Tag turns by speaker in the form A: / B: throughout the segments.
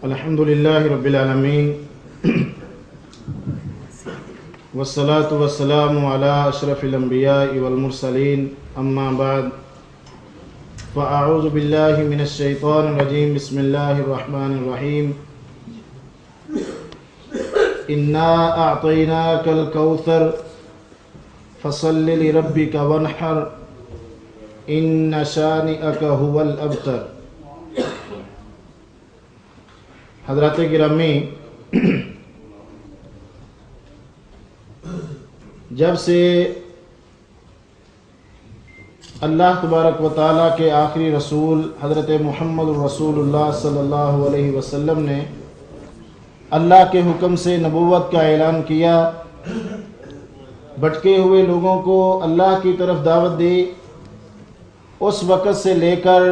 A: الحمد للہ رب العالمین والصلاة والسلام علی اشرف الانبیاء والمرسلین اما بعد فاعوذ باللہ من الشیطان الرجیم بسم اللہ الرحمن الرحیم انا اعطیناک الکوثر فصل لربک وانحر ان شانئک هو الابتر۔ حضرات گرامی، جب سے اللہ تبارک و تعالیٰ کے آخری رسول حضرت محمد رسول اللہ صلی اللہ علیہ وسلم نے اللہ کے حکم سے نبوت کا اعلان کیا، بھٹکے ہوئے لوگوں کو اللہ کی طرف دعوت دی، اس وقت سے لے کر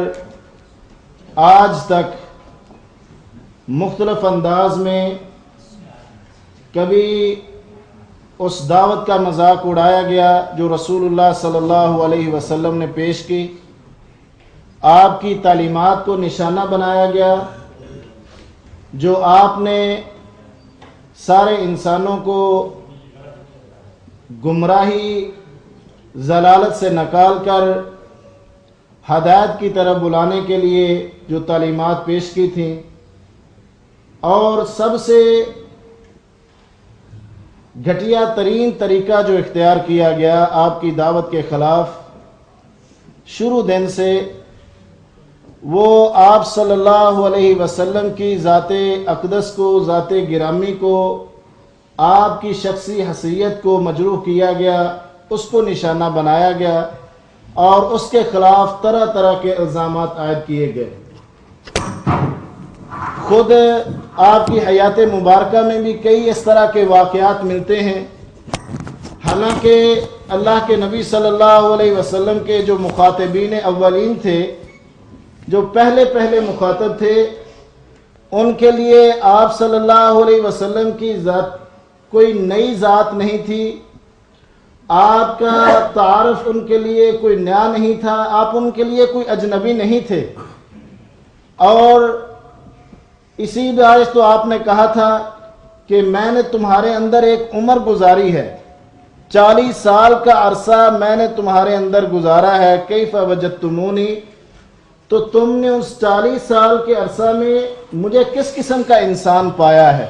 A: آج تک مختلف انداز میں کبھی اس دعوت کا مذاق اڑایا گیا جو رسول اللہ صلی اللہ علیہ وسلم نے پیش کی، آپ کی تعلیمات کو نشانہ بنایا گیا، جو آپ نے سارے انسانوں کو گمراہی ضلالت سے نکال کر ہدایت کی طرف بلانے کے لیے جو تعلیمات پیش کی تھیں، اور سب سے گھٹیا ترین طریقہ جو اختیار کیا گیا آپ کی دعوت کے خلاف شروع دن سے، وہ آپ صلی اللہ علیہ وسلم کی ذات اقدس کو، ذات گرامی کو، آپ کی شخصی حیثیت کو مجروح کیا گیا، اس کو نشانہ بنایا گیا اور اس کے خلاف طرح طرح کے الزامات عائد کیے گئے۔ خود آپ کی حیات مبارکہ میں بھی کئی اس طرح کے واقعات ملتے ہیں، حالانکہ اللہ کے نبی صلی اللہ علیہ وسلم کے جو مخاطبین اولین تھے، جو پہلے مخاطب تھے، ان کے لیے آپ صلی اللہ علیہ وسلم کی ذات کوئی نئی ذات نہیں تھی، آپ کا تعارف ان کے لیے کوئی نیا نہیں تھا، آپ ان کے لیے کوئی اجنبی نہیں تھے، اور اسی باعث تو آپ نے کہا تھا کہ میں نے تمہارے اندر ایک عمر گزاری ہے، 40 سال کا عرصہ میں نے تمہارے اندر گزارا ہے، کیف وجدتمونی، تو تم نے اس 40 سال کے عرصہ میں مجھے کس قسم کا انسان پایا ہے؟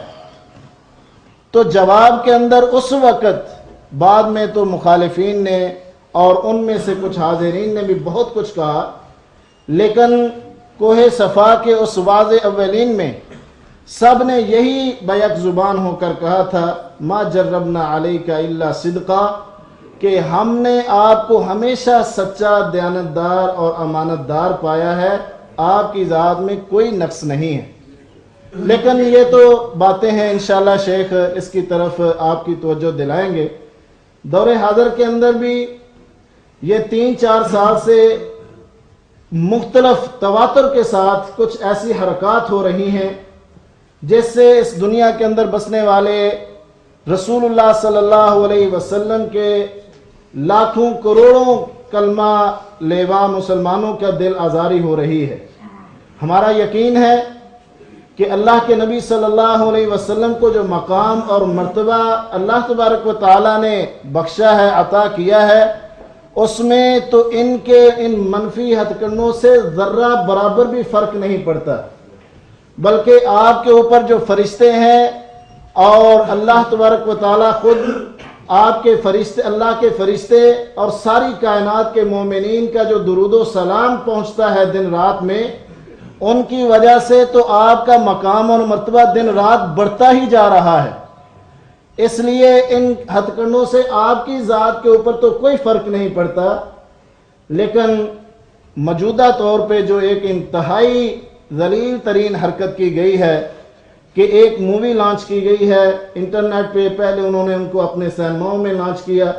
A: تو جواب کے اندر اس وقت بعد میں تو مخالفین نے اور ان میں سے کچھ حاضرین نے بھی بہت کچھ کہا، لیکن کوہ صفا کے اس واضح اولین میں سب نے یہی بیک زبان ہو کر کہا تھا، ما جربنا علیک الا صدقا، کہ ہم نے آپ کو ہمیشہ سچا، دیانتدار اور امانت دار پایا ہے، آپ کی ذات میں کوئی نقص نہیں ہے۔ لیکن یہ تو باتیں ہیں، انشاءاللہ شیخ اس کی طرف آپ کی توجہ دلائیں گے۔ دور حاضر کے اندر بھی یہ 3-4 سال سے مختلف تواتر کے ساتھ کچھ ایسی حرکات ہو رہی ہیں جس سے اس دنیا کے اندر بسنے والے رسول اللہ صلی اللہ علیہ وسلم کے لاکھوں کروڑوں کلمہ لیوا مسلمانوں کا دل آزاری ہو رہی ہے۔ ہمارا یقین ہے کہ اللہ کے نبی صلی اللہ علیہ وسلم کو جو مقام اور مرتبہ اللہ تبارک و تعالیٰ نے بخشا ہے، عطا کیا ہے، اس میں تو ان کے ان منفی ہتھ کنڈوں سے ذرہ برابر بھی فرق نہیں پڑتا، بلکہ آپ کے اوپر جو فرشتے ہیں اور اللہ تبارک و تعالیٰ خود آپ کے فرشتے، اللہ کے فرشتے اور ساری کائنات کے مومنین کا جو درود و سلام پہنچتا ہے دن رات میں، ان کی وجہ سے تو آپ کا مقام اور مرتبہ دن رات بڑھتا ہی جا رہا ہے۔ اس لیے ان ہتھ کنڈوں سے آپ کی ذات کے اوپر تو کوئی فرق نہیں پڑتا، لیکن موجودہ طور پہ جو ایک انتہائی ذلیل ترین حرکت کی گئی ہے کہ ایک مووی لانچ کی گئی ہے انٹرنیٹ پہ، پہلے انہوں نے ان کو اپنے سینماؤں میں لانچ کیا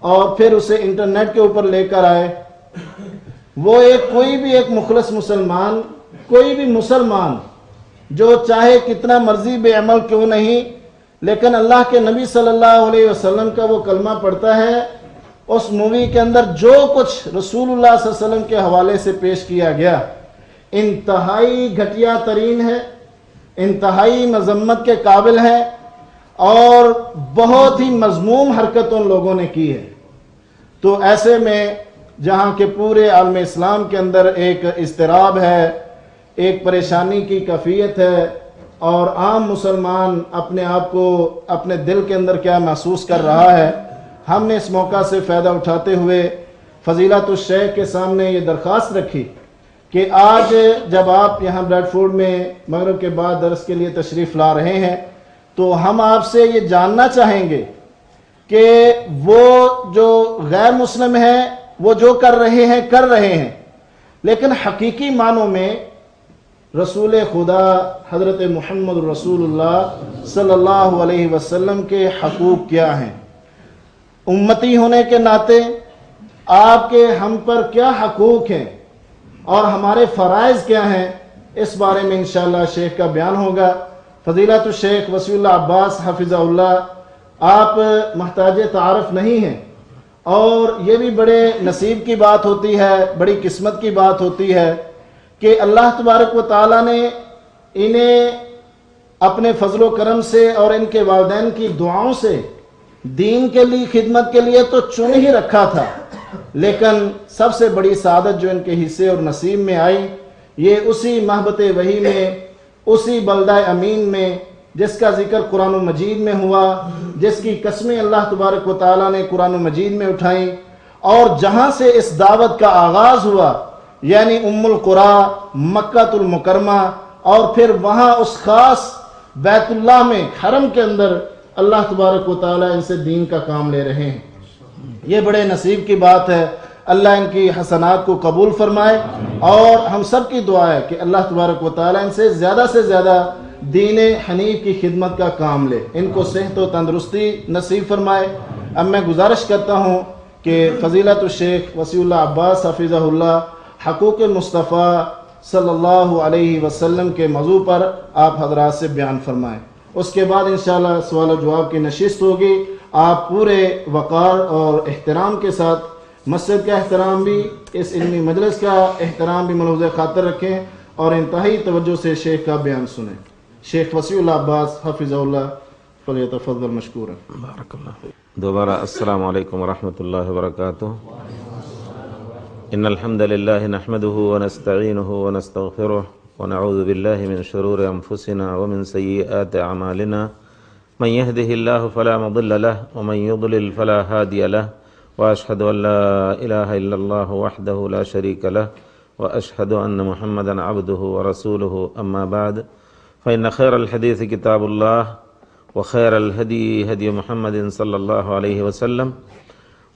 A: اور پھر اسے انٹرنیٹ کے اوپر لے کر آئے۔ وہ کوئی بھی ایک مخلص مسلمان، کوئی بھی مسلمان جو چاہے کتنا مرضی بے عمل کیوں نہیں، لیکن اللہ کے نبی صلی اللہ علیہ وسلم کا وہ کلمہ پڑھتا ہے، اس مووی کے اندر جو کچھ رسول اللہ صلی اللہ علیہ وسلم کے حوالے سے پیش کیا گیا انتہائی گھٹیا ترین ہے، انتہائی مذمت کے قابل ہیں اور بہت ہی مذموم حرکت ان لوگوں نے کی ہے۔ تو ایسے میں جہاں کہ پورے عالم اسلام کے اندر ایک اضطراب ہے، ایک پریشانی کی کیفیت ہے، اور عام مسلمان اپنے آپ کو اپنے دل کے اندر کیا محسوس کر رہا ہے، ہم نے اس موقع سے فائدہ اٹھاتے ہوئے فضیلت الشیخ کے سامنے یہ درخواست رکھی کہ آج جب آپ یہاں بریڈ فورڈ میں مغرب کے بعد درس کے لیے تشریف لا رہے ہیں تو ہم آپ سے یہ جاننا چاہیں گے کہ وہ جو غیر مسلم ہیں وہ جو کر رہے ہیں لیکن حقیقی معنوں میں رسول خدا حضرت محمد رسول اللہ صلی اللہ علیہ وسلم کے حقوق کیا ہیں، امتی ہونے کے ناطے آپ کے ہم پر کیا حقوق ہیں اور ہمارے فرائض کیا ہیں، اس بارے میں انشاءاللہ شیخ کا بیان ہوگا۔ فضیلت الشیخ وسیع اللہ عباس حفظہ اللہ، آپ محتاج تعارف نہیں ہیں، اور یہ بھی بڑے نصیب کی بات ہوتی ہے، بڑی قسمت کی بات ہوتی ہے کہ اللہ تبارک و تعالیٰ نے انہیں اپنے فضل و کرم سے اور ان کے والدین کی دعاؤں سے دین کے لیے خدمت کے لیے تو چن ہی رکھا تھا، لیکن سب سے بڑی سعادت جو ان کے حصے اور نصیب میں آئی یہ اسی محبت وحی میں، اسی بلدہ امین میں جس کا ذکر قرآن مجید میں ہوا، جس کی قسمیں اللہ تبارک و تعالیٰ نے قرآن مجید میں اٹھائیں، اور جہاں سے اس دعوت کا آغاز ہوا یعنی ام القری مکہ المکرمہ، اور پھر وہاں اس خاص بیت اللہ میں حرم کے اندر اللہ تبارک و تعالیٰ ان سے دین کا کام لے رہے ہیں۔ یہ بڑے نصیب کی بات ہے، اللہ ان کی حسنات کو قبول فرمائے، اور ہم سب کی دعا ہے کہ اللہ تبارک و تعالیٰ ان سے زیادہ دین حنیف کی خدمت کا کام لے، ان کو صحت و تندرستی نصیب فرمائے۔ اب میں گزارش کرتا ہوں کہ فضیلت الشیخ وسیع اللہ عباس حفظہ اللہ حقوق مصطفیٰ صلی اللہ علیہ وسلم کے موضوع پر آپ حضرات سے بیان فرمائیں، اس کے بعد انشاءاللہ سوال و جواب کی نشست ہوگی۔ آپ پورے وقار اور احترام کے ساتھ مسجد کا احترام بھی، اس علمی مجلس کا احترام بھی ملحوظ خاطر رکھیں اور انتہائی توجہ سے شیخ کا بیان سنیں۔ شیخ وسیع اللہ عباس حفظہ اللہ فلیتفضل مشکورا۔
B: بارک اللہ۔ دوبارہ السلام علیکم ورحمۃ اللہ وبرکاتہ۔ ان الحمد للہ نحمده ونستعینه ونستغفره ونعوذ باللہ من شرور انفسنا ومن سیئات اعمالنا من يهده الله فلا مضل له ومن يضلل فلا هادي له واشهد ان لا اله الا الله وحده لا شريك له واشهد ان محمدا عبده ورسوله اما بعد فان خير الحديث كتاب الله وخير الهدي هدي محمد صلى الله عليه وسلم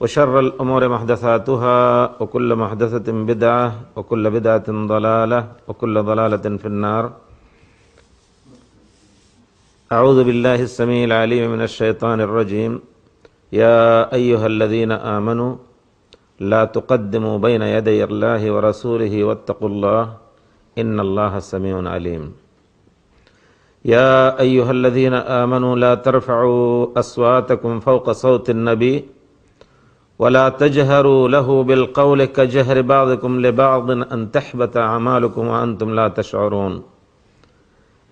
B: وشر الأمور محدثاتها وكل محدثة بدعة وكل بدعة ضلالة وكل ضلالة في النار۔ أعوذ بالله السميع العليم من الشيطان الرجيم۔ يا أيها الذين آمنوا لا تقدموا بين يدي الله ورسوله واتقوا الله إن الله سميع عليم۔ يا أيها الذين آمنوا لا ترفعوا أصواتكم فوق صوت النبي ولا تجهروا له بالقول كجهر بعضكم لبعض أن تحبط أعمالكم وأنتم لا تشعرون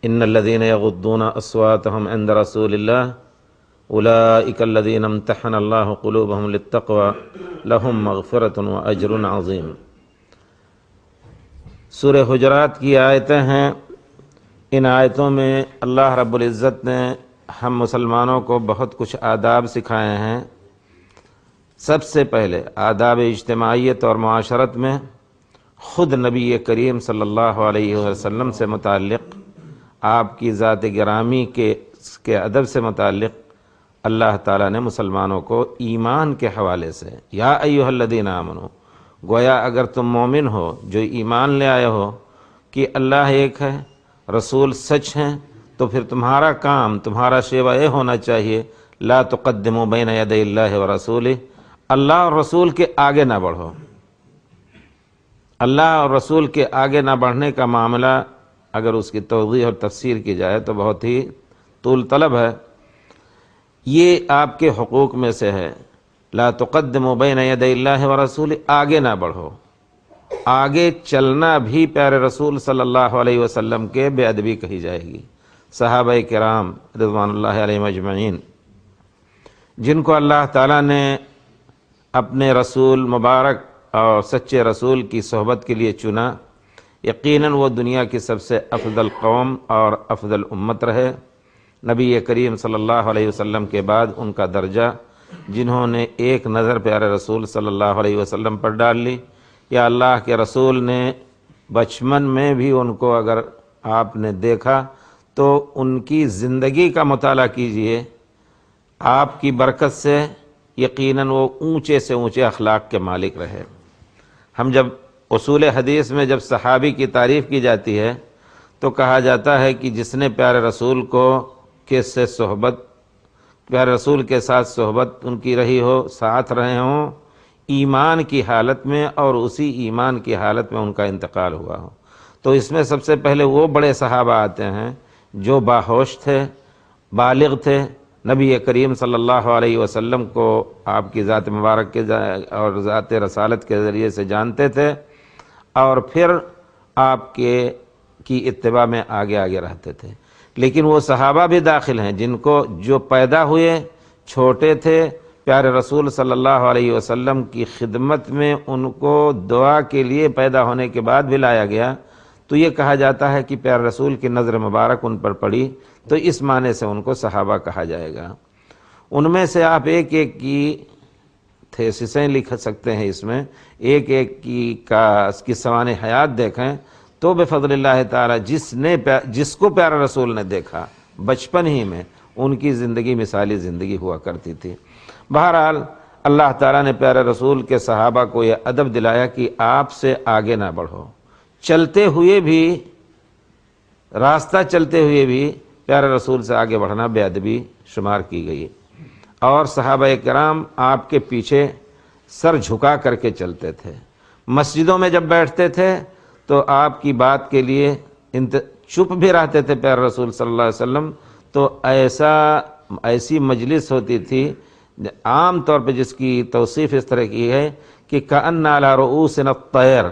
B: إن الذين يغضون أصواتهم عند رسول الله أولئك الذين امتحن الله قلوبهم للتقوى لهم مغفرة وأجر عظيم۔ سورہ حجرات کی آیتیں ہیں، ان آیتوں میں اللہ رب العزت نے ہم مسلمانوں کو بہت کچھ آداب سکھائے ہیں۔ سب سے پہلے آداب اجتماعیت اور معاشرت میں خود نبی کریم صلی اللہ علیہ وسلم سے متعلق، آپ کی ذات گرامی کے ادب سے متعلق اللہ تعالیٰ نے مسلمانوں کو ایمان کے حوالے سے یا ایھا الذین آمنو، گویا اگر تم مومن ہو جو ایمان لے آئے ہو کہ اللہ ایک ہے، رسول سچ ہیں، تو پھر تمہارا کام، تمہارا شیوہ یہ ہونا چاہیے لا تقدموا بین یدی اللہ ورسولہ، اللہ اور رسول کے آگے نہ بڑھو۔ اللہ اور رسول کے آگے نہ بڑھنے کا معاملہ اگر اس کی توضیح اور تفسیر کی جائے تو بہت ہی طول طلب ہے۔ یہ آپ کے حقوق میں سے ہے، لا تقدموا بین یدی اللہ ورسولہ، آگے نہ بڑھو۔ آگے چلنا بھی پیارے رسول صلی اللہ علیہ وسلم کے بے ادبی کہی جائے گی۔ صحابہ کرام رضوان اللہ علیہم اجمعین، جن کو اللہ تعالیٰ نے اپنے رسول مبارک اور سچے رسول کی صحبت کے لیے چنا، یقیناً وہ دنیا کی سب سے افضل قوم اور افضل امت رہے۔ نبی کریم صلی اللہ علیہ وسلم کے بعد ان کا درجہ، جنہوں نے ایک نظر پیارے رسول صلی اللہ علیہ وسلم پر ڈال لی، یا اللہ کے رسول نے بچپن میں بھی ان کو اگر آپ نے دیکھا تو ان کی زندگی کا مطالعہ کیجئے، آپ کی برکت سے یقیناً وہ اونچے سے اونچے اخلاق کے مالک رہے۔ ہم جب اصول حدیث میں جب صحابی کی تعریف کی جاتی ہے تو کہا جاتا ہے کہ جس نے پیارے رسول سے صحبت، پیارے رسول کے ساتھ صحبت ان کی رہی ہو، ساتھ رہے ہوں ایمان کی حالت میں، اور اسی ایمان کی حالت میں ان کا انتقال ہوا ہو، تو اس میں سب سے پہلے وہ بڑے صحابہ آتے ہیں جو باہوش تھے، بالغ تھے، نبی کریم صلی اللہ علیہ وسلم کو آپ کی ذات مبارک کے اور ذات رسالت کے ذریعے سے جانتے تھے، اور پھر آپ کی اتباع میں آگے آگے رہتے تھے۔ لیکن وہ صحابہ بھی داخل ہیں جن کو جو پیدا ہوئے چھوٹے تھے، پیارے رسول صلی اللہ علیہ وسلم کی خدمت میں ان کو دعا کے لیے پیدا ہونے کے بعد بھی لایا گیا، تو یہ کہا جاتا ہے کہ پیارے رسول کی نظر مبارک ان پر پڑی، تو اس معنی سے ان کو صحابہ کہا جائے گا۔ ان میں سے آپ ایک ایک کی تھیسسیں لکھ سکتے ہیں، اس میں ایک ایک کی سوانح حیات دیکھیں تو بفضل اللہ تعالی جس کو پیارے رسول نے دیکھا بچپن ہی میں، ان کی زندگی مثالی زندگی ہوا کرتی تھی۔ بہرحال اللہ تعالیٰ نے پیارے رسول کے صحابہ کو یہ ادب دلایا کہ آپ سے آگے نہ بڑھو، چلتے ہوئے بھی، راستہ چلتے ہوئے بھی پیارے رسول سے آگے بڑھنا بے ادبی شمار کی گئی، اور صحابہ کرام آپ کے پیچھے سر جھکا کر کے چلتے تھے۔ مسجدوں میں جب بیٹھتے تھے تو آپ کی بات کے لیے چپ بھی رہتے تھے پیارے رسول صلی اللہ علیہ وسلم، تو ایسی مجلس ہوتی تھی عام طور پہ جس کی توصیف اس طرح کی ہے کہ کأن علی رؤوسنا الطیر،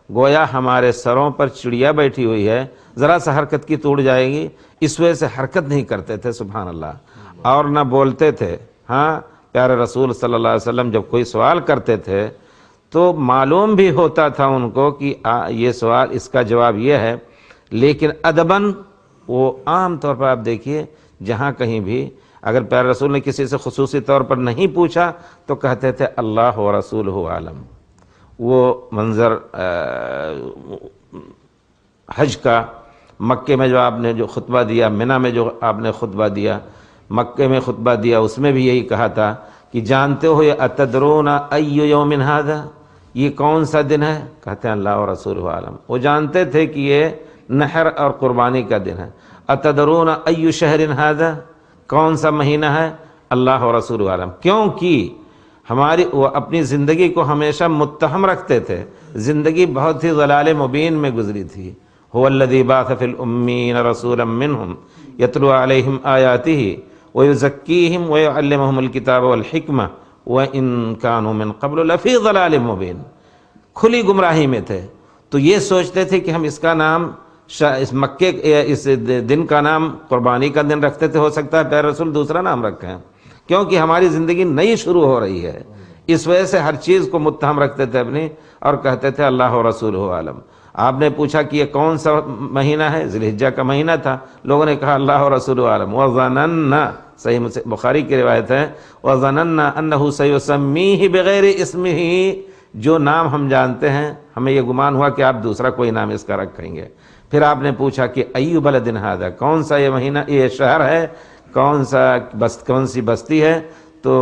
B: گویا ہمارے سروں پر چڑیا بیٹھی ہوئی ہے، ذرا سا حرکت کی توڑ جائے گی، اس وجہ سے حرکت نہیں کرتے تھے، سبحان اللہ، اور نہ بولتے تھے۔ ہاں، پیارے رسول صلی اللہ علیہ وسلم جب کوئی سوال کرتے تھے تو معلوم بھی ہوتا تھا ان کو کہ یہ سوال، اس کا جواب یہ ہے، لیکن ادباً وہ عام طور پر آپ دیکھیے جہاں کہیں بھی اگر پیارے رسول نے کسی سے خصوصی طور پر نہیں پوچھا تو کہتے تھے اللہ و رسولہ عالم۔ وہ منظر حج کا، مکے میں جو آپ نے جو خطبہ دیا، منی میں جو آپ نے خطبہ دیا، مکے میں خطبہ دیا، اس میں بھی یہی کہا تھا کہ جانتے ہو یہ اتدرون ای یوم ھذا، یہ کون سا دن ہے؟ کہتے ہیں اللہ و رسولہ عالم۔ وہ جانتے تھے کہ یہ نحر اور قربانی کا دن ہے۔ اتدرون ای شہر ھذا، کون سا مہینہ ہے؟ اللہ و رسولہ عالم۔ کیونکہ وہ اپنی زندگی کو ہمیشہ متہم رکھتے تھے، زندگی بہت ہی ضلال مبین میں گزری تھی۔ هو الذی بعث فی الامین رسولا منہم یتلو علیہم آیاتہ ویزکیہم ویعلمہم الکتاب والحکمہ وان کانوا من قبل لفی ضلال مبین۔ کھلی گمراہی میں تھے، تو یہ سوچتے تھے کہ ہم اس کا نام، اس مکے اس دن کا نام قربانی کا دن رکھتے تھے، ہو سکتا ہے پیارے رسول دوسرا نام رکھیں، کیونکہ ہماری زندگی نئی شروع ہو رہی ہے، اس وجہ سے ہر چیز کو متہم رکھتے تھے اپنی، اور کہتے تھے اللہ و رسولہ عالم۔ آپ نے پوچھا کہ یہ کون سا مہینہ ہے؟ ذی الحجہ کا مہینہ تھا، لوگوں نے کہا اللہ و رسولہ عالم۔ وَظَنَنَّا، صحیح بخاری کی روایت ہے، وَظَنَنَّا أَنَّهُ سَيُسَمِّيهِ بِغَيْرِ اسْمِهِ، جو نام ہم جانتے ہیں ہمیں یہ گمان ہوا کہ آپ دوسرا کوئی نام اس کا رکھیں گے۔ پھر آپ نے پوچھا کہ ایُّ بلد ھذا، کون سا یہ مہینہ، یہ شہر ہے، کون سی بستی ہے؟ تو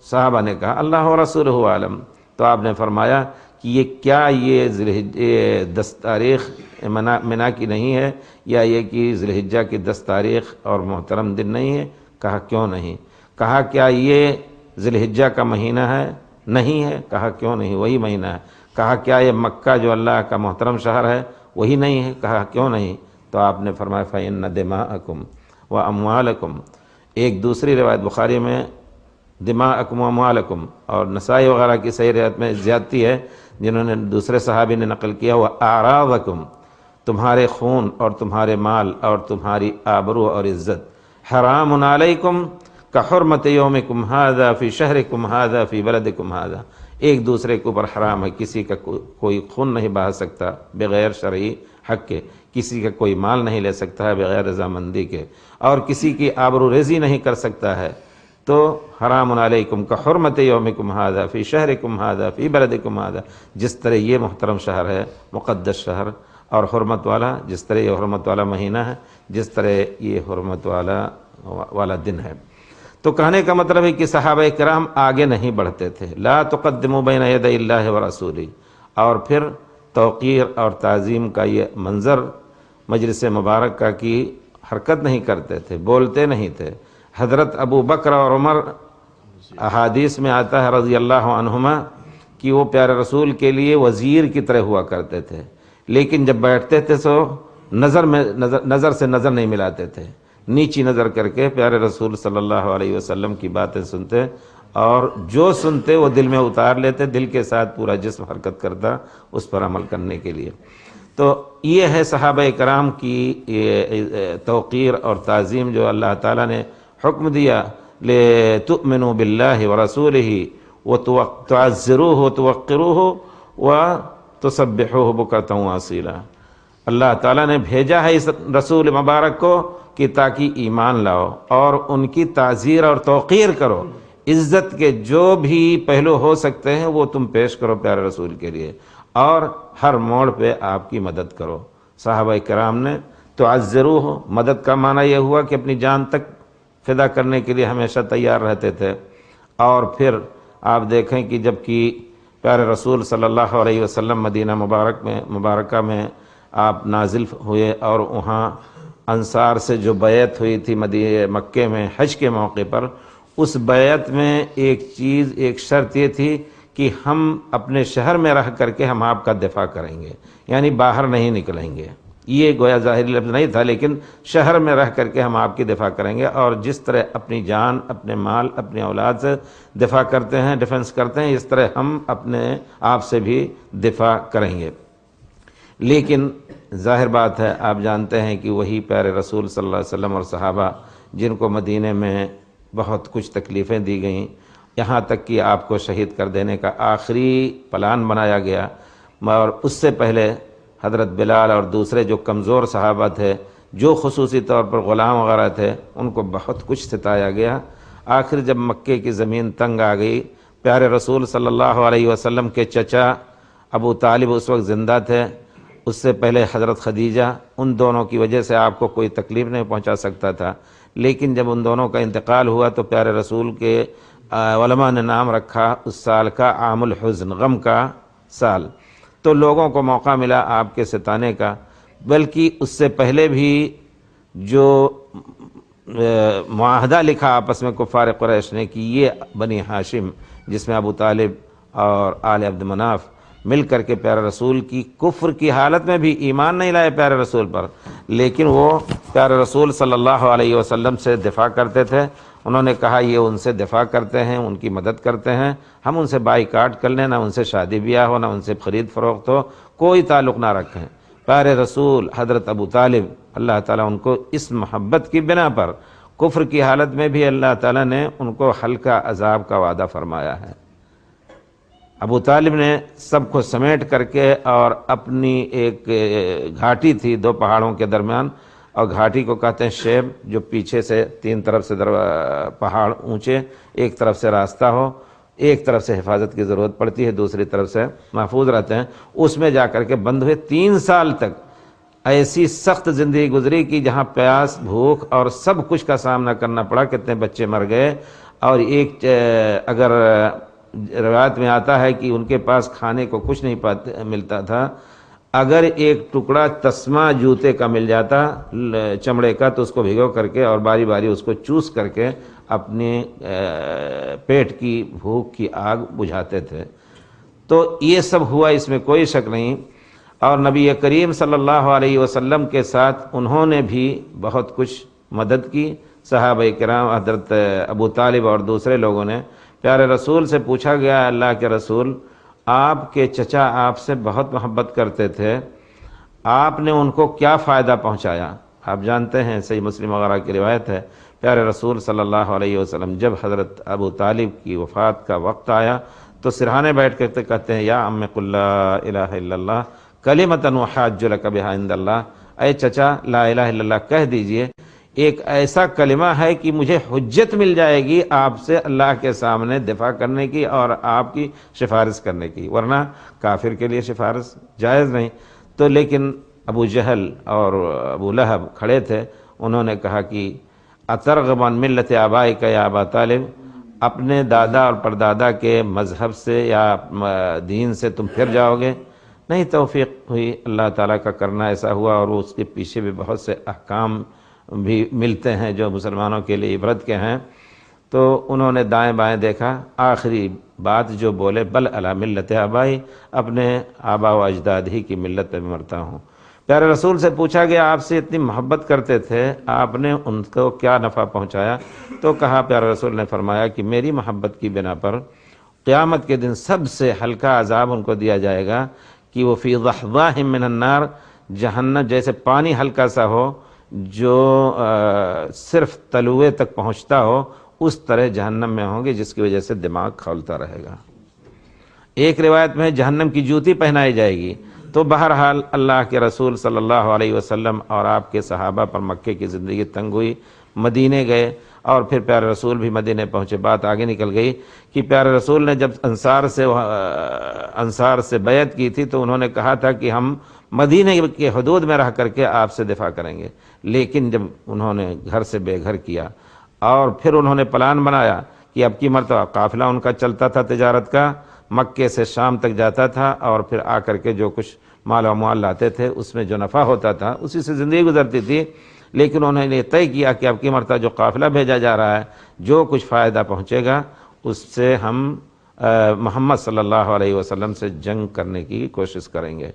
B: صحابہ نے کہا اللہ و رسولہ عالم۔ تو آپ نے فرمایا کہ یہ کیا یہ 10 تاریخ منی کی نہیں ہے، یا یہ کہ ذی الحجہ کی 10 تاریخ اور محترم دن نہیں ہے؟ کہا کیوں نہیں؟ کہا کیا یہ ذی الحجہ کا مہینہ ہے؟ نہیں ہے۔ کہا کیوں نہیں؟ وہی مہینہ ہے۔ کہا کیا یہ مکہ جو اللہ کا محترم شہر ہے وہی نہیں ہے؟ کہا کیوں نہیں؟ تو آپ نے فرمایا فَإِنَّ دِمَاءَكُمْ وَأَمْوَالَكُمْ۔ ایک دوسری روایت بخاری میں دماءکم و اموالکم، اور نسائی وغیرہ کی صحیح روایت میں زیادتی ہے جنہوں نے دوسرے صحابی نے نقل کیا، وہ اعراضکم، تمہارے خون اور تمہارے مال اور تمہاری آبرو اور عزت حرام علیکم کحرمت یومکم ھذا فی شہرکم ھذا فی بلدکم ھذا، ایک دوسرے کے اوپر حرام ہے، کسی کا کوئی خون نہیں بہا سکتا بغیر شرعی حق کے، کسی کا کوئی مال نہیں لے سکتا ہے بغیر رضامندی کے، اور کسی کی آبرو ریزی نہیں کر سکتا ہے، تو حرام علیکم کحرمت یومکم ھذا فی شہرکم ھذا فی بلدکم ھذا، جس طرح یہ محترم شہر ہے، مقدس شہر اور حرمت والا، جس طرح یہ حرمت والا مہینہ ہے، جس طرح یہ حرمت والا دن ہے۔ تو کہنے کا مطلب ہے کہ صحابہ کرام آگے نہیں بڑھتے تھے، لا تقدموا بین یدی اللہ ورسولہ، اور پھر توقیر اور تعظیم کا یہ منظر مجلس مبارکہ کی حرکت نہیں کرتے تھے، بولتے نہیں تھے۔ حضرت ابو بکر اور عمر احادیث میں آتا ہے رضی اللہ عنہما کہ وہ پیارے رسول کے لیے وزیر کی طرح ہوا کرتے تھے، لیکن جب بیٹھتے تھے تو نظر سے نظر نہیں ملاتے تھے، نیچی نظر کر کے پیارے رسول صلی اللہ علیہ وسلم کی باتیں سنتے، اور جو سنتے وہ دل میں اتار لیتے، دل کے ساتھ پورا جسم حرکت کرتا اس پر عمل کرنے کے لیے۔ تو یہ ہے صحابہ کرام کی توقیر اور تعظیم جو اللہ تعالیٰ نے حکم دیا، لِتُؤْمِنُوا بِاللَّهِ وَرَسُولِهِ وَتُعَزِّرُوهُ وَتُوَقِّرُوهُ وَتُسَبِّحُوهُ بُكْرَةً وَأَصِيلًا۔ اللہ تعالیٰ نے بھیجا ہے اس رسول مبارک کو کہ تاکہ ایمان لاؤ اور ان کی تعزیر اور توقیر کرو، عزت کے جو بھی پہلو ہو سکتے ہیں وہ تم پیش کرو پیارے رسول کے لیے، اور ہر موڑ پہ آپ کی مدد کرو۔ صحابہ کرام نے تعزروہ، مدد کا معنی یہ ہوا کہ اپنی جان تک فدا کرنے کے لیے ہمیشہ تیار رہتے تھے۔ اور پھر آپ دیکھیں کہ جب کہ پیارے رسول صلی اللہ علیہ وسلم مدینہ مبارکہ میں آپ نازل ہوئے، اور وہاں انصار سے جو بیعت ہوئی تھی مکے میں حج کے موقع پر، اس بیعت میں ایک شرط یہ تھی کہ ہم اپنے شہر میں رہ کر کے ہم آپ کا دفاع کریں گے، یعنی باہر نہیں نکلیں گے۔ یہ گویا ظاہری لفظ نہیں تھا، لیکن شہر میں رہ کر کے ہم آپ کی دفاع کریں گے، اور جس طرح اپنی جان، اپنے مال، اپنی اولاد سے دفاع کرتے ہیں، ڈیفنس کرتے ہیں، اس طرح ہم اپنے آپ سے بھی دفاع کریں گے۔ لیکن ظاہر بات ہے، آپ جانتے ہیں کہ وہی پیارے رسول صلی اللہ علیہ وسلم اور صحابہ جن کو مدینے میں بہت کچھ تکلیفیں دی گئیں، یہاں تک کہ آپ کو شہید کر دینے کا آخری پلان بنایا گیا، اور اس سے پہلے حضرت بلال اور دوسرے جو کمزور صحابہ تھے، جو خصوصی طور پر غلام وغیرہ تھے، ان کو بہت کچھ ستایا گیا۔ آخر جب مکے کی زمین تنگ آ گئی، پیارے رسول صلی اللہ علیہ وسلم کے چچا ابو طالب اس وقت زندہ تھے، اس سے پہلے حضرت خدیجہ، ان دونوں کی وجہ سے آپ کو کوئی تکلیف نہیں پہنچا سکتا تھا، لیکن جب ان دونوں کا انتقال ہوا تو پیارے رسول کے علماء نے نام رکھا اس سال کا عام الحزن، غم کا سال۔ تو لوگوں کو موقع ملا آپ کے ستانے کا، بلکہ اس سے پہلے بھی جو معاہدہ لکھا آپس میں کفار قریش نے کہ یہ بنی ہاشم، جس میں ابو طالب اور آل عبد مناف مل کر کے پیارے رسول کی کفر کی حالت میں بھی ایمان نہیں لائے پیارے رسول پر، لیکن وہ پیارے رسول صلی اللہ علیہ وسلم سے دفاع کرتے تھے۔ انہوں نے کہا یہ ان سے دفاع کرتے ہیں، ان کی مدد کرتے ہیں، ہم ان سے بائیکاٹ کر لیں، نہ ان سے شادی بیاہ ہو، نہ ان سے خرید فروخت ہو، کوئی تعلق نہ رکھیں۔ پیارے رسول حضرت ابو طالب، اللہ تعالیٰ ان کو اس محبت کی بنا پر کفر کی حالت میں بھی اللہ تعالیٰ نے ان کو ہلکا عذاب کا وعدہ فرمایا ہے۔ ابو طالب نے سب کو سمیٹ کر کے، اور اپنی ایک گھاٹی تھی دو پہاڑوں کے درمیان، اور گھاٹی کو کہتے ہیں شیب، جو پیچھے سے تین طرف سے پہاڑ اونچے، ایک طرف سے راستہ ہو، ایک طرف سے حفاظت کی ضرورت پڑتی ہے، دوسری طرف سے محفوظ رہتے ہیں، اس میں جا کر کے بند ہوئے۔ 3 سال تک ایسی سخت زندگی گزری کہ جہاں پیاس، بھوک اور سب کچھ کا سامنا کرنا پڑا، کتنے بچے مر گئے، اور اگر روایت میں آتا ہے کہ ان کے پاس کھانے کو کچھ نہیں ملتا تھا، اگر ایک ٹکڑا تسمہ جوتے کا مل جاتا چمڑے کا تو اس کو بھگو کر کے اور باری باری اس کو چوس کر کے اپنے پیٹ کی بھوک کی آگ بجھاتے تھے۔ تو یہ سب ہوا، اس میں کوئی شک نہیں، اور نبی کریم صلی اللہ علیہ وسلم کے ساتھ انہوں نے بھی بہت کچھ مدد کی۔ صحابہ کرام، حضرت ابو طالب اور دوسرے لوگوں نے پیارے رسول سے پوچھا گیا، اللہ کے رسول، آپ کے چچا آپ سے بہت محبت کرتے تھے، آپ نے ان کو کیا فائدہ پہنچایا؟ آپ جانتے ہیں، صحیح مسلم وغیرہ کی روایت ہے، پیارے رسول صلی اللہ علیہ وسلم جب حضرت ابو طالب کی وفات کا وقت آیا تو سرہانے بیٹھ کر کہتے ہیں، یا ام قل لا الہ الا اللہ کلمۃ احاج لک بہا عند اللہ، اے چچا لا الہ الا اللہ کہہ دیجئے، ایک ایسا کلمہ ہے کہ مجھے حجت مل جائے گی آپ سے اللہ کے سامنے دفاع کرنے کی اور آپ کی سفارش کرنے کی، ورنہ کافر کے لیے سفارش جائز نہیں۔ تو لیکن ابو جہل اور ابو لہب کھڑے تھے، انہوں نے کہا کہ اترغب عن ملت آبائک یا ابا طالب، اپنے دادا اور پردادا کے مذہب سے یا دین سے تم پھر جاؤ گے؟ نہیں، توفیق ہوئی، اللہ تعالیٰ کا کرنا ایسا ہوا، اور اس کے پیچھے بھی بہت سے احکام بھی ملتے ہیں جو مسلمانوں کے لیے عبرت کے ہیں۔ تو انہوں نے دائیں بائیں دیکھا، آخری بات جو بولے، بل علی ملت آبائی، اپنے آبا و اجداد ہی کی ملت پہ مرتا ہوں۔ پیارے رسول سے پوچھا گیا، آپ سے اتنی محبت کرتے تھے، آپ نے ان کو کیا نفع پہنچایا؟ تو کہا، پیارے رسول نے فرمایا کہ میری محبت کی بنا پر قیامت کے دن سب سے ہلکا عذاب ان کو دیا جائے گا کہ وہ فی ضحضاہ من النار، جہنم جیسے پانی ہلکا سا ہو جو صرف تلوے تک پہنچتا ہو، اس طرح جہنم میں ہوں گے، جس کی وجہ سے دماغ کھولتا رہے گا۔ ایک روایت میں جہنم کی جوتی پہنائی جائے گی۔ تو بہرحال اللہ کے رسول صلی اللہ علیہ وسلم اور آپ کے صحابہ پر مکے کی زندگی تنگ ہوئی، مدینے گئے، اور پھر پیارے رسول بھی مدینے پہنچے۔ بات آگے نکل گئی کہ پیارے رسول نے جب انصار سے بیعت کی تھی تو انہوں نے کہا تھا کہ ہم مدینے کے حدود میں رہ کر کے آپ سے دفاع کریں گے، لیکن جب انہوں نے گھر سے بے گھر کیا اور پھر انہوں نے پلان بنایا کہ اب کی مرتبہ قافلہ ان کا چلتا تھا تجارت کا، مکے سے شام تک جاتا تھا، اور پھر آ کر کے جو کچھ مال و اموال لاتے تھے اس میں جو نفع ہوتا تھا اسی سے زندگی گزرتی تھی، لیکن انہوں نے یہ طے کیا کہ اب کی مرتبہ جو قافلہ بھیجا جا رہا ہے، جو کچھ فائدہ پہنچے گا اس سے ہم محمد صلی اللہ علیہ وسلم سے جنگ کرنے کی کوشش کریں گے۔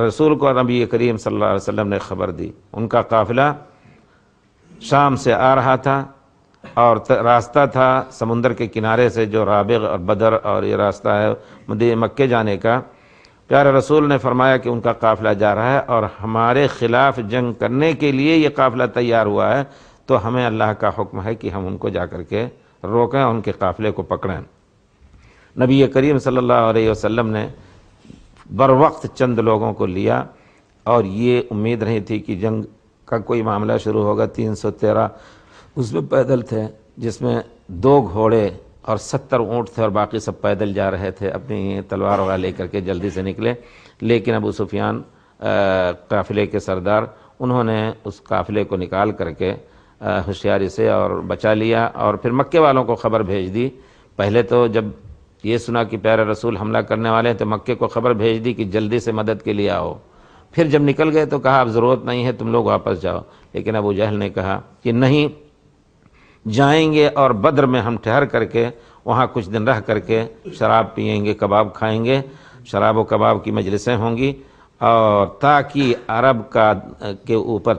B: رسول کو نبی کریم صلی اللہ علیہ وسلم نے خبر دی، ان کا قافلہ شام سے آ رہا تھا، اور راستہ تھا سمندر کے کنارے سے جو رابغ اور بدر اور یہ راستہ ہے مکے جانے کا۔ پیارے رسول نے فرمایا کہ ان کا قافلہ جا رہا ہے اور ہمارے خلاف جنگ کرنے کے لیے یہ قافلہ تیار ہوا ہے، تو ہمیں اللہ کا حکم ہے کہ ہم ان کو جا کر کے روکیں، ان کے قافلے کو پکڑیں۔ نبی کریم صلی اللہ علیہ وسلم نے بر وقت چند لوگوں کو لیا، اور یہ امید نہیں تھی کہ جنگ کا کوئی معاملہ شروع ہوگا۔ 313 اس میں پیدل تھے، جس میں 2 گھوڑے اور 70 اونٹ تھے، اور باقی سب پیدل جا رہے تھے، اپنی تلوار وغیرہ لے کر کے جلدی سے نکلے۔ لیکن ابو سفیان قافلے کے سردار، انہوں نے اس قافلے کو نکال کر کے ہوشیاری سے اور بچا لیا، اور پھر مکے والوں کو خبر بھیج دی۔ پہلے تو جب یہ سنا کہ پیارے رسول حملہ کرنے والے ہیں تو مکے کو خبر بھیج دی کہ جلدی سے مدد کے لیے آؤ۔ پھر جب نکل گئے تو کہا اب ضرورت نہیں ہے، تم لوگ واپس جاؤ۔ لیکن ابو جہل نے کہا کہ نہیں، جائیں گے اور بدر میں ہم ٹھہر کر کے وہاں کچھ دن رہ کر کے شراب پئیں گے، کباب کھائیں گے، شراب و کباب کی مجلسیں ہوں گی، اور تاکہ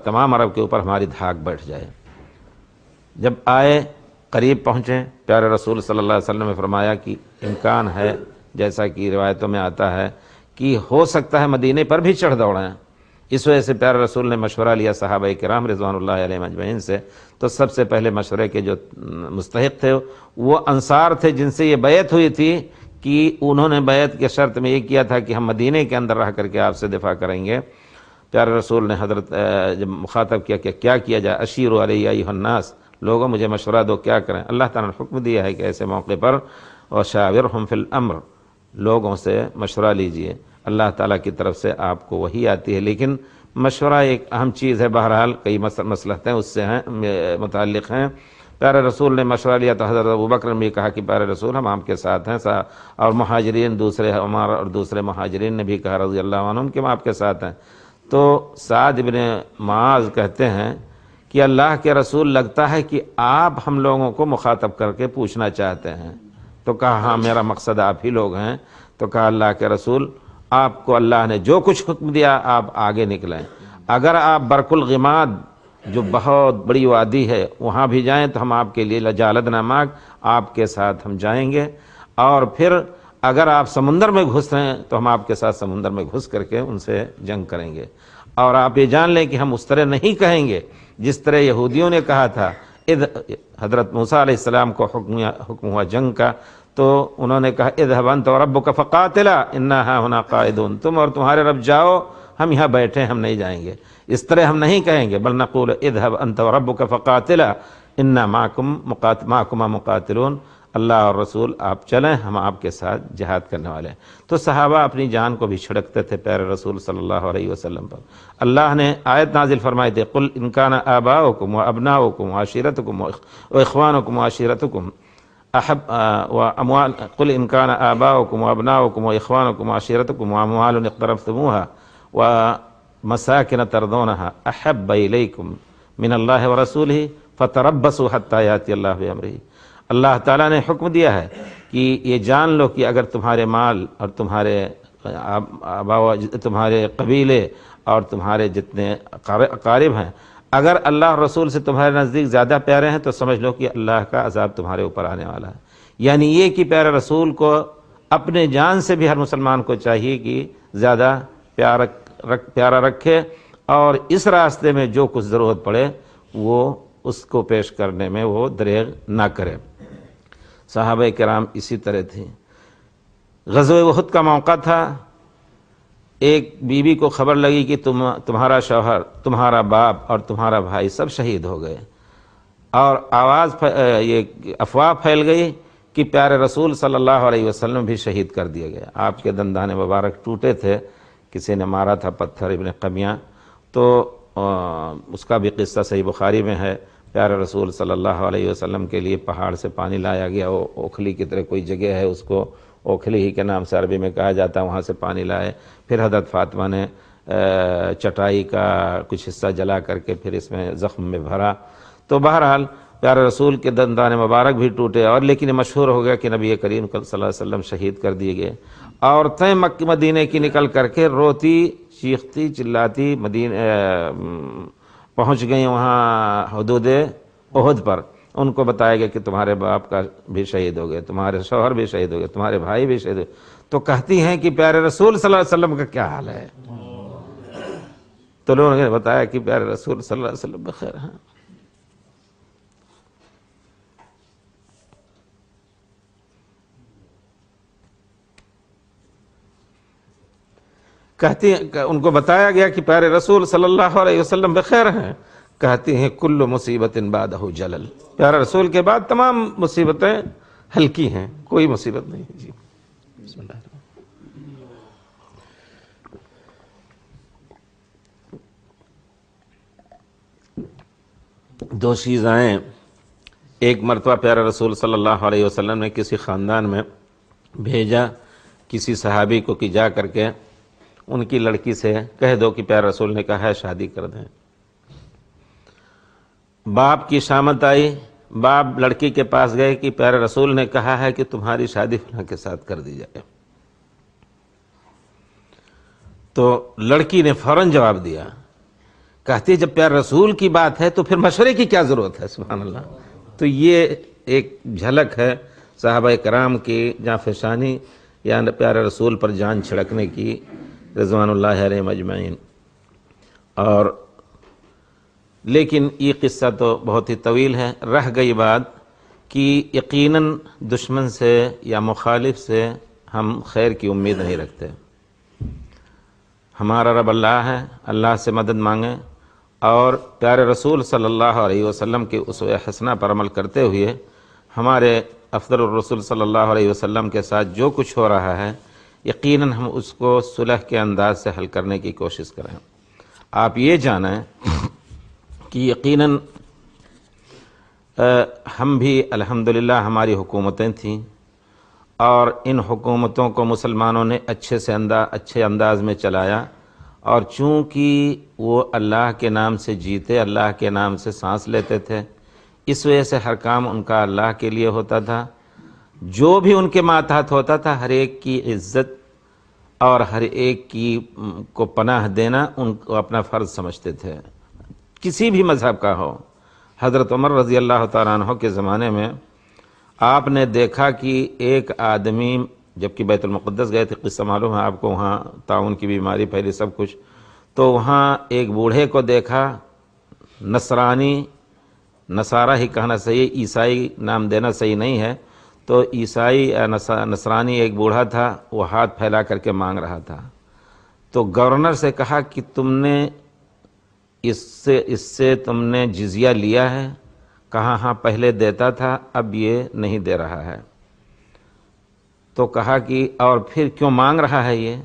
B: تمام عرب کے اوپر ہماری دھاک بیٹھ جائے۔ جب آئے، قریب پہنچے، پیارے رسول صلی اللہ علیہ وسلم نے فرمایا کہ امکان ہے، جیسا کہ روایتوں میں آتا ہے، کہ ہو سکتا ہے مدینے پر بھی چڑھ دوڑیں۔ اس وجہ سے پیارے رسول نے مشورہ لیا صحابہ کرام رضوان اللہ علیہ اجمعین سے۔ تو سب سے پہلے مشورے کے جو مستحق تھے وہ انصار تھے، جن سے یہ بیعت ہوئی تھی کہ انہوں نے بیعت کے شرط میں یہ کیا تھا کہ ہم مدینے کے اندر رہ کر کے آپ سے دفاع کریں گے۔ پیارے رسول نے حضرت جب مخاطب کیا کہ کیا کیا جائے، اشیروا علی ایھا الناس، لوگوں مجھے مشورہ دو، کیا کریں؟ اللہ تعالیٰ نے حکم دیا ہے کہ ایسے موقع پر وشاورھم فی الامر، لوگوں سے مشورہ لیجئے۔ اللہ تعالیٰ کی طرف سے آپ کو وحی آتی ہے، لیکن مشورہ ایک اہم چیز ہے، بہرحال کئی مصلحتیں اس سے متعلق ہیں۔ پیارے رسول نے مشورہ لیا تو حضرت ابوبکر نے بھی کہا کہ پیارے رسول ہم آپ کے ساتھ ہیں، اور مہاجرین دوسرے عمر اور دوسرے مہاجرین نے بھی کہا رضی اللہ عنہم کہ ہم آپ کے ساتھ ہیں۔ تو سعد بن معاذ کہتے ہیں کہ اللہ کے رسول لگتا ہے کہ آپ ہم لوگوں کو مخاطب کر کے پوچھنا چاہتے ہیں۔ تو کہا ہاں، میرا مقصد آپ ہی لوگ ہیں۔ تو کہا اللہ کے رسول، آپ کو اللہ نے جو کچھ حکم دیا آپ آگے نکلیں، اگر آپ برق الغماد جو بہت بڑی وادی ہے وہاں بھی جائیں تو ہم آپ کے لیے لجالد ناماک آپ کے ساتھ ہم جائیں گے، اور پھر اگر آپ سمندر میں گھس رہے ہیں تو ہم آپ کے ساتھ سمندر میں گھس کر کے ان سے جنگ کریں گے، اور آپ یہ جان لیں کہ ہم اس طرح نہیں کہیں گے جس طرح یہودیوں نے کہا تھا۔ حضرت موسیٰ علیہ السلام کو حکم ہوا جنگ کا، تو انہوں نے کہا اذهب انت وربك فقاتلا انا هاهنا قاعدون، تم اور تمہارے رب جاؤ، ہم یہاں بیٹھے، ہم نہیں جائیں گے۔ اس طرح ہم نہیں کہیں گے، بل نقول اذهب انت وربك فقاتلا انا معكما مقاتلون، اللہ اور رسول آپ چلیں، ہم آپ کے ساتھ جہاد کرنے والے ہیں۔ تو صحابہ اپنی جان کو بھی چھڑکتے تھے پیارے رسول صلی اللہ علیہ وسلم پر۔ اللہ نے آیت نازل فرمائی تھی قل ان کان آباؤکم وابناؤکم وعشیرتکم واخوانکم وعشیرتکم قل ان کان آباؤکم وابناؤکم واخوانکم وعشیرتکم واموال اقترفتموها ومساکن ترضونها احب الیکم من اللہ ورسولہ فتربصوا حتی یاتی اللہ بامرہ۔ اللہ تعالیٰ نے حکم دیا ہے کہ یہ جان لو کہ اگر تمہارے مال اور تمہارے قبیلے اور تمہارے جتنے اقارب ہیں، اگر اللہ اور رسول سے تمہارے نزدیک زیادہ پیارے ہیں تو سمجھ لو کہ اللہ کا عذاب تمہارے اوپر آنے والا ہے۔ یعنی یہ کہ پیارے رسول کو اپنے جان سے بھی ہر مسلمان کو چاہیے کہ زیادہ پیارا رکھے، اور اس راستے میں جو کچھ ضرورت پڑے وہ اس کو پیش کرنے میں وہ دریغ نہ کرے۔ صحابہ کرام اسی طرح تھے۔ غزوہ احد کا موقع تھا، ایک بیوی کو خبر لگی کہ تمہارا شوہر، تمہارا باپ اور تمہارا بھائی سب شہید ہو گئے، اور یہ افواہ پھیل گئی کہ پیارے رسول صلی اللہ علیہ وسلم بھی شہید کر دیے گئے۔ آپ کے دندان مبارک ٹوٹے تھے، کسی نے مارا تھا پتھر، ابن قمیہ، تو اس کا بھی قصہ صحیح بخاری میں ہے۔ پیارے رسول صلی اللہ علیہ وسلم کے لیے پہاڑ سے پانی لایا گیا، وہ اوکھلی کی طرح کوئی جگہ ہے، اس کو اوکھلی ہی کے نام سے عربی میں کہا جاتا ہے، وہاں سے پانی لائے۔ پھر حضرت فاطمہ نے چٹائی کا کچھ حصہ جلا کر کے پھر اس میں زخم میں بھرا۔ تو بہرحال پیارے رسول کے دندان مبارک بھی ٹوٹے، اور لیکن یہ مشہور ہو گیا کہ نبی کریم صلی اللہ علیہ وسلم شہید کر دیے گئے۔ عورتیں مکہ مدینے کی نکل کر کے روتی، چیختی، چلاتی پہنچ گئیں وہاں حدود احد پر۔ ان کو بتایا گیا کہ تمہارے باپ کا بھی شہید ہو گئے، تمہارے شوہر بھی شہید ہو گئے، تمہارے بھائی بھی شہید ہو گئے۔ تو کہتی ہیں کہ پیارے رسول صلی اللہ علیہ وسلم کا کیا حال ہے؟ تو لوگوں نے بتایا کہ پیارے رسول صلی اللہ علیہ وسلم بخیر ہیں۔ کہتی ہیں، ان کو بتایا گیا کہ پیارے رسول صلی اللہ علیہ وسلم بخیر ہیں۔ کہتی ہیں کل مصیبت بعدہ جلل، پیارے رسول کے بعد تمام مصیبتیں ہلکی ہیں، کوئی مصیبت نہیں۔ جی بسم اللہ۔ دو چیزیں، ایک مرتبہ پیارے رسول صلی اللہ علیہ وسلم نے کسی خاندان میں بھیجا کسی صحابی کو کہ جا کر کے ان کی لڑکی سے کہہ دو کہ پیارے رسول نے کہا ہے شادی کر دیں۔ باپ کی شامت آئی، باپ لڑکی کے پاس گئے کہ پیارے رسول نے کہا ہے کہ تمہاری شادی فلاں کے ساتھ کر دی جائے۔ تو لڑکی نے فوراً جواب دیا، کہتی جب پیارے رسول کی بات ہے تو پھر مشورے کی کیا ضرورت ہے؟ سبحان اللہ۔ تو یہ ایک جھلک ہے صحابہ کرام کی جانفشانی یا پیارے رسول پر جان چھڑکنے کی، رضوان اللہ علیہ مجمعین۔ اور لیکن یہ قصہ تو بہت ہی طویل ہے، رہ گئی بات کہ یقیناً دشمن سے یا مخالف سے ہم خیر کی امید نہیں رکھتے۔ ہمارا رب اللہ ہے، اللہ سے مدد مانگیں، اور پیارے رسول صلی اللہ علیہ وسلم کے اسوہ حسنہ پر عمل کرتے ہوئے ہمارے افضل الرسول صلی اللہ علیہ وسلم کے ساتھ جو کچھ ہو رہا ہے یقیناً ہم اس کو صلح کے انداز سے حل کرنے کی کوشش کریں۔ آپ یہ جانیں کہ یقیناً ہم بھی الحمدللہ ہماری حکومتیں تھیں، اور ان حکومتوں کو مسلمانوں نے اچھے انداز میں چلایا، اور چونکہ وہ اللہ کے نام سے جیتے، اللہ کے نام سے سانس لیتے تھے، اس وجہ سے ہر کام ان کا اللہ کے لیے ہوتا تھا۔ جو بھی ان کے ماتحت ہوتا تھا ہر ایک کی عزت اور ہر ایک کو پناہ دینا ان کو اپنا فرض سمجھتے تھے، کسی بھی مذہب کا ہو۔ حضرت عمر رضی اللہ تعالیٰ عنہ کے زمانے میں آپ نے دیکھا کہ ایک آدمی جبکہ بیت المقدس گئے تھے، قصہ معلوم ہے آپ کو، وہاں طاعون کی بیماری پھیلی سب کچھ، تو وہاں ایک بوڑھے کو دیکھا، نصارہ ہی کہنا صحیح، عیسائی نام دینا صحیح نہیں ہے، تو عیسائی نصرانی ایک بوڑھا تھا، وہ ہاتھ پھیلا کر کے مانگ رہا تھا، تو گورنر سے کہا کہ تم نے اس سے تم نے جزیہ لیا ہے؟ کہا ہاں پہلے دیتا تھا، اب یہ نہیں دے رہا ہے۔ تو کہا کہ اور پھر کیوں مانگ رہا ہے یہ؟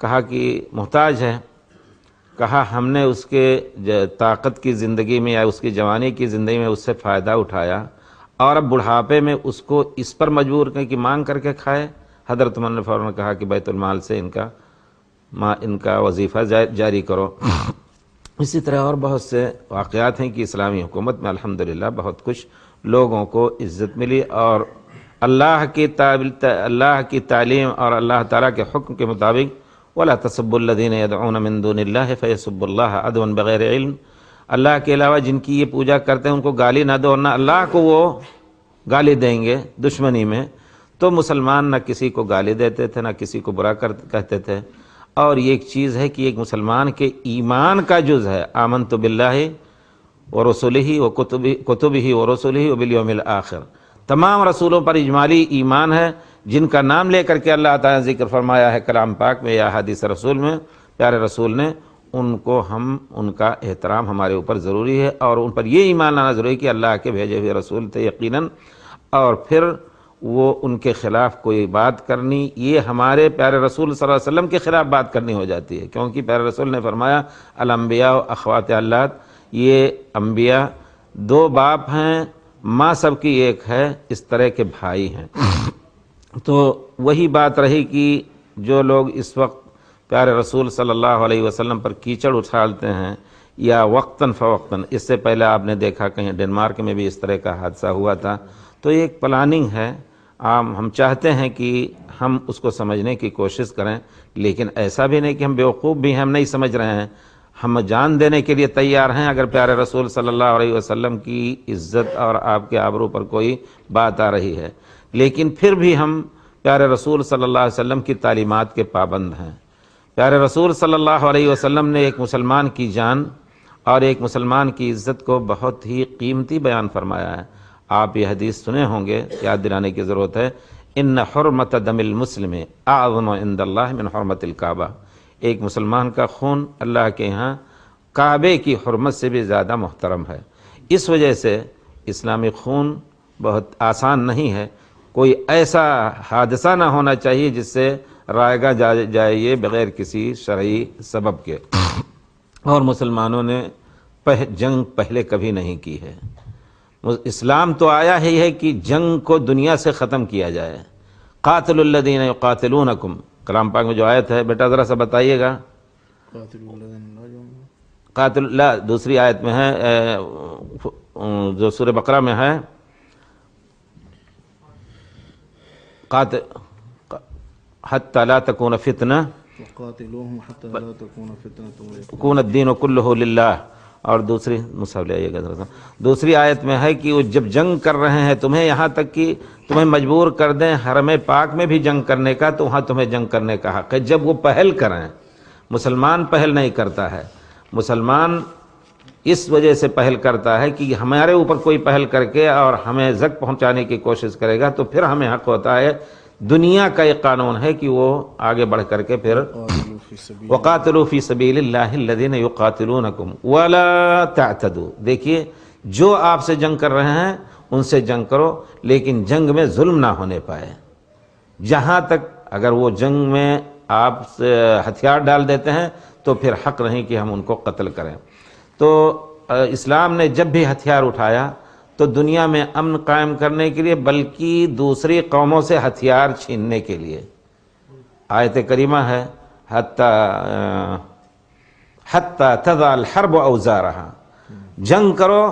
B: کہا کہ محتاج ہے۔ کہا ہم نے اس کے طاقت کی زندگی میں یا اس کی جوانی کی زندگی میں اس سے فائدہ اٹھایا، اور اب بڑھاپے میں اس کو اس پر مجبور کریں کہ مانگ کر کے کھائے؟ حضرت عمر نے فوراً کہا کہ بیت المال سے ان کا وظیفہ جاری کرو۔ اسی طرح اور بہت سے واقعات ہیں کہ اسلامی حکومت میں الحمدللہ بہت کچھ لوگوں کو عزت ملی، اور اللہ کی تعلیم اور اللہ تعالیٰ کے حکم کے مطابق وَلَا تَسُبُّوا الَّذِينَ يَدْعُونَ مِن دُونِ اللَّهِ فَيَسُبُّوا اللَّهَ عَدْوًا بِغَيْرِ علم، اللہ کے علاوہ جن کی یہ پوجا کرتے ہیں ان کو گالی نہ دو، نہ اللہ کو وہ گالی دیں گے دشمنی میں۔ تو مسلمان نہ کسی کو گالی دیتے تھے، نہ کسی کو برا کہتے تھے، اور یہ ایک چیز ہے کہ ایک مسلمان کے ایمان کا جز ہے، آمنت باللہ ورسولہ وکتبہ ورسولہ وبالیوم الآخر، تمام رسولوں پر اجمالی ایمان ہے، جن کا نام لے کر کے اللہ تعالیٰ نے ذکر فرمایا ہے کلام پاک میں یا حدیث رسول میں، پیارے رسول نے، ان کا احترام ہمارے اوپر ضروری ہے، اور ان پر یہ ایمان لانا ضروری ہے کہ اللہ کے بھیجے ہوئے رسول تھے یقیناً، اور پھر وہ ان کے خلاف کوئی بات کرنی، یہ ہمارے پیارے رسول صلی اللہ علیہ وسلم کے خلاف بات کرنی ہو جاتی ہے، کیونکہ پیارے رسول نے فرمایا الانبیاء اخوات اللات، یہ انبیاء دو باپ ہیں، ماں سب کی ایک ہے، اس طرح کے بھائی ہیں۔ تو وہی بات رہی کہ جو لوگ اس وقت پیارے رسول صلی اللہ علیہ وسلم پر کیچڑ اچھالتے ہیں یا وقتاً فوقتاً، اس سے پہلے آپ نے دیکھا کہیں ڈنمارک میں بھی اس طرح کا حادثہ ہوا تھا، تو یہ ایک پلاننگ ہے، ہم چاہتے ہیں کہ ہم اس کو سمجھنے کی کوشش کریں، لیکن ایسا بھی نہیں کہ ہم بیوقوف بھی ہیں، ہم نہیں سمجھ رہے ہیں، ہم جان دینے کے لیے تیار ہیں اگر پیارے رسول صلی اللہ علیہ وسلم کی عزت اور آپ کے آبرو پر کوئی بات آ رہی ہے، لیکن پھر بھی ہم پیارے رسول صلی اللہ علیہ وسلم کی تعلیمات کے پابند ہیں۔ پیارے رسول صلی اللہ علیہ وسلم نے ایک مسلمان کی جان اور ایک مسلمان کی عزت کو بہت ہی قیمتی بیان فرمایا ہے۔ آپ یہ حدیث سنے ہوں گے، یاد دلانے کی ضرورت ہے، ان حرمت دم المسلم اعظم عند اللہ من حرمت الکعبہ، ایک مسلمان کا خون اللہ کے ہاں کعبے کی حرمت سے بھی زیادہ محترم ہے۔ اس وجہ سے اسلامی خون بہت آسان نہیں ہے، کوئی ایسا حادثہ نہ ہونا چاہیے جس سے رائگاں جائے یہ بغیر کسی شرعی سبب کے، اور مسلمانوں نے جنگ پہلے کبھی نہیں کی ہے۔ اسلام تو آیا ہی ہے کہ جنگ کو دنیا سے ختم کیا جائے۔ قاتل الذین یقاتلونکم، کلام پاک میں جو آیت ہے، بیٹا ذرا سا بتائیے گا، قاتل لا دوسری آیت میں ہے جو سورہ بقرہ میں ہے، قاتل حتی لا تکون فتنہ
A: وقاتلوہم حتی لا تکون فتنة
B: یکون الدین کلہ للہ، اور دوسری مصحف لے آئیے گا دوسری آیت میں ہے کہ وہ جب جنگ کر رہے ہیں تمہیں، یہاں تک کہ تمہیں مجبور کر دیں حرم پاک میں بھی جنگ کرنے کا، تو وہاں تمہیں جنگ کرنے کا حق ہے جب وہ پہل کریں۔ مسلمان پہل نہیں کرتا ہے، مسلمان اس وجہ سے پہل کرتا ہے کہ ہمارے اوپر کوئی پہل کر کے اور ہمیں زک پہنچانے کی کوشش کرے گا تو پھر ہمیں حق ہوتا ہے۔ دنیا کا ایک قانون ہے کہ وہ آگے بڑھ کر کے پھر وَقَاتِلُوا فِي سَبِيلِ اللَّهِ الَّذِينَ يُقَاتِلُونَكُمْ وَلَا تَعْتَدُوا، دیکھیے جو آپ سے جنگ کر رہے ہیں ان سے جنگ کرو، لیکن جنگ میں ظلم نہ ہونے پائے۔ جہاں تک اگر وہ جنگ میں آپ سے ہتھیار ڈال دیتے ہیں تو پھر حق نہیں کہ ہم ان کو قتل کریں۔ تو اسلام نے جب بھی ہتھیار اٹھایا تو دنیا میں امن قائم کرنے کے لیے، بلکہ دوسری قوموں سے ہتھیار چھیننے کے لیے۔ آیت کریمہ ہے حتی تضع الحرب اوزارہا، جنگ کرو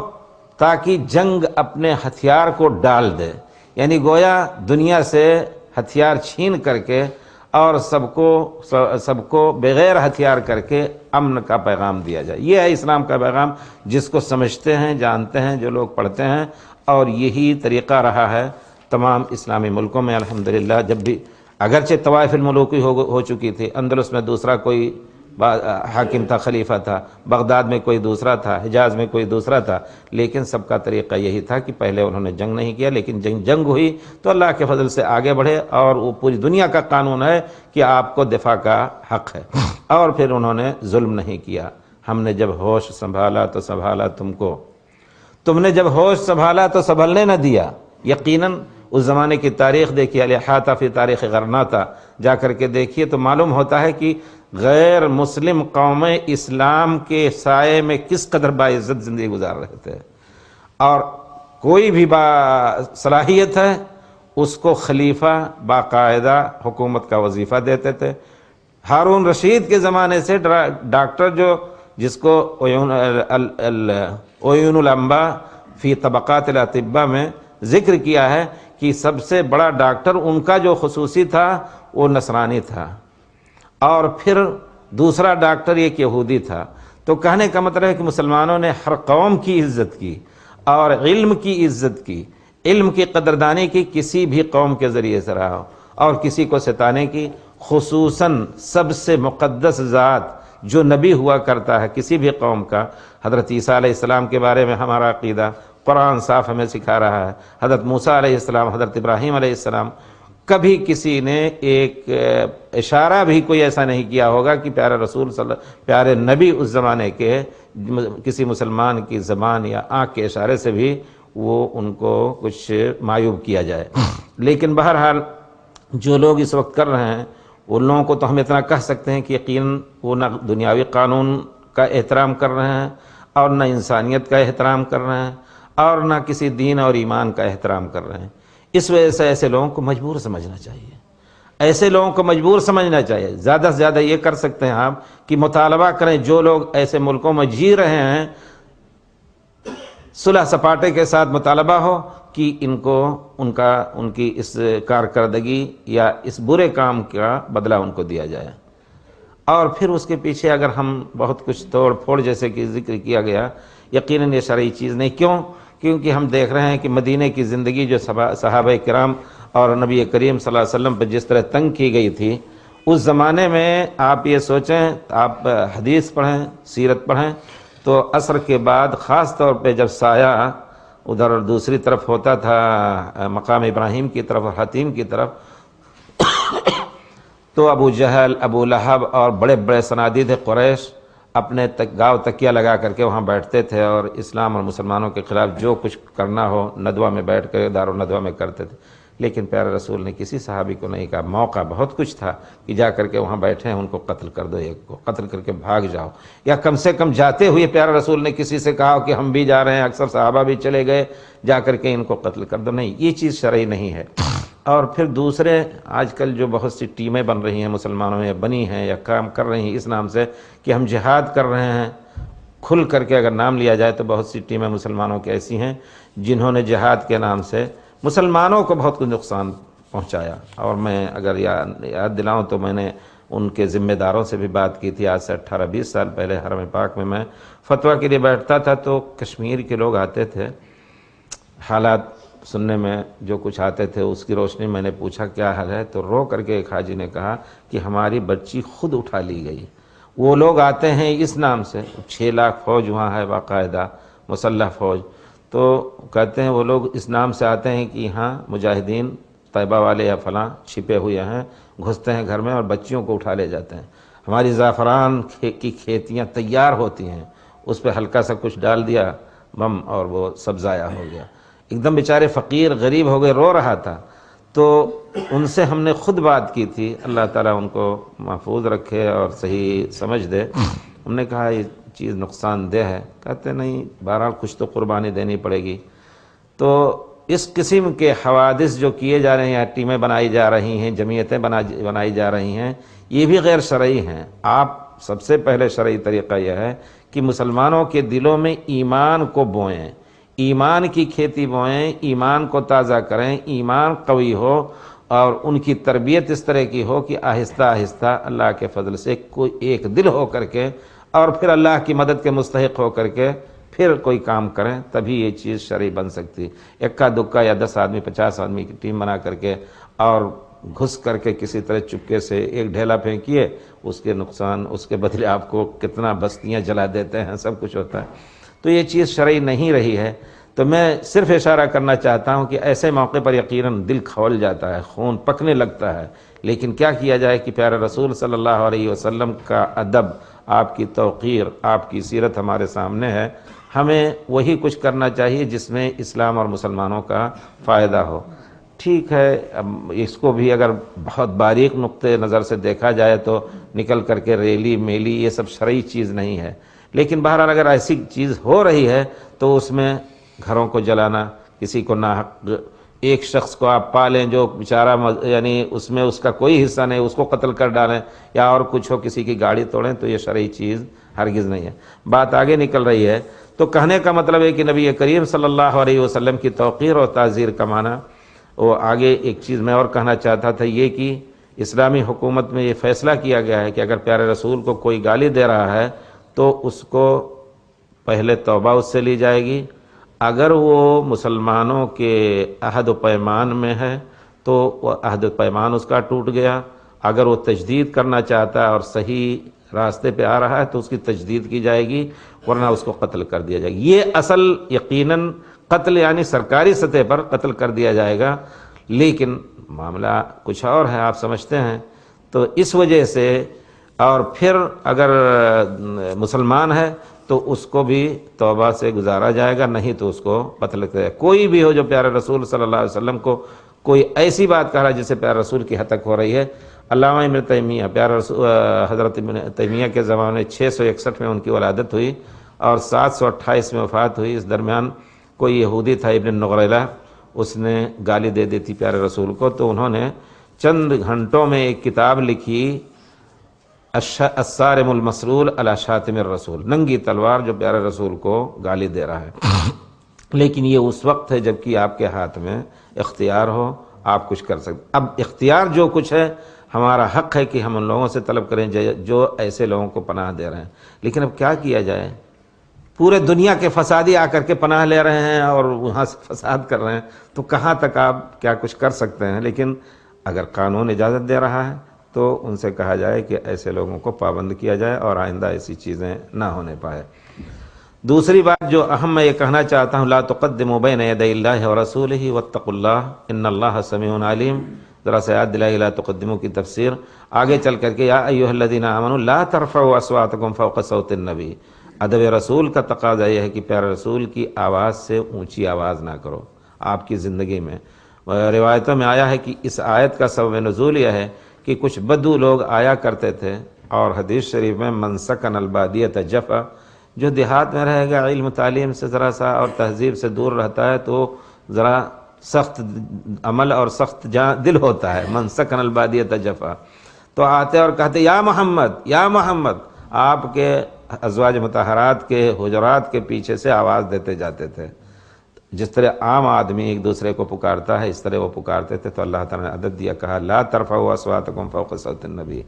B: تاکہ جنگ اپنے ہتھیار کو ڈال دے، یعنی گویا دنیا سے ہتھیار چھین کر کے اور سب کو بغیر ہتھیار کر کے امن کا پیغام دیا جائے۔ یہ ہے اسلام کا پیغام، جس کو سمجھتے ہیں، جانتے ہیں جو لوگ پڑھتے ہیں، اور یہی طریقہ رہا ہے تمام اسلامی ملکوں میں الحمدللہ جب بھی اگرچہ طوائف الملوکی ہو چکی تھی، اندلس میں دوسرا کوئی حاکم تھا، خلیفہ تھا، بغداد میں کوئی دوسرا تھا، حجاز میں کوئی دوسرا تھا، لیکن سب کا طریقہ یہی تھا کہ پہلے انہوں نے جنگ نہیں کیا، لیکن جنگ ہوئی تو اللہ کے فضل سے آگے بڑھے، اور وہ پوری دنیا کا قانون ہے کہ آپ کو دفاع کا حق ہے، اور پھر انہوں نے ظلم نہیں کیا۔ ہم نے جب ہوش سنبھالا تو سنبھالا تم نے جب ہوش سنبھالا تو سنبھلنے نہ دیا۔ یقیناً اس زمانے کی تاریخ دیکھیے، الاحاطہ فی تاریخ غرناطہ جا کر کے دیکھیے تو معلوم ہوتا ہے کہ غیر مسلم قومیں اسلام کے سائے میں کس قدر باعزت زندگی گزار رہے تھے، اور کوئی بھی با صلاحیت ہے اس کو خلیفہ باقاعدہ حکومت کا وظیفہ دیتے تھے۔ ہارون رشید کے زمانے سے ڈاکٹر جس کو عیون الانباء فی طبقات الاطباء میں ذکر کیا ہے کہ سب سے بڑا ڈاکٹر ان کا جو خصوصی تھا وہ نصرانی تھا، اور پھر دوسرا ڈاکٹر ایک یہودی تھا۔ تو کہنے کا مطلب ہے کہ مسلمانوں نے ہر قوم کی عزت کی اور علم کی عزت کی، علم کی قدردانی کی، کسی بھی قوم کے ذریعے سے رہا ہو، اور کسی کو ستانے کی، خصوصاً سب سے مقدس ذات جو نبی ہوا کرتا ہے کسی بھی قوم کا، حضرت عیسیٰ علیہ السلام کے بارے میں ہمارا عقیدہ قرآن صاف ہمیں سکھا رہا ہے، حضرت موسیٰ علیہ السلام، حضرت ابراہیم علیہ السلام، کبھی کسی نے ایک اشارہ بھی کوئی ایسا نہیں کیا ہوگا کہ پیارے نبی اس زمانے کے کسی مسلمان کی زبان یا آنکھ کے اشارے سے بھی وہ ان کو کچھ معیوب کیا جائے۔ لیکن بہرحال جو لوگ اس وقت کر رہے ہیں ان لوگوں کو تو ہم اتنا کہہ سکتے ہیں کہ یقیناً وہ نہ دنیاوی قانون کا احترام کر رہے ہیں، اور نہ انسانیت کا احترام کر رہے ہیں، اور نہ کسی دین اور ایمان کا احترام کر رہے ہیں۔ اس وجہ سے ایسے لوگوں کو مجبور سمجھنا چاہیے، ایسے لوگوں کو مجبور سمجھنا چاہیے۔ زیادہ سے زیادہ یہ کر سکتے ہیں آپ کہ مطالبہ کریں، جو لوگ ایسے ملکوں میں جی رہے ہیں صلح سپاٹے کے ساتھ مطالبہ ہو کہ ان کی اس کارکردگی یا اس برے کام کا بدلہ ان کو دیا جائے، اور پھر اس کے پیچھے اگر ہم بہت کچھ توڑ پھوڑ جیسے کہ ذکر کیا گیا، یقیناً یہ شرعی چیز نہیں۔ کیونکہ ہم دیکھ رہے ہیں کہ مدینہ کی زندگی جو صحابہ کرام اور نبی کریم صلی اللہ علیہ وسلم پہ جس طرح تنگ کی گئی تھی، اس زمانے میں آپ یہ سوچیں، آپ حدیث پڑھیں، سیرت پڑھیں، تو عصر کے بعد خاص طور پہ جب سایہ ادھر دوسری طرف ہوتا تھا مقام ابراہیم کی طرف اور حتیم کی طرف، تو ابو جہل، ابو لہب اور بڑے بڑے صنادید قریش اپنے گاؤں تکیہ لگا کر کے وہاں بیٹھتے تھے، اور اسلام اور مسلمانوں کے خلاف جو کچھ کرنا ہو ندوہ میں بیٹھ کر دارالندوہ میں کرتے تھے۔ لیکن پیارے رسول نے کسی صحابی کو نہیں کہا، موقع بہت کچھ تھا کہ جا کر کے وہاں بیٹھے ہیں ان کو قتل کر دو، ایک کو قتل کر کے بھاگ جاؤ، یا کم سے کم جاتے ہوئے پیارے رسول نے کسی سے کہا کہ ہم بھی جا رہے ہیں، اکثر صحابہ بھی چلے گئے، جا کر کے ان کو قتل کر دو۔ نہیں، یہ چیز شرعی نہیں ہے۔ اور پھر دوسرے آج کل جو بہت سی ٹیمیں بن رہی ہیں مسلمانوں میں، بنی ہیں یا کام کر رہی ہیں اس نام سے کہ ہم جہاد کر رہے ہیں، کھل کر کے اگر نام لیا جائے تو بہت سی ٹیمیں مسلمانوں کی ایسی ہیں جنہوں نے جہاد کے نام سے مسلمانوں کو بہت کچھ نقصان پہنچایا۔ اور میں اگر یاد دلاؤں تو میں نے ان کے ذمہ داروں سے بھی بات کی تھی، آج سے 18-20 سال پہلے حرم پاک میں فتویٰ کے لیے بیٹھتا تھا، تو کشمیر کے لوگ آتے تھے، حالات سننے میں جو کچھ آتے تھے اس کی روشنی میں نے پوچھا کیا حال ہے، تو رو کر کے ایک حاجی نے کہا کہ ہماری بچی خود اٹھا لی گئی۔ وہ لوگ آتے ہیں اس نام سے، 6 لاکھ فوج وہاں ہے باقاعدہ مسلح فوج، تو کہتے ہیں وہ لوگ اس نام سے آتے ہیں کہ یہاں مجاہدین طیبہ والے یا فلاں چھپے ہوئے ہیں، گھستے ہیں گھر میں اور بچیوں کو اٹھا لے جاتے ہیں۔ ہماری زعفران کی کھیتیاں تیار ہوتی ہیں، اس پہ ہلکا سا کچھ ڈال دیا بم اور وہ سب ضائع ہو گیا۔ ایک دم بیچارے فقیر غریب ہو گئے، رو رہا تھا۔ تو ان سے ہم نے خود بات کی تھی، اللہ تعالیٰ ان کو محفوظ رکھے اور صحیح سمجھ دے۔ ہم نے کہا یہ چیز نقصان دہ ہے، کہتے نہیں بہرحال کچھ تو قربانی دینی پڑے گی۔ تو اس قسم کے حوادث جو کیے جا رہے ہیں، ٹیمیں بنائی جا رہی ہیں، جمعیتیں بنائی جا رہی ہیں، یہ بھی غیر شرعی ہیں۔ آپ سب سے پہلے شرعی طریقہ یہ ہے کہ مسلمانوں کے دلوں میں ایمان کو بوئیں، ایمان کی کھیتی بوئیں، ایمان کو تازہ کریں، ایمان قوی ہو، اور ان کی تربیت اس طرح کی ہو کہ آہستہ آہستہ اللہ کے فضل سے کوئی ایک دل ہو کر کے، اور پھر اللہ کی مدد کے مستحق ہو کر کے پھر کوئی کام کریں تبھی یہ چیز شرعی بن سکتی. اکا دکا یا 10 آدمی 50 آدمی کی ٹیم بنا کر کے اور گھس کر کے کسی طرح چپکے سے ایک ڈھیلا پھینکیے، اس کے نقصان، اس کے بدلے آپ کو کتنا بستیاں جلا دیتے ہیں، سب کچھ ہوتا ہے. تو یہ چیز شرعی نہیں رہی ہے. تو میں صرف اشارہ کرنا چاہتا ہوں کہ ایسے موقع پر یقیناً دل کھول جاتا ہے، خون پکنے لگتا ہے، لیکن کیا کیا جائے کہ پیارے رسول صلی اللہ علیہ وسلم کا ادب، آپ کی توقیر، آپ کی سیرت ہمارے سامنے ہے. ہمیں وہی کچھ کرنا چاہیے جس میں اسلام اور مسلمانوں کا فائدہ ہو. ٹھیک ہے، اب اس کو بھی اگر بہت باریک نقطۂ نظر سے دیکھا جائے تو نکل کر کے ریلی میلی یہ سب شرعی چیز نہیں ہے، لیکن بہرحال اگر ایسی چیز ہو رہی ہے تو اس میں گھروں کو جلانا، کسی کو ناحق ایک شخص کو آپ پالیں جو بیچارہ یعنی اس میں اس کا کوئی حصہ نہیں، اس کو قتل کر ڈالیں یا اور کچھ ہو، کسی کی گاڑی توڑیں، تو یہ شرعی چیز ہرگز نہیں ہے. بات آگے نکل رہی ہے. تو کہنے کا مطلب ہے کہ نبی کریم صلی اللہ علیہ وسلم کی توقیر اور تعزیر کا معنی. وہ آگے ایک چیز میں اور کہنا چاہتا تھا، یہ کہ اسلامی حکومت میں یہ فیصلہ کیا گیا ہے کہ اگر پیارے رسول کو کوئی گالی دے رہا ہے تو اس کو پہلے توبہ اس سے لی جائے گی. اگر وہ مسلمانوں کے عہد و پیمان میں ہے تو وہ عہد و پیمان اس کا ٹوٹ گیا. اگر وہ تجدید کرنا چاہتا ہے اور صحیح راستے پہ آ رہا ہے تو اس کی تجدید کی جائے گی، ورنہ اس کو قتل کر دیا جائے گا. یہ اصل یقیناً قتل یعنی سرکاری سطح پر قتل کر دیا جائے گا، لیکن معاملہ کچھ اور ہے، آپ سمجھتے ہیں. تو اس وجہ سے اور پھر اگر مسلمان ہے تو اس کو بھی توبہ سے گزارا جائے گا، نہیں تو اس کو قتل کرے. کوئی بھی ہو جو پیارے رسول صلی اللہ علیہ وسلم کو کوئی ایسی بات کہہ رہا ہے جس سے پیارے رسول کی حد تک ہو رہی ہے. علامہ ابن تیمیہ، پیارے رسول حضرت ابن تیمیہ کے زمانے 661 میں ان کی ولادت ہوئی اور 728 میں وفات ہوئی. اس درمیان کوئی یہودی تھا ابن نغریلہ، اس نے گالی دے دی تھی پیارے رسول کو، تو انہوں نے چند گھنٹوں میں ایک کتاب لکھی، الصارم المسلول علی شاتم الرسول، ننگی تلوار جو پیارے رسول کو گالی دے رہا ہے. لیکن یہ اس وقت ہے جبکہ آپ کے ہاتھ میں اختیار ہو، آپ کچھ کر سکتے. اب اختیار جو کچھ ہے ہمارا حق ہے کہ ہم ان لوگوں سے طلب کریں جو ایسے لوگوں کو پناہ دے رہے ہیں. لیکن اب کیا کیا جائے؟ پورے دنیا کے فسادی آ کر کے پناہ لے رہے ہیں اور وہاں سے فساد کر رہے ہیں، تو کہاں تک آپ کیا کچھ کر سکتے ہیں؟ لیکن اگر قانون اجازت دے رہا ہے تو ان سے کہا جائے کہ ایسے لوگوں کو پابند کیا جائے اور آئندہ ایسی چیزیں نہ ہونے پائے. دوسری بات جو اہم میں یہ کہنا چاہتا ہوں، لا تقدموا بین یدی اللہ ورسولہ واتقوا اللہ ان اللہ سمیع علیم. ذرا سے یاد دلائی لا تقدموا کی تفسیر آگے چل کر کے یا ایھا الذین آمنوا لا ترفعوا اصواتکم فوق صوت النبی. ادب رسول کا تقاضا یہ ہے کہ پیارے رسول کی آواز سے اونچی آواز نہ کرو آپ کی زندگی میں. روایتوں میں آیا ہے کہ اس آیت کا سبب نزول یہ ہے کہ کچھ بدو لوگ آیا کرتے تھے، اور حدیث شریف میں من سکن البادیۃ جفا، جو دیہات میں رہے گا، علم تعلیم سے ذرا سا اور تہذیب سے دور رہتا ہے تو ذرا سخت عمل اور سخت دل ہوتا ہے. من سکن البادیۃ جفا، تو آتے اور کہتے یا محمد یا محمد، آپ کے ازواج مطہرات کے حجرات کے پیچھے سے آواز دیتے جاتے تھے. جس طرح عام آدمی ایک دوسرے کو پکارتا ہے اس طرح وہ پکارتے تھے. تو اللہ تعالیٰ نے عدد دیا، کہا لا ترفعوا اصواتکم فوق صوت النبی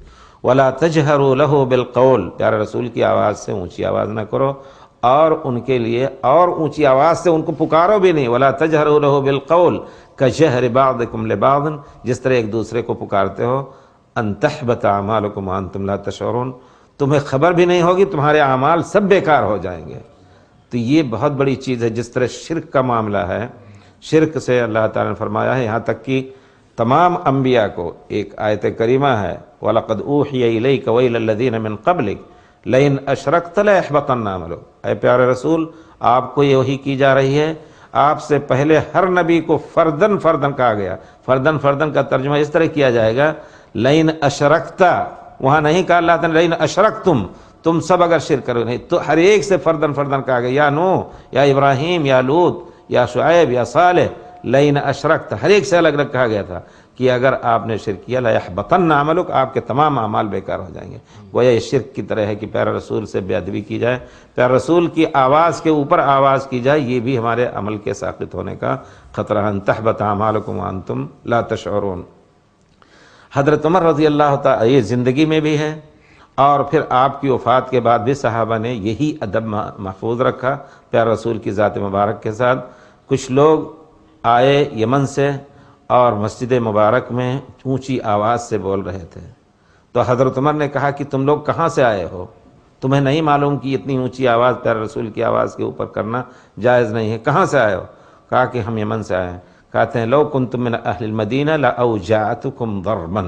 B: ولا تجہروا لہ بالقول، پیارے رسول کی آواز سے اونچی آواز نہ کرو اور ان کے لیے اور اونچی آواز سے ان کو پکارو بھی نہیں. ولا تجہروا لہ بالقول کجہر بعضکم لبعض، جس طرح ایک دوسرے کو پکارتے ہو، ان تحبط اعمالکم وانتم لا تشعرون، تمہیں خبر بھی نہیں ہوگی، تمہارے اعمال سب بیکار ہو جائیں گے. تو یہ بہت بڑی چیز ہے. جس طرح شرک کا معاملہ ہے، شرک سے اللہ تعالیٰ نے فرمایا ہے، یہاں تک کہ تمام انبیاء کو ایک آیت کریمہ ہے وَلَقَدْ أُوحِيَ إِلَيْكَ وَإِلَى الَّذِينَ مِن قَبْلِكَ لَئِنْ أَشْرَكْتَ لَيَحْبَطَنَّ عَمَلُكَ. اے پیارے رسول، آپ کو یہ وحی کی جا رہی ہے، آپ سے پہلے ہر نبی کو فردن فردن کہا گیا. فردن فردن کا ترجمہ اس طرح کیا جائے گا، لَئِنْ أَشْرَكْتَ، وہاں نہیں کہا اللہ تعالیٰ لَئِنْ أَشْرَكْتُمْ، تم سب اگر شرک کرو نہیں، تو ہر ایک سے فردن فردن کہا گیا، یا نوح یا ابراہیم یا لوط یا شعیب یا صالح، لئن اشرکت، ہر ایک سے الگ الگ کہا گیا تھا کہ اگر آپ نے شرک کیا لیحبطن عملک، آپ کے تمام اعمال بیکار ہو جائیں گے. گویا یہ شرک کی طرح ہے کہ پیارے رسول سے بے ادبی کی جائے، پیارے رسول کی آواز کے اوپر آواز کی جائے، یہ بھی ہمارے عمل کے ساقط ہونے کا خطرہ. ان تحبط اعمالکم وانتم لا تشعرون. حضرت عمر رضی اللہ تعالی، یہ زندگی میں بھی ہے اور پھر آپ کی وفات کے بعد بھی صحابہ نے یہی ادب محفوظ رکھا پیارے رسول کی ذات مبارک کے ساتھ۔ کچھ لوگ آئے یمن سے اور مسجد مبارک میں اونچی آواز سے بول رہے تھے، تو حضرت عمر نے کہا کہ تم لوگ کہاں سے آئے ہو؟ تمہیں نہیں معلوم کہ اتنی اونچی آواز پیارے رسول کی آواز کے اوپر کرنا جائز نہیں ہے، کہاں سے آئے ہو؟ کہا کہ ہم یمن سے آئے ہیں۔ کہتے ہیں لو کنتم من اہل المدینہ لاوجعتکم ضربا،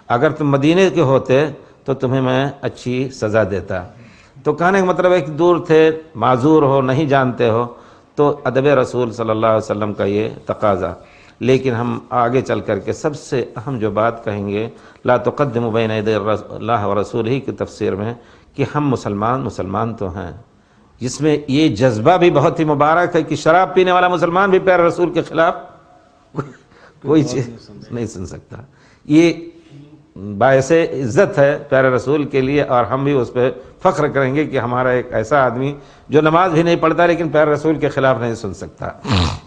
B: اگر تم مدینے کے ہوتے تو تمہیں میں اچھی سزا دیتا۔ تو کہنے کا مطلب ہے کہ دور تھے، معذور ہو، نہیں جانتے ہو، تو ادب رسول صلی اللہ علیہ وسلم کا یہ تقاضا۔ لیکن ہم آگے چل کر کے سب سے اہم جو بات کہیں گے لا تقدموا بین یدی اللہ ورسولہ کی تفسیر میں، کہ ہم مسلمان تو ہیں، جس میں یہ جذبہ بھی بہت ہی مبارک ہے کہ شراب پینے والا مسلمان بھی پیارے رسول کے خلاف کوئی چیز نہیں سن سکتا۔ یہ باعث عزت ہے پیارے رسول کے لیے، اور ہم بھی اس پہ فخر کریں گے کہ ہمارا ایک ایسا آدمی جو نماز بھی نہیں پڑھتا لیکن پیارے رسول کے خلاف نہیں سن سکتا۔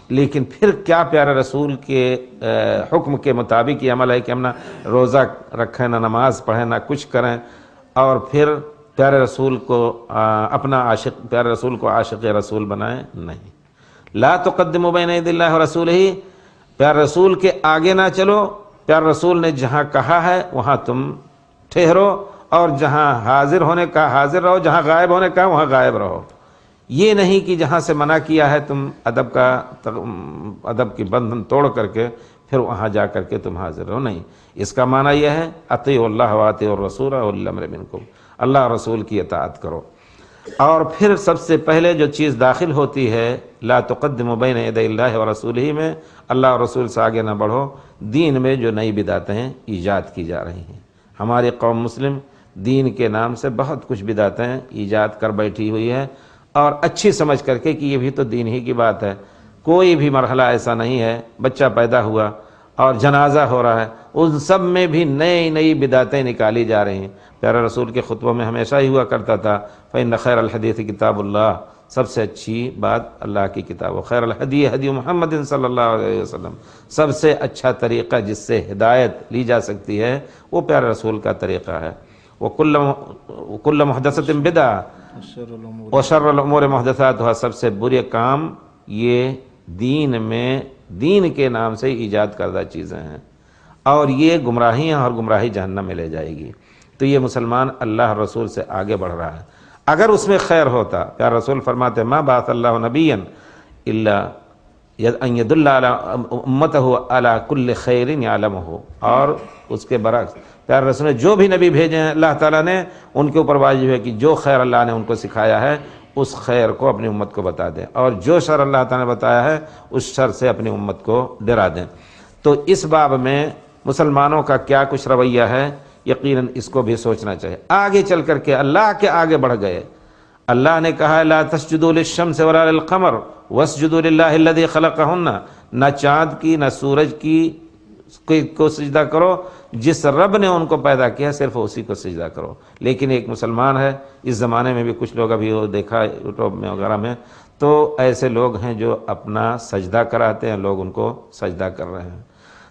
B: لیکن پھر کیا پیارے رسول کے حکم کے مطابق یہ عمل ہے کہ ہم نہ روزہ رکھیں، نہ نماز پڑھیں، نہ کچھ کریں، اور پھر پیارے رسول کو اپنا عاشق، پیارے رسول کو عاشق رسول بنائیں؟ نہیں۔ لا تقدموا بین یدی اللہ ورسولہ، پیارے رسول کے آگے نہ چلو، پیارے رسول نے جہاں کہا ہے وہاں تم ٹھہرو، اور جہاں حاضر ہونے کا حاضر رہو، جہاں غائب ہونے کا وہاں غائب رہو۔ یہ نہیں کہ جہاں سے منع کیا ہے تم ادب کی بندھن توڑ کر کے پھر وہاں جا کر کے تم حاضر رہو، نہیں۔ اس کا معنی یہ ہے اطیعوا اللہ واطیعوا الرسول واولی الامر منکم، اللہ اور رسول کی اطاعت کرو۔ اور پھر سب سے پہلے جو چیز داخل ہوتی ہے لا تقدموا بین یدی اللہ ورسولہ میں، اللہ اور رسول سے آگے نہ بڑھو، دین میں جو نئی بدعتیں ایجاد کی جا رہی ہیں۔ ہماری قوم مسلم دین کے نام سے بہت کچھ بدعتیں ایجاد کر بیٹھی ہوئی ہے، اور اچھی سمجھ کر کے کہ یہ بھی تو دین ہی کی بات ہے۔ کوئی بھی مرحلہ ایسا نہیں ہے، بچہ پیدا ہوا اور جنازہ ہو رہا ہے، ان سب میں بھی نئی نئی بدعتیں نکالی جا رہی ہیں۔ پیارے رسول کے خطبوں میں ہمیشہ ہی ہوا کرتا تھا فإن خیر الحدیث کتاب اللہ، سب سے اچھی بات اللہ کی کتاب، و خیر الہدی ہدی محمد صلی اللہ علیہ وسلم، سب سے اچھا طریقہ جس سے ہدایت لی جا سکتی ہے وہ پیارے رسول کا طریقہ ہے۔ وکل محدثۃ بدعہ وشر الامور محدثاتها، سب سے برے کام یہ دین میں دین کے نام سے ایجاد کردہ چیزیں ہیں، اور یہ گمراہی ہیں، اور گمراہی جہنم میں لے جائے گی۔ تو یہ مسلمان اللہ رسول سے آگے بڑھ رہا ہے۔ اگر اس میں خیر ہوتا، پیارے رسول فرماتے ما بعث اللہ نبیا الا ان يدل علی امته علی کل خیر یعلمہ، اور اس کے برعکس پیارے رسول نے جو بھی نبی بھیجے ہیں اللہ تعالیٰ نے، ان کے اوپر واجب ہے کہ جو خیر اللہ نے ان کو سکھایا ہے اس خیر کو اپنی امت کو بتا دیں، اور جو شر اللہ تعالیٰ نے بتایا ہے اس شر سے اپنی امت کو ڈرا دیں۔ تو اس باب میں مسلمانوں کا کیا کچھ رویہ ہے، یقیناً اس کو بھی سوچنا چاہیے۔ آگے چل کر کے اللہ کے آگے بڑھ گئے۔ اللہ نے کہا لا تسجدوا للشمس ولا للقمر واسجدوا للہ الذی خلقہن، نہ چاند کی نہ سورج کی کو سجدہ کرو، جس رب نے ان کو پیدا کیا صرف اسی کو سجدہ کرو۔ لیکن ایک مسلمان ہے، اس زمانے میں بھی کچھ لوگ ابھی وہ دیکھا یوٹیوب میں وغیرہ میں، تو ایسے لوگ ہیں جو اپنا سجدہ کراتے ہیں، لوگ ان کو سجدہ کر رہے ہیں۔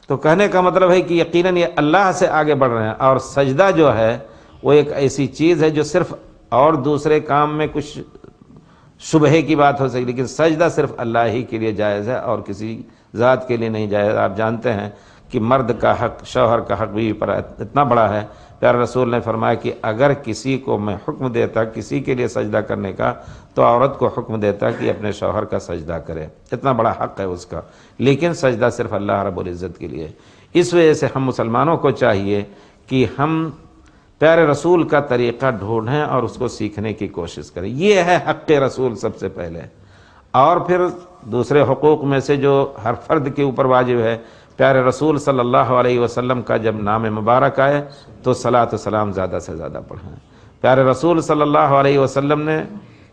B: تو کہنے کا مطلب ہے کہ یقیناً یہ اللہ سے آگے بڑھ رہے ہیں، اور سجدہ جو ہے وہ ایک ایسی چیز ہے جو صرف اور دوسرے کام میں کچھ شبہے کی بات ہو سکتی، لیکن سجدہ صرف اللہ ہی کے لیے جائز ہے اور کسی ذات کے لیے نہیں جائز۔ آپ جانتے ہیں کہ مرد کا حق، شوہر کا حق بیوی پر اتنا بڑا ہے، پیارے رسول نے فرمایا کہ اگر کسی کو میں حکم دیتا کسی کے لیے سجدہ کرنے کا تو عورت کو حکم دیتا کہ اپنے شوہر کا سجدہ کرے، اتنا بڑا حق ہے اس کا، لیکن سجدہ صرف اللہ رب العزت کے لیے۔ اس وجہ سے ہم مسلمانوں کو چاہیے کہ ہم پیارے رسول کا طریقہ ڈھونڈیں اور اس کو سیکھنے کی کوشش کریں۔ یہ ہے حق رسول سب سے پہلے، اور پھر دوسرے حقوق میں سے جو ہر فرد کے اوپر واجب ہے، پیارے رسول صلی اللہ علیہ وسلم کا جب نام مبارک آئے تو صلاۃ و سلام زیادہ سے زیادہ پڑھیں۔ پیارے رسول صلی اللہ علیہ وسلم نے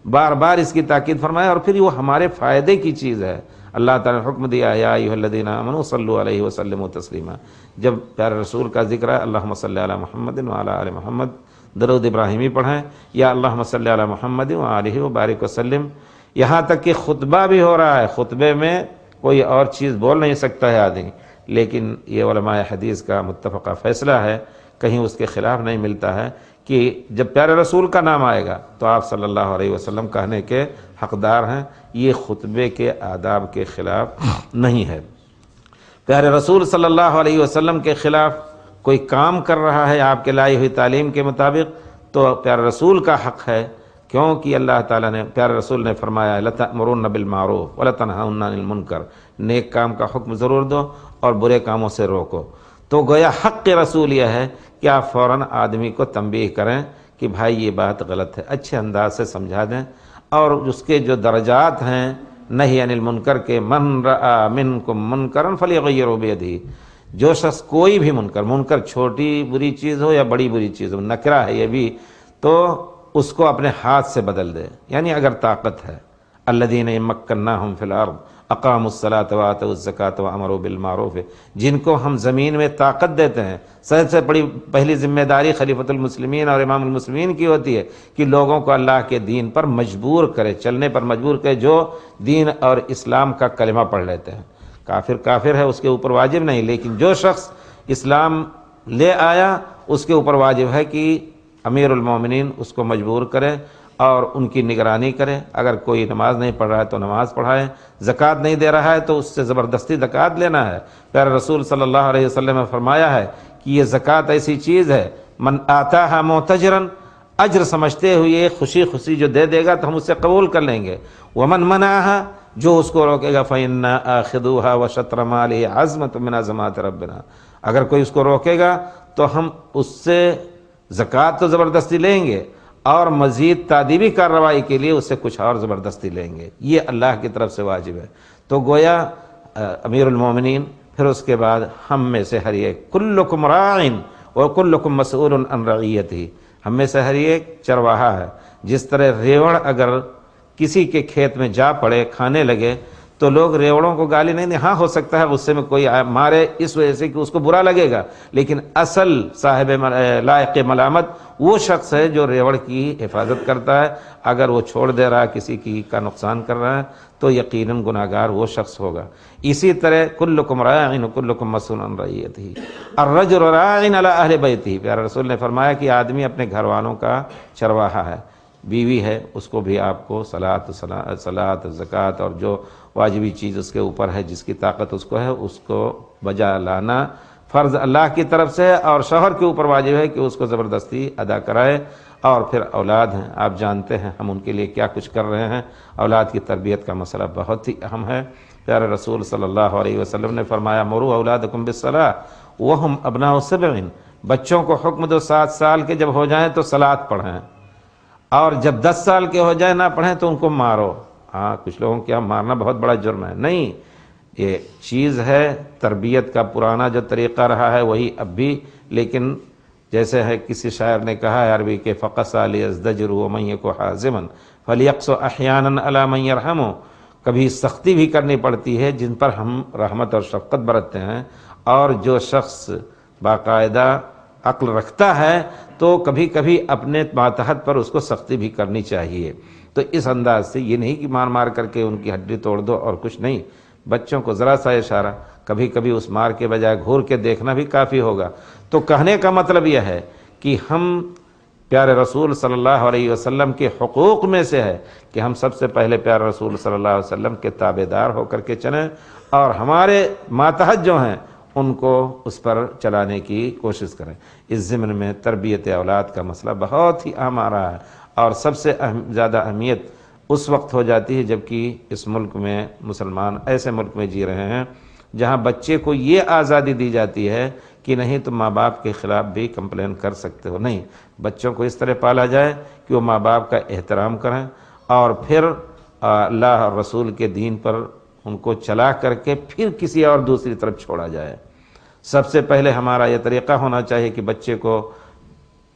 B: بار بار اس کی تاکید فرمایا، اور پھر وہ ہمارے فائدے کی چیز ہے۔ اللہ تعالیٰ نے حکم دیا یا ایھا الذین آمنوا صلوا علیہ وسلموا تسلیما، جب پیارے رسول کا ذکر ہے اللہم صلی علی محمد وعلی آل محمد، درود ابراہیمی پڑھیں، یا اللہم صلی علی محمد وآلہ وبارک وسلم۔ یہاں تک کہ خطبہ بھی ہو رہا ہے، خطبے میں کوئی اور چیز بول نہیں سکتا ہے آدمی، لیکن یہ علماء حدیث کا متفقہ فیصلہ ہے، کہیں اس کے خلاف نہیں ملتا ہے کہ جب پیارے رسول کا نام آئے گا تو آپ صلی اللہ علیہ وسلم کہنے کے حقدار ہیں، یہ خطبے کے آداب کے خلاف نہیں ہے۔ پیارے رسول صلی اللہ علیہ وسلم کے خلاف کوئی کام کر رہا ہے آپ کے لائی ہوئی تعلیم کے مطابق تو پیارے رسول کا حق ہے، کیونکہ اللہ تعالیٰ نے، پیارے رسول نے فرمایا لَتَأْمُرُنَّ بِالْمَعْرُوفِ وَلَتَنْهَوْنَ عَنِ الْمُنْكَرِ، نیک کام کا حکم ضرور دو اور برے کاموں سے روکو۔ تو گویا حق رسول یہ ہے کہ آپ فوراً آدمی کو تنبیہ کریں کہ بھائی یہ بات غلط ہے، اچھے انداز سے سمجھا دیں، اور اس کے جو درجات ہیں نہی عن المنکر کے، من رأى منکم منکرا فلیغیرہ بیدہ، جو شخص کوئی بھی منکر چھوٹی بری چیز ہو یا بڑی بری چیز ہو، نکرہ ہے یہ بھی، تو اس کو اپنے ہاتھ سے بدل دے، یعنی اگر طاقت ہے۔ الذین مکناہم فی الارض اقاموا الصلاۃ وآتوا الزکاۃ وامروا بالمعروف، جن کو ہم زمین میں طاقت دیتے ہیں، سب سے بڑی پہلی ذمہ داری خلیفۃ المسلمین اور امام المسلمین کی ہوتی ہے کہ لوگوں کو اللہ کے دین پر مجبور کرے، چلنے پر مجبور کرے، جو دین اور اسلام کا کلمہ پڑھ لیتے ہیں۔ کافر ہے، اس کے اوپر واجب نہیں، لیکن جو شخص اسلام لے آیا اس کے اوپر واجب ہے کہ امیر المومنین اس کو مجبور کرے اور ان کی نگرانی کرے۔ اگر کوئی نماز نہیں پڑھ رہا ہے تو نماز پڑھائے، زکوٰۃ نہیں دے رہا ہے تو اس سے زبردستی زکوٰۃ لینا ہے۔ پیارے رسول صلی اللہ علیہ وسلم نے فرمایا ہے کہ یہ زکوٰۃ ایسی چیز ہے، من آتاہا معتجرا، اجر سمجھتے ہوئے خوشی خوشی جو دے دے گا تو ہم اس سے قبول کر لیں گے، ومن منعہا، جو اس کو روکے گا فإنا آخذوها وشطر مالہ عزمۃ من عزمات ربنا، اگر کوئی اس کو روکے گا تو ہم اس سے زکوٰۃ تو زبردستی لیں گے اور مزید تادیبی کارروائی کے لیے اس سے کچھ اور زبردستی لیں گے، یہ اللہ کی طرف سے واجب ہے۔ تو گویا امیر المومنین، پھر اس کے بعد ہم میں سے ہر ایک، کلکم راعٍ وکلکم مسئول عن رعیتہ، ہم میں سے ہر ایک چرواہا ہے۔ جس طرح ریوڑ اگر کسی کے کھیت میں جا پڑے کھانے لگے تو لوگ ریوڑوں کو گالی نہیں دیں، ہاں ہو سکتا ہے غصے میں کوئی مارے اس وجہ سے کہ اس کو برا لگے گا، لیکن اصل صاحب لائق ملامت وہ شخص ہے جو ریوڑ کی حفاظت کرتا ہے۔ اگر وہ چھوڑ دے رہا ہے، کسی کی کا نقصان کر رہا ہے تو یقیناً گناہگار وہ شخص ہوگا۔ اسی طرح کلکم راع وکلکم مسئول عن رعیتہ، الرجل راع علی اہل بیتہ، پیارے رسول نے فرمایا کہ آدمی اپنے گھر والوں کا چرواہا ہے۔ بیوی ہے، اس کو بھی آپ کو صلاۃ زکوٰۃ اور جو واجبی چیز اس کے اوپر ہے، جس کی طاقت اس کو ہے، اس کو بجا لانا فرض اللہ کی طرف سے، اور شوہر کے اوپر واجب ہے کہ اس کو زبردستی ادا کرائے۔ اور پھر اولاد ہیں، آپ جانتے ہیں ہم ان کے لیے کیا کچھ کر رہے ہیں، اولاد کی تربیت کا مسئلہ بہت ہی اہم ہے۔ پیارے رسول صلی اللہ علیہ وسلم نے فرمایا مروا اولادکم بالصلاۃ وہم ابناء 7، بچوں کو حکم دو 7 سال کے جب ہو جائیں تو صلاۃ پڑھیں، اور جب 10 سال کے ہو جائیں نہ پڑھیں تو ان کو مارو۔ ہاں کچھ لوگوں کے یہاں مارنا بہت بڑا جرم ہے، نہیں، یہ چیز ہے تربیت کا پرانا جو طریقہ رہا ہے وہی اب بھی، لیکن جیسے ہے کسی شاعر نے کہا ہے عربی کے فَقَسَى لِيَزْدَجِرُوا وَمَن يَكُ حَازِمًا فَلْيَقْسُ أَحْيَانًا عَلَى مَن يَرْحَمُ، کبھی سختی بھی کرنی پڑتی ہے جن پر ہم رحمت اور شفقت برتتے ہیں، اور جو شخص باقاعدہ عقل رکھتا ہے تو کبھی کبھی اپنے ماتحت پر اس کو سختی بھی کرنی چاہیے۔ تو اس انداز سے یہ نہیں کہ مار مار کر کے ان کی ہڈی توڑ دو اور کچھ نہیں، بچوں کو ذرا سا اشارہ، کبھی کبھی اس مار کے بجائے گھور کے دیکھنا بھی کافی ہوگا۔ تو کہنے کا مطلب یہ ہے کہ ہم پیارے رسول صلی اللہ علیہ وسلم کے حقوق میں سے ہے کہ ہم سب سے پہلے پیارے رسول صلی اللہ علیہ وسلم کے تابعدار ہو کر کے چلیں، اور ہمارے ماتحت جو ہیں ان کو اس پر چلانے کی کوشش کریں۔ اس ضمن میں تربیت اولاد کا مسئلہ بہت ہی اہم آ رہا ہے، اور سب سے زیادہ اہمیت اس وقت ہو جاتی ہے جبکہ اس ملک میں مسلمان ایسے ملک میں جی رہے ہیں جہاں بچے کو یہ آزادی دی جاتی ہے کہ نہیں تم ماں باپ کے خلاف بھی کمپلین کر سکتے ہو، نہیں، بچوں کو اس طرح پالا جائے کہ وہ ماں باپ کا احترام کریں، اور پھر اللہ اور رسول کے دین پر ان کو چلا کر کے پھر کسی اور دوسری طرف چھوڑا جائے۔ سب سے پہلے ہمارا یہ طریقہ ہونا چاہیے کہ بچے کو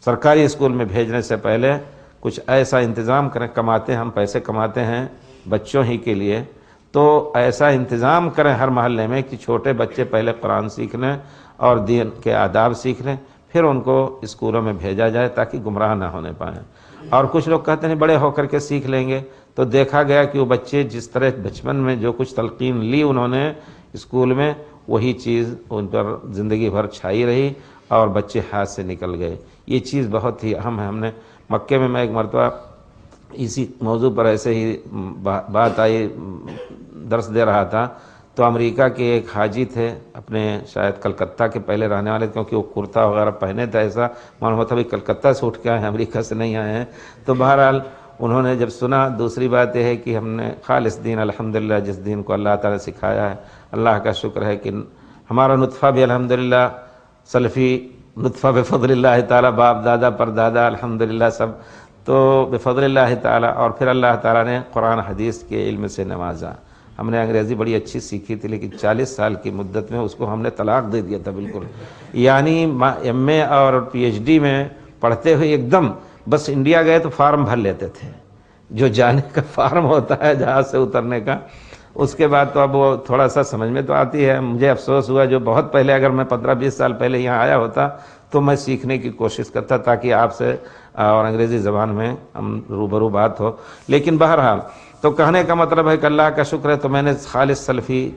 B: سرکاری اسکول میں بھیجنے سے پہلے کچھ ایسا انتظام کریں، کماتے ہیں ہم، پیسے کماتے ہیں بچوں ہی کے لیے، تو ایسا انتظام کریں ہر محلے میں کہ چھوٹے بچے پہلے قرآن سیکھ لیں اور دین کے آداب سیکھ لیں، پھر ان کو اسکولوں میں بھیجا جائے تاکہ گمراہ نہ ہونے پائیں۔ اور کچھ لوگ کہتے ہیں بڑے ہو کر کے سیکھ لیں گے، تو دیکھا گیا کہ وہ بچے جس طرح بچپن میں جو کچھ تلقین لی انہوں نے اسکول میں، وہی چیز ان پر زندگی بھر چھائی رہی، اور بچے ہاتھ سے نکل گئے. یہ چیز بہت ہی اہم ہے. ہم نے مکے میں ایک مرتبہ اسی موضوع پر ایسے ہی بات آئی، درس دے رہا تھا، تو امریکہ کے ایک حاجی تھے، اپنے شاید کلکتہ کے پہلے رہنے والے، کیونکہ وہ کرتا وغیرہ پہنے تھے، ایسا معلوم ہوتا بھی کلکتہ سے اٹھ کے آئے ہیں، امریکہ سے نہیں آئے ہیں. تو بہرحال انہوں نے جب سنا، دوسری بات یہ ہے کہ ہم نے خالص دین الحمدللہ، جس دین کو اللہ تعالیٰ نے سکھایا ہے، اللہ کا شکر ہے کہ ہمارا نطفہ بھی الحمدللہ سلفی نطفہ بفضل اللہ تعالیٰ، باپ دادا پر دادا الحمدللہ سب تو بفضل اللہ تعالیٰ. اور پھر اللہ تعالیٰ نے قرآن حدیث کے علم سے نوازا. ہم نے انگریزی بڑی اچھی سیکھی تھی، لیکن 40 سال کی مدت میں اس کو ہم نے طلاق دے دیا تھا بالکل. یعنی ایم اے اور پی ایچ ڈی میں پڑھتے ہوئے ایک دم بس انڈیا گئے تو فارم بھر لیتے تھے، جو جانے کا فارم ہوتا ہے جہاز سے اترنے کا. اس کے بعد تو اب وہ تھوڑا سا سمجھ میں تو آتی ہے. مجھے افسوس ہوا جو بہت پہلے، اگر میں 15-20 سال پہلے یہاں آیا ہوتا تو میں سیکھنے کی کوشش کرتا تاکہ آپ سے اور انگریزی زبان میں ہم روبرو بات ہو. لیکن بہرحال تو کہنے کا مطلب ہے کہ اللہ کا شکر ہے. تو میں نے خالص سلفی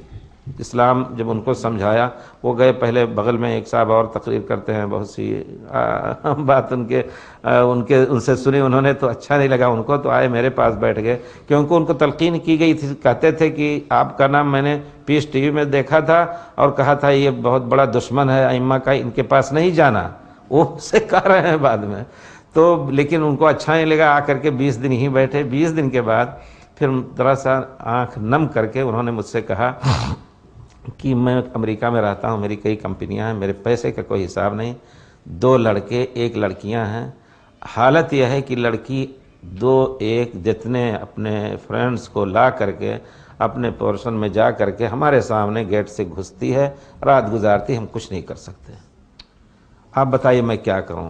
B: اسلام جب ان کو سمجھایا، وہ گئے پہلے بغل میں ایک صاحب اور تقریر کرتے ہیں، بہت سی بات ان سے سنی، انہوں نے تو اچھا نہیں لگا ان کو، تو آئے میرے پاس بیٹھ گئے، کیونکہ ان کو تلقین کی گئی تھی. کہتے تھے کہ آپ کا نام میں نے پیس ٹی وی میں دیکھا تھا اور کہا تھا یہ بہت بڑا دشمن ہے ائمہ کا، ان کے پاس نہیں جانا. وہ سے کہہ رہے ہیں بعد میں تو، لیکن ان کو اچھا نہیں لگا. آ کر کے 20 دن ہی بیٹھے. 20 دن کے بعد پھر ذرا سا آنکھ نم کر کے انہوں نے مجھ سے کہا کہ میں امریکہ میں رہتا ہوں، میری کئی کمپنیاں ہیں، میرے پیسے کا کوئی حساب نہیں، 2 لڑکے 1 لڑکیاں ہیں. حالت یہ ہے کہ لڑکی 2-1 جتنے اپنے فرینڈز کو لا کر کے اپنے پورشن میں جا کر کے ہمارے سامنے گیٹ سے گھستی ہے، رات گزارتی، ہم کچھ نہیں کر سکتے. آپ بتائیے میں کیا کروں؟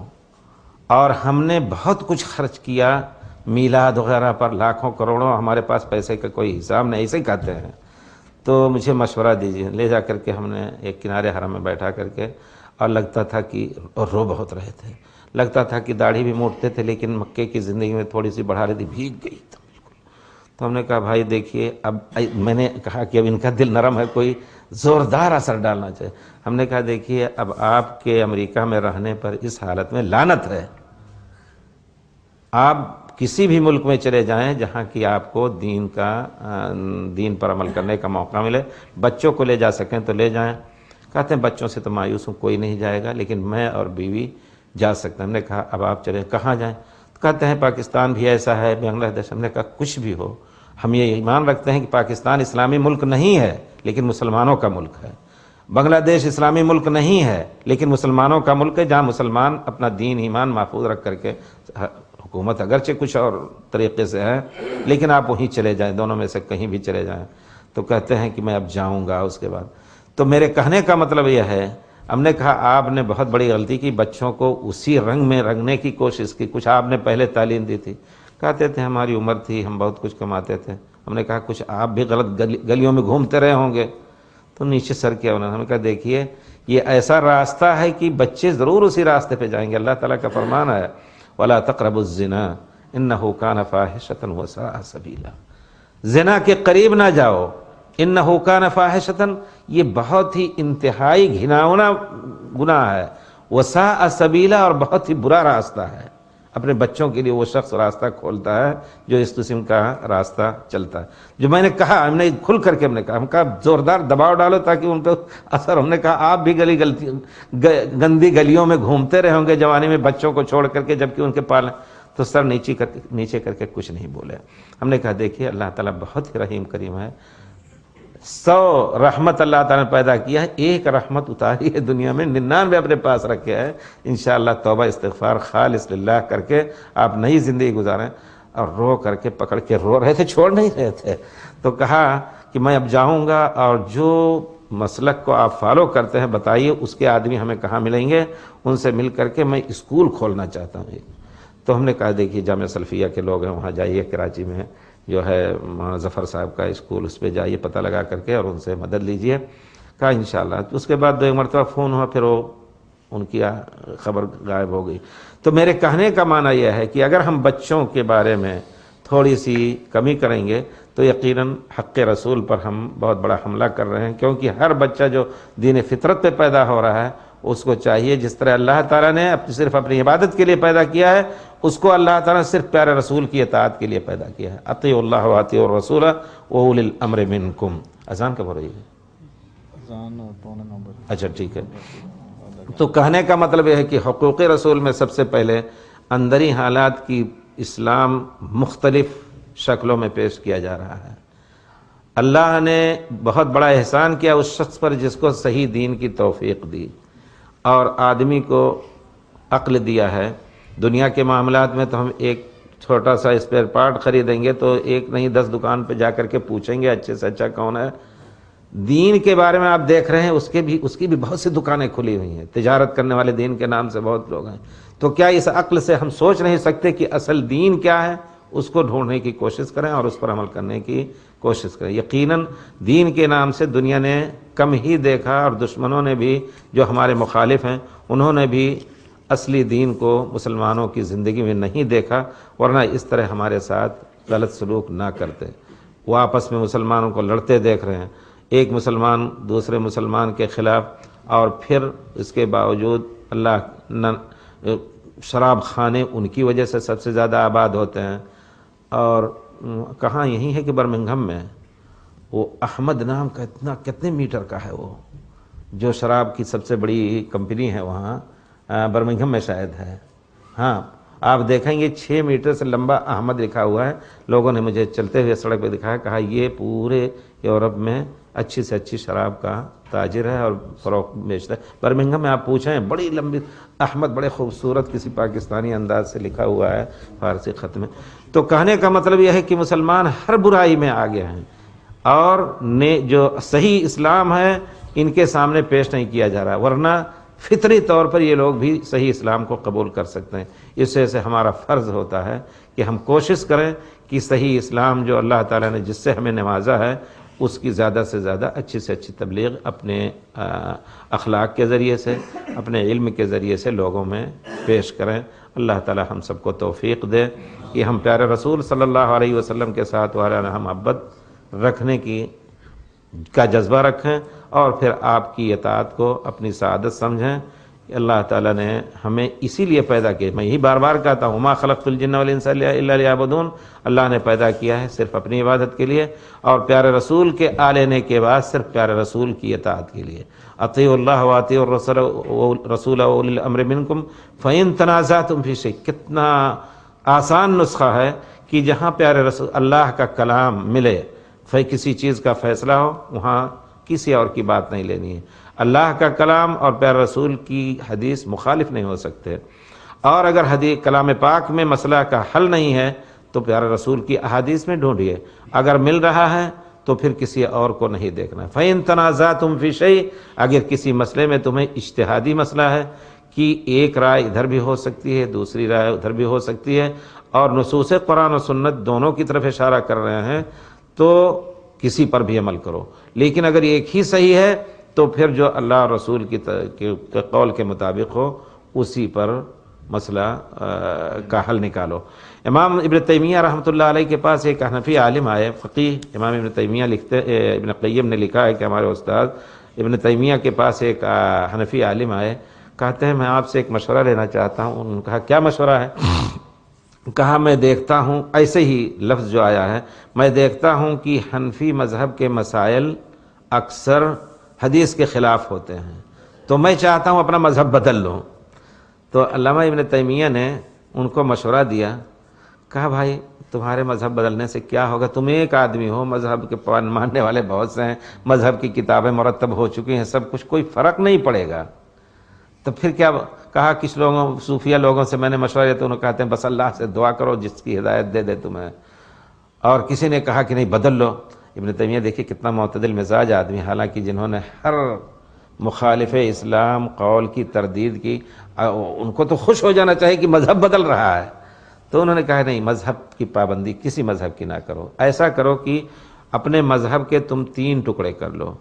B: اور ہم نے بہت کچھ خرچ کیا میلاد وغیرہ پر، لاکھوں کروڑوں، ہمارے پاس پیسے کا کوئی حساب نہیں، ایسے ہی کہتے ہیں. تو مجھے مشورہ دیجیے. لے جا کر کے ہم نے ایک کنارے حرم میں بیٹھا کر کے، اور لگتا تھا کہ رو بہت رہے تھے، لگتا تھا کہ داڑھی بھی موڑتے تھے، لیکن مکے کی زندگی میں تھوڑی سی بڑھا رہی تھی، بھیگ گئی تھی بالکل. تو ہم نے کہا بھائی دیکھیے، اب میں نے کہا کہ اب ان کا دل نرم ہے، کوئی زوردار اثر ڈالنا چاہیے. ہم نے کہا دیکھیے، اب آپ کے امریکہ میں رہنے پر اس حالت میں لعنت ہے. آپ کسی بھی ملک میں چلے جائیں جہاں کی آپ کو دین پر عمل کرنے کا موقع ملے، بچوں کو لے جا سکیں تو لے جائیں. کہتے ہیں بچوں سے تو مایوس ہوں، کوئی نہیں جائے گا، لیکن میں اور بیوی جا سکتے ہیں. ہم نے کہا اب آپ چلیں، کہاں جائیں؟ کہتے ہیں پاکستان بھی ایسا ہے، بنگلہ دیش. ہم نے کہا کچھ بھی ہو، ہم یہ ایمان رکھتے ہیں کہ پاکستان اسلامی ملک نہیں ہے لیکن مسلمانوں کا ملک ہے. بنگلہ دیش اسلامی ملک نہیں ہے لیکن مسلمانوں کا ملک ہے، جہاں مسلمان اپنا دین ایمان محفوظ رکھ کر کے، حکومت اگرچہ کچھ اور طریقے سے ہے لیکن آپ وہیں چلے جائیں، دونوں میں سے کہیں بھی چلے جائیں. تو کہتے ہیں کہ میں اب جاؤں گا. اس کے بعد تو میرے کہنے کا مطلب یہ ہے، ہم نے کہا آپ نے بہت بڑی غلطی کی، بچوں کو اسی رنگ میں رنگنے کی کوشش کی، کچھ آپ نے پہلے تعلیم دی تھی. کہتے تھے ہماری عمر تھی، ہم بہت کچھ کماتے تھے. ہم نے کہا کچھ آپ بھی غلط گلیوں میں گھومتے رہے ہوں گے. تو نیچے سر کیا انہوں نے. ہم نے کہا دیکھیے یہ ایسا راستہ ہے کہ بچے ضرور اسی راستے پہ جائیں گے. اللہ تعالیٰ کا فرمان ہے وَلَا تَقْرَبُوا الزِّنَا إِنَّهُ كَانَ فَاحِشَةً وَسَاءَ سَبِيلًا. زنا کے قریب نہ جاؤ، انہو کان فاحشۃ، یہ بہت ہی انتہائی گھناؤنا گناہ ہے، وساء سبیلا، اور بہت ہی برا راستہ ہے. اپنے بچوں کے لیے وہ شخص راستہ کھولتا ہے جو اس قسم کا راستہ چلتا ہے. جو میں نے کہا، ہم نے کھل کر کے ہم کہا زوردار دباؤ ڈالو تاکہ ان پہ اثر. ہم نے کہا آپ بھی گندی گلیوں میں گھومتے رہے ہوں گے جوانی میں بچوں کو چھوڑ کر کے، جبکہ ان کے پالیں. تو سر نیچے کر کے کچھ نہیں بولے. ہم نے کہا دیکھیے اللہ تعالیٰ بہت ہی رحیم کریم ہے. 100 رحمت اللہ تعالیٰ نے پیدا کیا ہے، ایک رحمت اتاری ہے دنیا میں، 99 اپنے پاس رکھے ہے. انشاءاللہ توبہ استغفار خالص للہ کر کے آپ نئی زندگی گزاریں. اور رو کر کے پکڑ کے رو رہے تھے، چھوڑ نہیں رہے تھے. تو کہا کہ میں اب جاؤں گا، اور جو مسلک کو آپ فالو کرتے ہیں بتائیے، اس کے آدمی ہمیں کہاں ملیں گے، ان سے مل کر کے میں اسکول کھولنا چاہتا ہوں. تو ہم نے کہا دیکھیے جامعہ سلفیہ کے لوگ ہیں، وہاں جائیے، کراچی میں جو ہے ظفر صاحب کا اسکول، اس پہ جائیے، پتہ لگا کر کے اور ان سے مدد لیجئے. کہا انشاءاللہ. اس کے بعد 2 مرتبہ فون ہوا، پھر وہ ان کی خبر غائب ہو گئی. تو میرے کہنے کا معنی یہ ہے کہ اگر ہم بچوں کے بارے میں تھوڑی سی کمی کریں گے تو یقیناً حق رسول پر ہم بہت بڑا حملہ کر رہے ہیں، کیونکہ ہر بچہ جو دین فطرت پہ پیدا ہو رہا ہے اس کو چاہیے جس طرح اللہ تعالیٰ نے صرف اپنی عبادت کے لیے پیدا کیا ہے، اس کو اللہ تعالیٰ نے صرف پیارے رسول کی اطاعت کے لیے پیدا کیا ہے۔ اطیعوا اللہ واطیعوا الرسول واولی الامر منکم۔ اذان کب ہو رہی ہے؟ اچھا ٹھیک ہے۔ تو کہنے کا مطلب یہ ہے کہ حقوق رسول میں سب سے پہلے اندری حالات کی اسلام مختلف شکلوں میں پیش کیا جا رہا ہے۔ اللہ نے بہت بڑا احسان کیا اس شخص پر جس کو صحیح دین کی توفیق دی اور آدمی کو عقل دیا ہے۔ دنیا کے معاملات میں تو ہم ایک چھوٹا سا اسپیئر پارٹ خریدیں گے تو ایک نہیں 10 دکان پہ جا کر کے پوچھیں گے اچھے سے اچھا کون ہے۔ دین کے بارے میں آپ دیکھ رہے ہیں اس کی بھی بہت سی دکانیں کھلی ہوئی ہیں، تجارت کرنے والے دین کے نام سے بہت لوگ ہیں۔ تو کیا اس عقل سے ہم سوچ نہیں سکتے کہ اصل دین کیا ہے؟ اس کو ڈھونڈنے کی کوشش کریں اور اس پر عمل کرنے کی کوشش کریں۔ یقیناً دین کے نام سے دنیا نے کم ہی دیکھا، اور دشمنوں نے بھی جو ہمارے مخالف ہیں انہوں نے بھی اصلی دین کو مسلمانوں کی زندگی میں نہیں دیکھا، ورنہ اس طرح ہمارے ساتھ غلط سلوک نہ کرتے۔ وہ آپس میں مسلمانوں کو لڑتے دیکھ رہے ہیں، ایک مسلمان دوسرے مسلمان کے خلاف، اور پھر اس کے باوجود شراب خانے ان کی وجہ سے سب سے زیادہ آباد ہوتے ہیں۔ اور کہاں یہی ہے کہ برمنگھم میں وہ احمد نام کا کتنے میٹر کا ہے، وہ جو شراب کی سب سے بڑی کمپنی ہے وہاں برمنگھم میں شاید ہے۔ ہاں آپ دیکھیں گے 6 میٹر سے لمبا احمد لکھا ہوا ہے۔ لوگوں نے مجھے چلتے ہوئے سڑک پہ دکھایا، کہا یہ پورے یورپ میں اچھی سے اچھی شراب کا تاجر ہے اور فروخت بیچتا ہے۔ برمنگھم میں آپ پوچھیں، بڑی لمبی احمد بڑے خوبصورت کسی پاکستانی انداز سے لکھا ہوا ہے فارسی خط میں۔ تو کہنے کا مطلب یہ ہے کہ مسلمان ہر برائی میں آگے ہیں، اور جو صحیح اسلام ہے ان کے سامنے پیش نہیں کیا جا رہا، ورنہ فطری طور پر یہ لوگ بھی صحیح اسلام کو قبول کر سکتے ہیں۔ اس وجہ سے ہمارا فرض ہوتا ہے کہ ہم کوشش کریں کہ صحیح اسلام جو اللہ تعالیٰ نے جس سے ہمیں نوازا ہے اس کی زیادہ سے زیادہ اچھی سے اچھی تبلیغ اپنے اخلاق کے ذریعے سے، اپنے علم کے ذریعے سے لوگوں میں پیش کریں۔ اللہ تعالیٰ ہم سب کو توفیق دے کہ ہم پیارے رسول صلی اللہ علیہ وسلم کے ساتھ وارانہ محبت رکھنے کا جذبہ رکھیں، اور پھر آپ کی اطاعت کو اپنی سعادت سمجھیں۔ اللہ تعالیٰ نے ہمیں اسی لیے پیدا کیا، میں یہی بار بار کہتا ہوں، ما خلقت الجن والانس الا لیعبدون۔ اللہ نے پیدا کیا ہے صرف اپنی عبادت کے لیے، اور پیارے رسول کے آ لینے کے بعد صرف پیارے رسول کی اطاعت کے لیے۔ اطیعوا اللہ واطیعوا الرسول واولی الامر منکم فإن تنازعتم فی شیء۔ کتنا آسان نسخہ ہے کہ جہاں پیارے رسول اللہ کا کلام ملے، کسی چیز کا فیصلہ ہو، وہاں کسی اور کی بات نہیں لینی ہے۔ اللہ کا کلام اور پیارے رسول کی حدیث مخالف نہیں ہو سکتے، اور اگر کلام پاک میں مسئلہ کا حل نہیں ہے تو پیارے رسول کی احادیث میں ڈھونڈیے، اگر مل رہا ہے تو پھر کسی اور کو نہیں دیکھنا۔ فَإِن تَنَازَعْتُمْ فِي شَيْءٍ، اگر کسی مسئلے میں تمہیں اجتہادی مسئلہ ہے کہ ایک رائے ادھر بھی ہو سکتی ہے، دوسری رائے ادھر بھی ہو سکتی ہے، اور نصوص قرآن و سنت دونوں کی طرف اشارہ کر رہے ہیں، تو کسی پر بھی عمل کرو۔ لیکن اگر ایک ہی صحیح ہے تو پھر جو اللہ اور رسول کے قول کے مطابق ہو اسی پر مسئلہ کا حل نکالو۔ امام ابن تیمیہ رحمۃ اللہ علیہ کے پاس ایک حنفی عالم آئے، فقیہ امام ابن تیمیہ ابن قیم نے لکھا ہے کہ ہمارے استاد ابن تیمیہ کے پاس ایک حنفی عالم آئے، کہتے ہیں میں آپ سے ایک مشورہ لینا چاہتا ہوں۔ انہوں نے کہا کیا مشورہ ہے؟ کہا میں دیکھتا ہوں، ایسے ہی لفظ جو آیا ہے، میں دیکھتا ہوں کہ حنفی مذہب کے مسائل اکثر حدیث کے خلاف ہوتے ہیں، تو میں چاہتا ہوں اپنا مذہب بدل لوں۔ تو علامہ ابن تیمیہ نے ان کو مشورہ دیا، کہا بھائی تمہارے مذہب بدلنے سے کیا ہوگا؟ تم ایک آدمی ہو، مذہب کے ماننے والے بہت سے ہیں، مذہب کی کتابیں مرتب ہو چکی ہیں، سب کچھ، کوئی فرق نہیں پڑے گا۔ تو پھر کیا کہا؟ کچھ لوگوں صوفیہ لوگوں سے میں نے مشورہ لیا تو انہوں کہتے ہیں بس اللہ سے دعا کرو جس کی ہدایت دے دے تمہیں، اور کسی نے کہا کہ نہیں بدل لو۔ ابن تیمیہ دیکھیے کتنا معتدل مزاج آدمی، حالانکہ جنہوں نے ہر مخالف اسلام قول کی تردید کی، ان کو تو خوش ہو جانا چاہیے کہ مذہب بدل رہا ہے، تو انہوں نے کہا نہیں، مذہب کی پابندی کسی مذہب کی نہ کرو، ایسا کرو کہ اپنے مذہب کے تم 3 ٹکڑے کر لو۔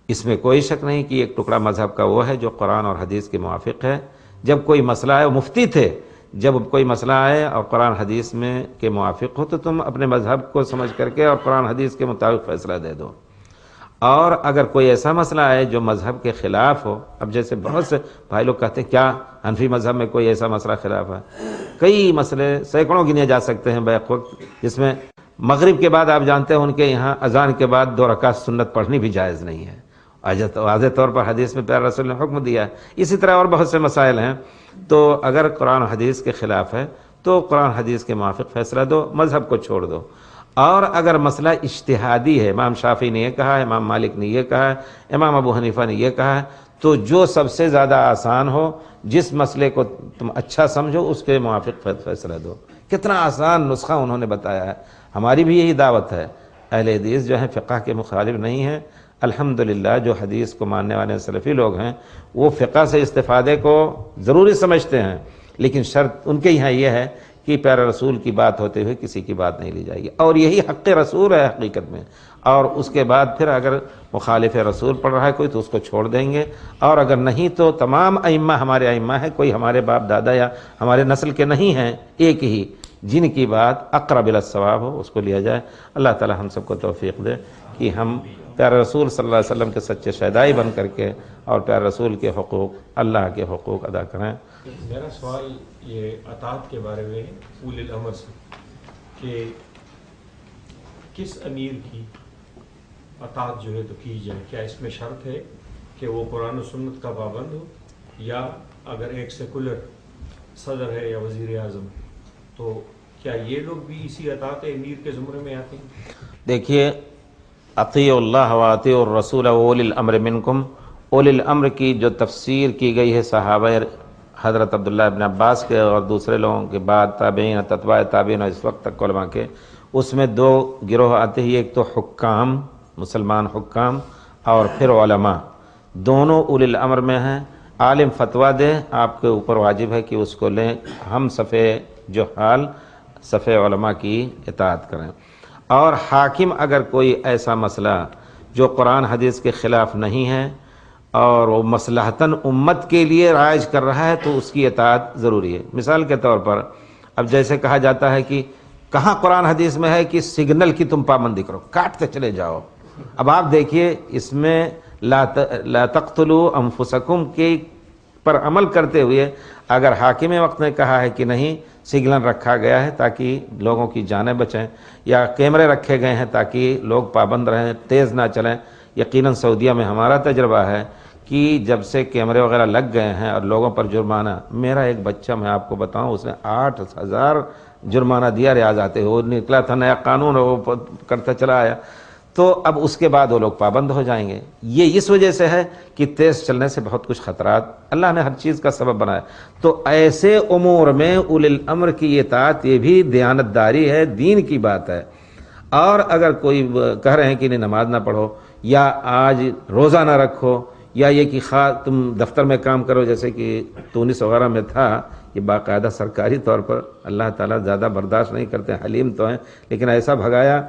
B: اس میں کوئی شک نہیں کہ ایک ٹکڑا مذہب کا وہ ہے جو قرآن اور حدیث کے موافق ہے۔ جب کوئی مسئلہ ہے، وہ مفتی تھے، جب کوئی مسئلہ آئے اور قرآن حدیث میں کے موافق ہو تو تم اپنے مذہب کو سمجھ کر کے اور قرآن حدیث کے مطابق فیصلہ دے دو۔ اور اگر کوئی ایسا مسئلہ ہے جو مذہب کے خلاف ہو، اب جیسے بہت سے بھائی لوگ کہتے ہیں کیا حنفی مذہب میں کوئی ایسا مسئلہ خلاف ہے؟ کئی مسئلے سینکڑوں گنے جا سکتے ہیں بیک وقت، جس میں مغرب کے بعد آپ جانتے ہیں ان کے یہاں اذان کے بعد 2 رکعت سنت پڑھنی بھی جائز نہیں ہے، واضح طور پر حدیث میں پیارے رسول نے حکم دیا ہے۔ اسی طرح اور بہت سے مسائل ہیں۔ تو اگر قرآن و حدیث کے خلاف ہے تو قرآن حدیث کے موافق فیصلہ دو، مذہب کو چھوڑ دو۔ اور اگر مسئلہ اجتہادی ہے، امام شافعی نے یہ کہا ہے، امام مالک نے یہ کہا ہے، امام ابو حنیفہ نے یہ کہا ہے، تو جو سب سے زیادہ آسان ہو، جس مسئلے کو تم اچھا سمجھو اس کے موافق فیصلہ دو۔ کتنا آسان نسخہ انہوں نے بتایا ہے۔ ہماری بھی یہی دعوت ہے، اہل حدیث جو ہیں فقہ کے مخالف نہیں ہیں، الحمدللہ جو حدیث کو ماننے والے سلفی لوگ ہیں وہ فقہ سے استفادے کو ضروری سمجھتے ہیں، لیکن شرط ان کے یہاں یہ ہے کہ پیارے رسول کی بات ہوتے ہوئے کسی کی بات نہیں لی جائے گی، اور یہی حق رسول ہے حقیقت میں۔ اور اس کے بعد پھر اگر مخالف رسول پڑھ رہا ہے کوئی تو اس کو چھوڑ دیں گے، اور اگر نہیں تو تمام ائمہ ہمارے ائمہ ہیں، کوئی ہمارے باپ دادا یا ہمارے نسل کے نہیں ہیں، ایک ہی جن کی بات اقرب الی الصواب ہو اس کو لیا جائے۔ اللہ تعالی ہم سب کو توفیق دے کہ ہم پیارے رسول صلی اللہ علیہ وسلم کے سچے شہدائی بن کر کے اور پیارے رسول کے حقوق، اللہ کے حقوق ادا کریں۔
C: میرا سوال یہ اطاعت کے بارے میں اولی الامر سے، کہ کس امیر کی اطاعت جو ہے تو کی جائے؟ کیا اس میں شرط ہے کہ وہ قرآن و سنت کا پابند ہو، یا اگر ایک سیکولر صدر ہے یا وزیر اعظم تو کیا یہ لوگ بھی اسی اطاعت امیر کے زمرے میں آتے ہیں؟
B: دیکھیے، اطیعوا اللہ و اطیعوا الرسول و اولی الامر منکم، اولی الامر کی جو تفسیر کی گئی ہے صحابہ حضرت عبداللہ ابن عباس کے اور دوسرے لوگوں کے بعد تابعین، تتباع تابعین اور اس وقت تک علماء کے، اس میں 2 گروہ آتے ہیں، ایک تو حکام، مسلمان حکام، اور پھر علماء، دونوں اولی الامر میں ہیں۔ عالم فتویٰ دے، آپ کے اوپر واجب ہے کہ اس کو لیں، ہم صفِ جہال صفِ علماء کی اطاعت کریں۔ اور حاکم اگر کوئی ایسا مسئلہ جو قرآن حدیث کے خلاف نہیں ہے اور وہ مصلحتاً امت کے لیے رائج کر رہا ہے تو اس کی اطاعت ضروری ہے۔ مثال کے طور پر اب جیسے کہا جاتا ہے کہ کہاں قرآن حدیث میں ہے کہ سگنل کی تم پابندی کرو، کاٹتے چلے جاؤ۔ اب آپ دیکھیے اس میں لا تقتلوا انفسکم کے پر عمل کرتے ہوئے اگر حاکم وقت نے کہا ہے کہ نہیں سگنل رکھا گیا ہے تاکہ لوگوں کی جانیں بچیں، یا کیمرے رکھے گئے ہیں تاکہ لوگ پابند رہیں، تیز نہ چلیں۔ یقیناً سعودیہ میں ہمارا تجربہ ہے کہ جب سے کیمرے وغیرہ لگ گئے ہیں اور لوگوں پر جرمانہ، میرا ایک بچہ میں آپ کو بتاؤں اس نے 8,000 جرمانہ دیا ریاض آتے ہوئے، وہ نکلا تھا نیا قانون اور وہ کرتا چلا آیا، تو اب اس کے بعد وہ لوگ پابند ہو جائیں گے۔ یہ اس وجہ سے ہے کہ تیز چلنے سے بہت کچھ خطرات اللہ نے ہر چیز کا سبب بنایا۔ تو ایسے امور میں اولی الامر کی اطاعت یہ بھی دیانتداری ہے، دین کی بات ہے۔ اور اگر کوئی کہہ رہے ہیں کہ نہیں نماز نہ پڑھو، یا آج روزہ نہ رکھو، یا یہ کہ تم دفتر میں کام کرو، جیسے کہ تونس وغیرہ میں تھا، یہ باقاعدہ سرکاری طور پر، اللہ تعالیٰ زیادہ برداشت نہیں کرتے، حلیم تو ہیں، لیکن ایسا بھگایا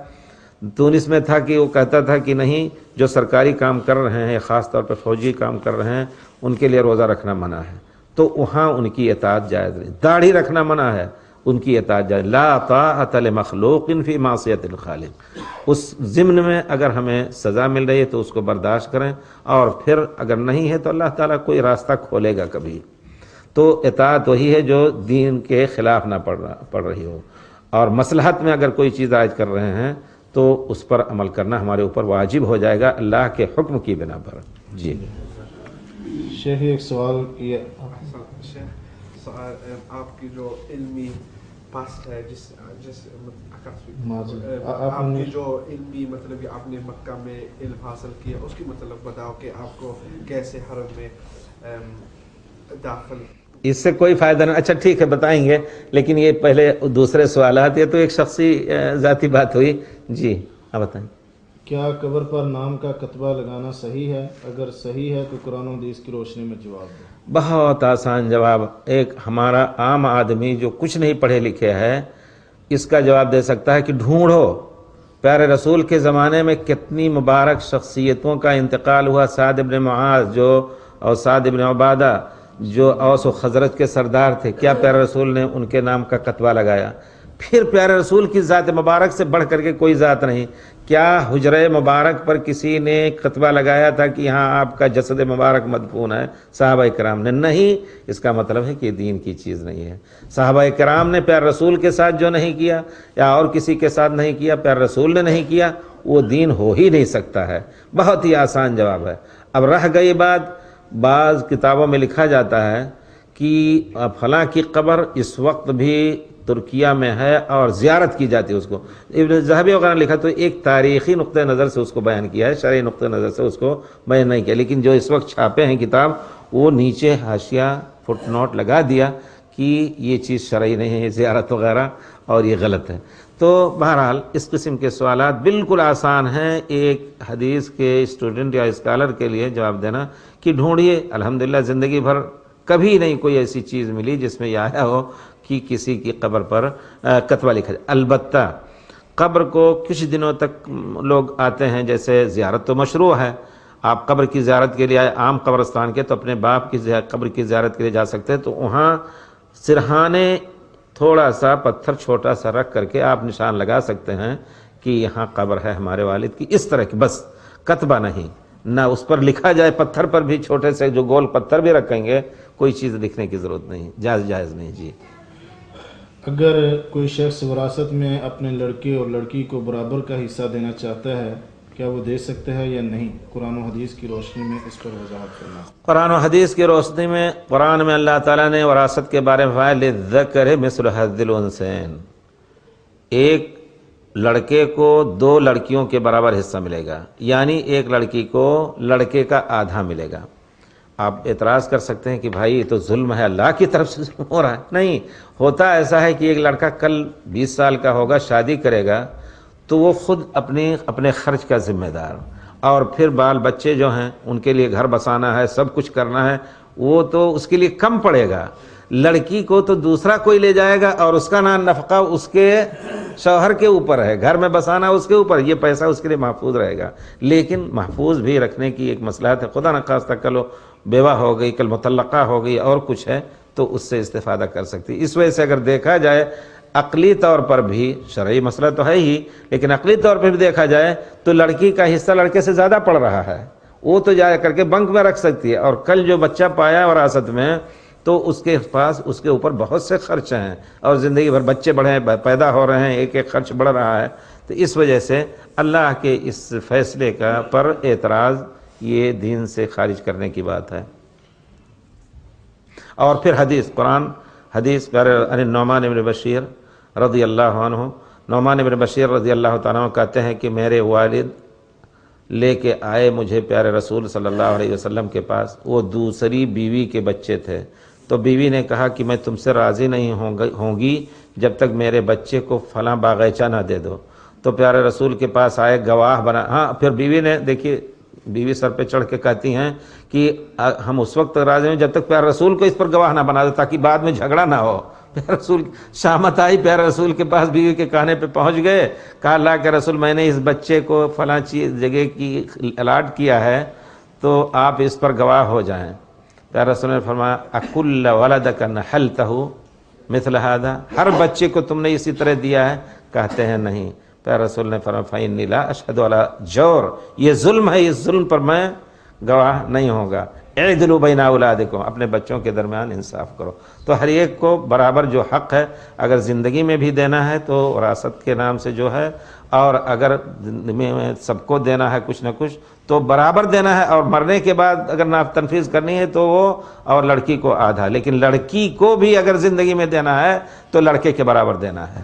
B: تونس میں تھا کہ وہ کہتا تھا کہ نہیں جو سرکاری کام کر رہے ہیں، خاص طور پہ فوجی کام کر رہے ہیں، ان کے لیے روزہ رکھنا منع ہے، تو وہاں ان کی اطاعت جائز نہیں۔ داڑھی رکھنا منع ہے، ان کی اطاعت جائز۔ لا طاعۃ لمخلوق فی معصیۃ الخالق۔ اس ضمن میں اگر ہمیں سزا مل رہی ہے تو اس کو برداشت کریں، اور پھر اگر نہیں ہے تو اللہ تعالیٰ کوئی راستہ کھولے گا کبھی۔ تو اطاعت وہی ہے جو دین کے خلاف نہ پڑ رہی ہو، اور مصلحت میں اگر کوئی چیز عائد کر رہے ہیں تو اس پر عمل کرنا ہمارے اوپر واجب ہو جائے گا اللہ کے حکم کی بنا پر۔ جی
A: شیخ ایک سوال کیا
D: آپ کی جو علمی پاسٹ ہے، جس
A: آپ
D: کی جو علمی مطلب کہ آپ نے مکہ میں علم حاصل کیا، اس کی مطلب بتاؤ کہ آپ کو کیسے حرم میں داخل؟
B: اس سے کوئی فائدہ نہیں۔ اچھا ٹھیک ہے بتائیں گے، لیکن یہ پہلے دوسرے سوالات، یہ تو ایک شخصی ذاتی بات ہوئی۔ جی آپ بتائیں۔
A: کیا قبر پر نام کا کتبہ لگانا صحیح ہے؟ اگر صحیح ہے تو قرآن و حدیث کی روشنی میں جواب دو۔
B: بہت آسان جواب۔ ایک ہمارا عام آدمی جو کچھ نہیں پڑھے لکھے ہے اس کا جواب دے سکتا ہے کہ ڈھونڈو پیارے رسول کے زمانے میں کتنی مبارک شخصیتوں کا انتقال ہوا۔ سعد بن معاذ اور سعد بن عبادہ جو اوس و خزرج کے سردار تھے، کیا پیارے رسول نے ان کے نام کا کتبہ لگایا؟ پھر پیارے رسول کی ذات مبارک سے بڑھ کر کے کوئی ذات نہیں۔ کیا حجرہ مبارک پر کسی نے کتبہ لگایا تھا کہ یہاں آپ کا جسد مبارک مدفون ہے؟ صحابہ کرام نے نہیں۔ اس کا مطلب ہے کہ یہ دین کی چیز نہیں ہے۔ صحابہ کرام نے پیارے رسول کے ساتھ جو نہیں کیا یا اور کسی کے ساتھ نہیں کیا، پیارے رسول نے نہیں کیا، وہ دین ہو ہی نہیں سکتا ہے۔ بہت ہی آسان جواب ہے۔ اب رہ گئی بات، بعض کتابوں میں لکھا جاتا ہے کہ فلاں کی قبر اس وقت بھی ترکیہ میں ہے اور زیارت کی جاتی ہے اس کو۔ ابن ذہبی وغیرہ نے لکھا تو ایک تاریخی نقطہ نظر سے اس کو بیان کیا ہے، شرعی نقطہ نظر سے اس کو بیان نہیں کیا، لیکن جو اس وقت چھاپے ہیں کتاب وہ نیچے حاشیہ فٹ نوٹ لگا دیا کہ یہ چیز شرعی نہیں ہے زیارت وغیرہ اور یہ غلط ہے۔ تو بہرحال اس قسم کے سوالات بالکل آسان ہیں ایک حدیث کے اسٹوڈنٹ یا اسکالر کے لیے جواب دینا کہ ڈھونڈیے۔ الحمدللہ زندگی بھر کبھی نہیں کوئی ایسی چیز ملی جس میں یہ آیا ہو کہ کسی کی قبر پر کتبہ لکھا جائے۔ البتہ قبر کو کچھ دنوں تک لوگ آتے ہیں، جیسے زیارت تو مشروع ہے، آپ قبر کی زیارت کے لیے آئے عام قبرستان کے تو اپنے باپ کی قبر کی زیارت کے لیے جا سکتے ہیں، تو وہاں سرہانے تھوڑا سا پتھر چھوٹا سا رکھ کر کے آپ نشان لگا سکتے ہیں کہ یہاں قبر ہے ہمارے والد کی، اس طرح کی، بس کتبہ نہیں، نہ اس پر لکھا جائے، پتھر پر بھی چھوٹے سے جو گول پتھر بھی رکھیں گے کوئی چیز لکھنے کی ضرورت نہیں، جائز نہیں۔ جی
A: اگر کوئی شخص وراثت میں اپنے لڑکے اور لڑکی کو برابر کا حصہ دینا چاہتا ہے، کیا وہ دے سکتے ہیں یا نہیں؟ قرآن و حدیث کی روشنی میں اس پر وضاحت کرنا۔
B: قرآن و حدیث کی روشنی میں قرآن میں اللہ تعالیٰ نے وراثت کے بارے میں فرمایا للذکر مثل حظ الانثیین، ایک لڑکے کو 2 لڑکیوں کے برابر حصہ ملے گا، یعنی ایک لڑکی کو لڑکے کا آدھا ملے گا۔ آپ اعتراض کر سکتے ہیں کہ بھائی یہ تو ظلم ہے، اللہ کی طرف سے ظلم ہو رہا ہے۔ نہیں، ہوتا ایسا ہے کہ ایک لڑکا کل 20 سال کا ہوگا، شادی کرے گا تو وہ خود اپنے خرچ کا ذمہ دار، اور پھر بال بچے جو ہیں ان کے لیے گھر بسانا ہے، سب کچھ کرنا ہے، وہ تو اس کے لیے کم پڑے گا۔ لڑکی کو تو دوسرا کوئی لے جائے گا اور اس کا نفقہ اس کے شوہر کے اوپر ہے، گھر میں بسانا اس کے اوپر، یہ پیسہ اس کے لیے محفوظ رہے گا۔ لیکن محفوظ بھی رکھنے کی ایک مصلحت ہے، خدا نخواستہ کل بیوہ ہو گئی، کل مطلقہ ہو گئی اور کچھ ہے تو اس سے استفادہ کر سکتی۔ اس وجہ سے اگر دیکھا جائے عقلی طور پر بھی، شرعی مسئلہ تو ہے ہی، لیکن عقلی طور پر بھی دیکھا جائے تو لڑکی کا حصہ لڑکے سے زیادہ پڑ رہا ہے، وہ تو جا کر کے بنک میں رکھ سکتی ہے، اور کل جو بچہ پایا وراثت میں تو اس کے پاس اس کے اوپر بہت سے خرچ ہیں، اور زندگی بھر بچے بڑھے پیدا ہو رہے ہیں، ایک ایک خرچ بڑھ رہا ہے، تو اس وجہ سے اللہ کے اس فیصلے کا پر اعتراض یہ دین سے خارج کرنے کی بات ہے۔ اور پھر حدیث پیارے نعمان بن بشیر رضی اللہ عنہ، نعمان بن بشیر رضی اللہ تعالیٰ عنہ کہتے ہیں کہ میرے والد لے کے آئے مجھے پیارے رسول صلی اللہ علیہ وسلم کے پاس، وہ دوسری بیوی کے بچے تھے، تو بیوی نے کہا کہ میں تم سے راضی نہیں ہوں گی جب تک میرے بچے کو فلاں باغیچہ نہ دے دو۔ تو پیارے رسول کے پاس آئے، گواہ بنا، ہاں پھر بیوی نے، دیکھیے بیوی سر پہ چڑھ کے کہتی ہیں کہ ہم اس وقت راضی ہیں جب تک پیارے رسول کو اس پر گواہ نہ بنا دے تاکہ بعد میں جھگڑا نہ ہو۔ پیارے رسول شامت آئی، پیارے رسول کے پاس بیوی کے کہنے پہ پہنچ گئے، کہا اللہ کے رسول میں نے اس بچے کو فلاں چیز جگہ کی الاٹ کیا ہے تو آپ اس پر گواہ ہو جائیں۔ پیارے رسول نے فرمایا اکل ولدک نحلتہ مثل ھذا، ہر بچے کو تم نے اسی طرح دیا ہے؟ کہتے ہیں نہیں۔ پیارے رسول نے فرمایا فإنی لا اشہد علی جور، یہ ظلم ہے، اس ظلم پر میں گواہ نہیں ہوگا۔ اعدلوا بین اولادکم، اپنے بچوں کے درمیان انصاف کرو۔ تو ہر ایک کو برابر جو حق ہے، اگر زندگی میں بھی دینا ہے تو وراثت کے نام سے جو ہے، اور اگر میں سب کو دینا ہے کچھ نہ کچھ تو برابر دینا ہے، اور مرنے کے بعد اگر تنفیذ کرنی ہے تو وہ اور لڑکی کو آدھا، لیکن لڑکی کو بھی اگر زندگی میں دینا ہے تو لڑکے کے برابر دینا ہے۔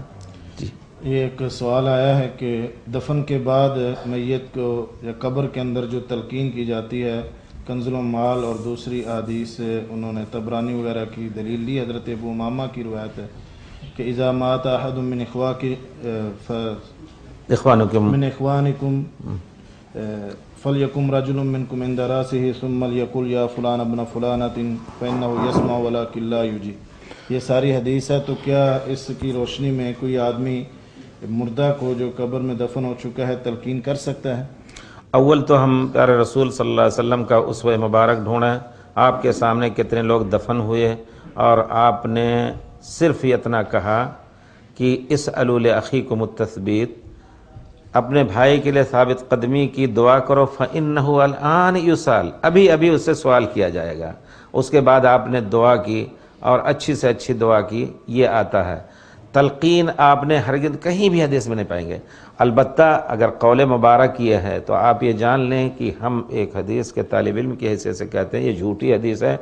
B: جی
A: یہ ایک سوال آیا ہے کہ دفن کے بعد میت کو یا قبر کے اندر جو تلقین کی جاتی ہے، کنز المال اور دوسری احادیث انہوں نے طبرانی وغیرہ کی دلیل لی، حضرت ابو امامہ کی روایت ہے کہ اذا مات احد من اخوانکم فلیکم رجل منکم عند راسه ثم لیقل یا فلان ابن فلانۃ فانه یسمع ولکن لا یجیب۔ یہ ساری حدیث ہے، تو کیا اس کی روشنی میں کوئی آدمی مردہ کو جو قبر میں دفن ہو چکا ہے تلقین کر سکتا ہے؟
B: اول تو ہم پیارے رسول صلی اللہ علیہ وسلم کا اسوہ مبارک ڈھونڈیں، آپ کے سامنے کتنے لوگ دفن ہوئے اور آپ نے صرف اتنا کہا کہ کہ اسألوا لأخیکم التثبیت، اپنے بھائی کے لیے ثابت قدمی کی دعا کرو، فإنہ الآن یسأل، ابھی ابھی اس سے سوال کیا جائے گا۔ اس کے بعد آپ نے دعا کی اور اچھی سے اچھی دعا کی، یہ آتا ہے۔ تلقین آپ نے ہرگز کہیں بھی حدیث میں نہیں پائیں گے۔ البتہ اگر قول مبارک یہ ہے تو آپ یہ جان لیں کہ ہم ایک حدیث کے طالب علم کی حیثیت سے کہتے ہیں یہ جھوٹی حدیث ہے،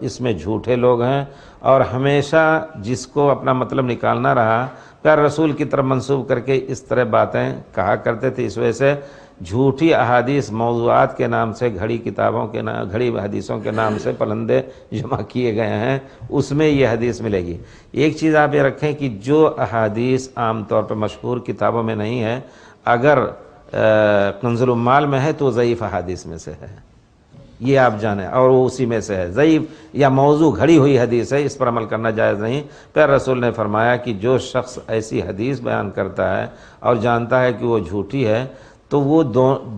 B: اس میں جھوٹے لوگ ہیں، اور ہمیشہ جس کو اپنا مطلب نکالنا رہا پیارے رسول کی طرف منسوب کر کے اس طرح باتیں کہا کرتے تھے۔ اس وجہ سے جھوٹی احادیث موضوعات کے نام سے، گھڑی کتابوں کے نام، گھڑی حدیثوں کے نام سے پلندے جمع کیے گئے ہیں، اس میں یہ حدیث ملے گی۔ ایک چیز آپ یہ رکھیں کہ جو احادیث عام طور پر مشہور کتابوں میں نہیں ہے، اگر کنز العمال میں ہے تو ضعیف احادیث میں سے ہے، یہ آپ جانیں، اور وہ اسی میں سے ہے۔ ضعیف یا موضوع گھڑی ہوئی حدیث ہے، اس پر عمل کرنا جائز نہیں۔ پھر رسول نے فرمایا کہ جو شخص ایسی حدیث بیان کرتا ہے اور جانتا ہے کہ وہ جھوٹی ہے تو وہ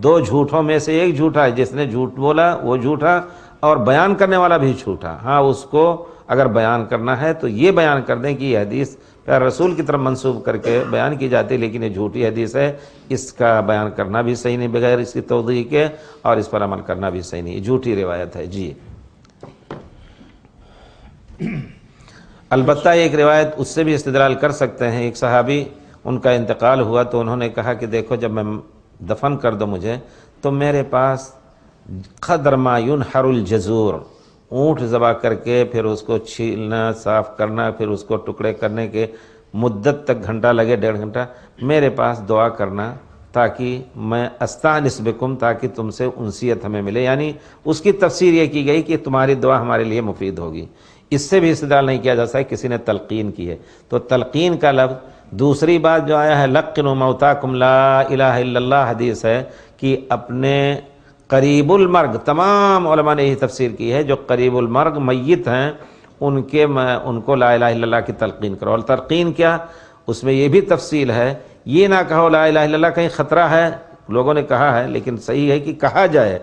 B: دو جھوٹوں میں سے ایک جھوٹا ہے، جس نے جھوٹ بولا وہ جھوٹا، اور بیان کرنے والا بھی جھوٹا۔ ہاں، اس کو اگر بیان کرنا ہے تو یہ بیان کر دیں کہ یہ حدیث پیارے رسول کی طرف منسوب کر کے بیان کی جاتی ہے، لیکن یہ جھوٹی حدیث ہے، اس کا بیان کرنا بھی صحیح نہیں بغیر اس کی توضیح کے، اور اس پر عمل کرنا بھی صحیح نہیں، یہ جھوٹی روایت ہے۔ جی البتہ ایک روایت اس سے بھی استدلال کر سکتے ہیں۔ ایک صحابی، ان کا انتقال ہوا تو انہوں نے کہا کہ دیکھو جب میں دفن کر دو مجھے تو میرے پاس قدر ما ينحر الجزور، اونٹ ذبح کر کے پھر اس کو چھیلنا، صاف کرنا، پھر اس کو ٹکڑے کرنے کے مدت تک گھنٹہ لگے، 1.5 گھنٹہ، میرے پاس دعا کرنا تاکہ میں استانس بکم، تاکہ تم سے انسیت ہمیں ملے۔ یعنی اس کی تفسیر یہ کی گئی کہ تمہاری دعا ہمارے لیے مفید ہوگی۔ اس سے بھی استدلال نہیں کیا جا سکتا، کسی نے تلقین کی ہے تو تلقین کا لفظ۔ دوسری بات جو آیا ہے لقنوا موتاکم لا الہ الا اللہ، حدیث ہے کہ اپنے قریب المرگ، تمام علماء نے یہی تفسیر کی ہے، جو قریب المرگ میت ہیں ان کو لا الہ الا اللہ کی تلقین کرو۔ اور تلقین کیا، اس میں یہ بھی تفصیل ہے، یہ نہ کہو لا الہ الا اللہ، کہیں خطرہ ہے، لوگوں نے کہا ہے، لیکن صحیح ہے کہ کہا جائے۔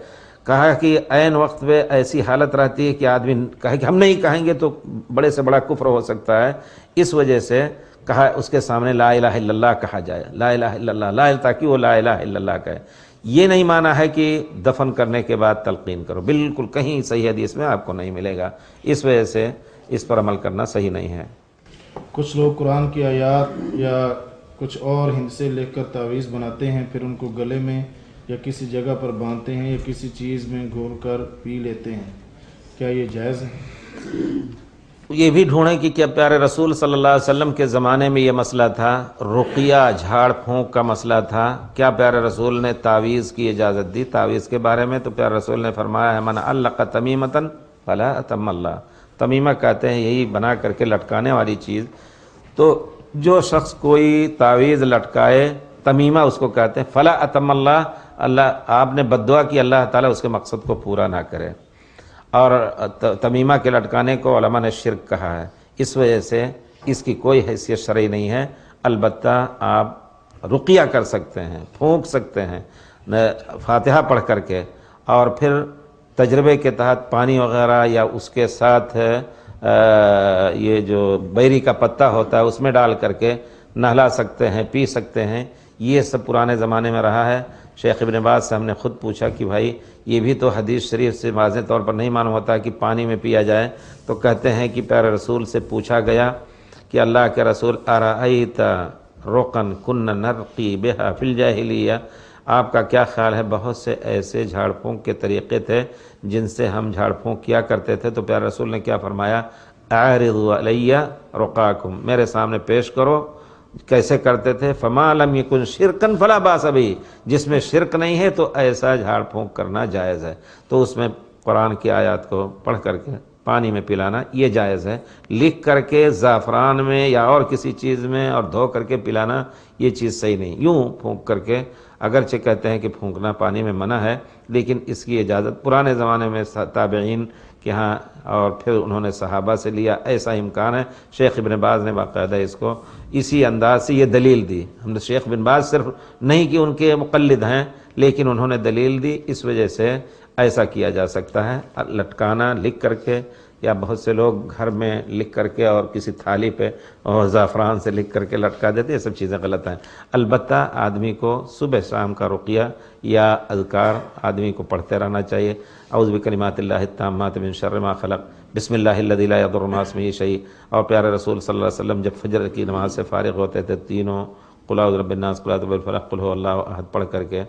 B: کہا کہ عین وقت پہ ایسی حالت رہتی ہے کہ آدمی کہے کہ ہم نہیں کہیں گے تو بڑے سے بڑا کفر ہو سکتا ہے، اس وجہ سے کہا اس کے سامنے لا الہ الا اللہ کہا جائے، لا الہ الا اللہ، لا الہ، تاکہ وہ لا الہ الا اللہ کہے۔ یہ نہیں مانا ہے کہ دفن کرنے کے بعد تلقین کرو، بالکل کہیں صحیح حدیث میں آپ کو نہیں ملے گا، اس وجہ سے اس پر عمل کرنا صحیح نہیں ہے۔
A: کچھ لوگ قرآن کی آیات یا کچھ اور ہندسے لکھ کر تعویذ بناتے ہیں، پھر ان کو گلے میں یا کسی جگہ پر باندھتے ہیں یا کسی چیز میں گھول کر پی لیتے ہیں، کیا یہ جائز ہے؟
B: یہ بھی ڈھونڈیں کہ کیا پیارے رسول صلی اللہ علیہ وسلم کے زمانے میں یہ مسئلہ تھا، رقیہ جھاڑ پھونک کا مسئلہ تھا، کیا پیارے رسول نے تعویذ کی اجازت دی؟ تعویذ کے بارے میں تو پیارے رسول نے فرمایا ہے من علق تمیمۃ فلا اتم اللہ، تمیمہ کہتے ہیں یہی بنا کر کے لٹکانے والی چیز، تو جو شخص کوئی تعویذ لٹکائے، تمیمہ اس کو کہتے ہیں، فلا اتم اللہ، اللہ آپ نے بد دعا کی اللہ تعالیٰ اس کے مقصد کو پورا نہ کرے۔ اور تمیمہ کے لٹکانے کو علماء نے شرک کہا ہے، اس وجہ سے اس کی کوئی حیثیت شرعی نہیں ہے۔ البتہ آپ رقیہ کر سکتے ہیں، پھونک سکتے ہیں فاتحہ پڑھ کر کے، اور پھر تجربے کے تحت پانی وغیرہ یا اس کے ساتھ یہ جو بیری کا پتہ ہوتا ہے اس میں ڈال کر کے نہلا سکتے ہیں، پی سکتے ہیں۔ یہ سب پرانے زمانے میں رہا ہے۔ شیخ ابن باز سے ہم نے خود پوچھا کہ بھائی یہ بھی تو حدیث شریف سے واضح طور پر نہیں معلوم ہوتا کہ پانی میں پیا جائے، تو کہتے ہیں کہ پیارے رسول سے پوچھا گیا کہ اللہ کے رسول ارأیت رقن کن نرقی بہا فی الجاہلیہ، آپ کا کیا خیال ہے بہت سے ایسے جھاڑ پھونک کے طریقے تھے جن سے ہم جھاڑ پھونک کیا کرتے تھے، تو پیارے رسول نے کیا فرمایا اعرضوا علی رقاکم، میرے سامنے پیش کرو کیسے کرتے تھے، فما لم یکن شرکا فلا باس بہ، جس میں شرک نہیں ہے تو ایسا جھاڑ پھونک کرنا جائز ہے۔ تو اس میں قرآن کی آیات کو پڑھ کر کے پانی میں پلانا یہ جائز ہے، لکھ کر کے زعفران میں یا اور کسی چیز میں اور دھو کر کے پلانا یہ چیز صحیح نہیں۔ یوں پھونک کر کے، اگرچہ کہتے ہیں کہ پھونکنا پانی میں منع ہے، لیکن اس کی اجازت پرانے زمانے میں تابعین کہ ہاں، اور پھر انہوں نے صحابہ سے لیا، ایسا امکان ہے۔ شیخ ابن باز نے باقاعدہ اس کو اسی انداز سے یہ دلیل دی۔ ہم نے شیخ ابن باز صرف نہیں کہ ان کے مقلد ہیں، لیکن انہوں نے دلیل دی، اس وجہ سے ایسا کیا جا سکتا ہے، لٹکانا لکھ کر کے، یا بہت سے لوگ گھر میں لکھ کر کے اور کسی تھالی پہ اور زعفران سے لکھ کر کے لٹکا دیتے، یہ سب چیزیں غلط ہیں۔ البتہ آدمی کو صبح شام کا رقیہ یا اذکار آدمی کو پڑھتے رہنا چاہیے۔ اعوذ بکلمات اللہ التامات من شر ما خلق، بسم اللہ الذی لا یضر مع اسمہ شیء، اور پیارے رسول صلی اللہ علیہ وسلم جب فجر کی نماز سے فارغ ہوتے تھے تینوں قل اعوذ برب الناس، قل اعوذ برب الفلق، قل هو اللہ احد پڑھ کر کے،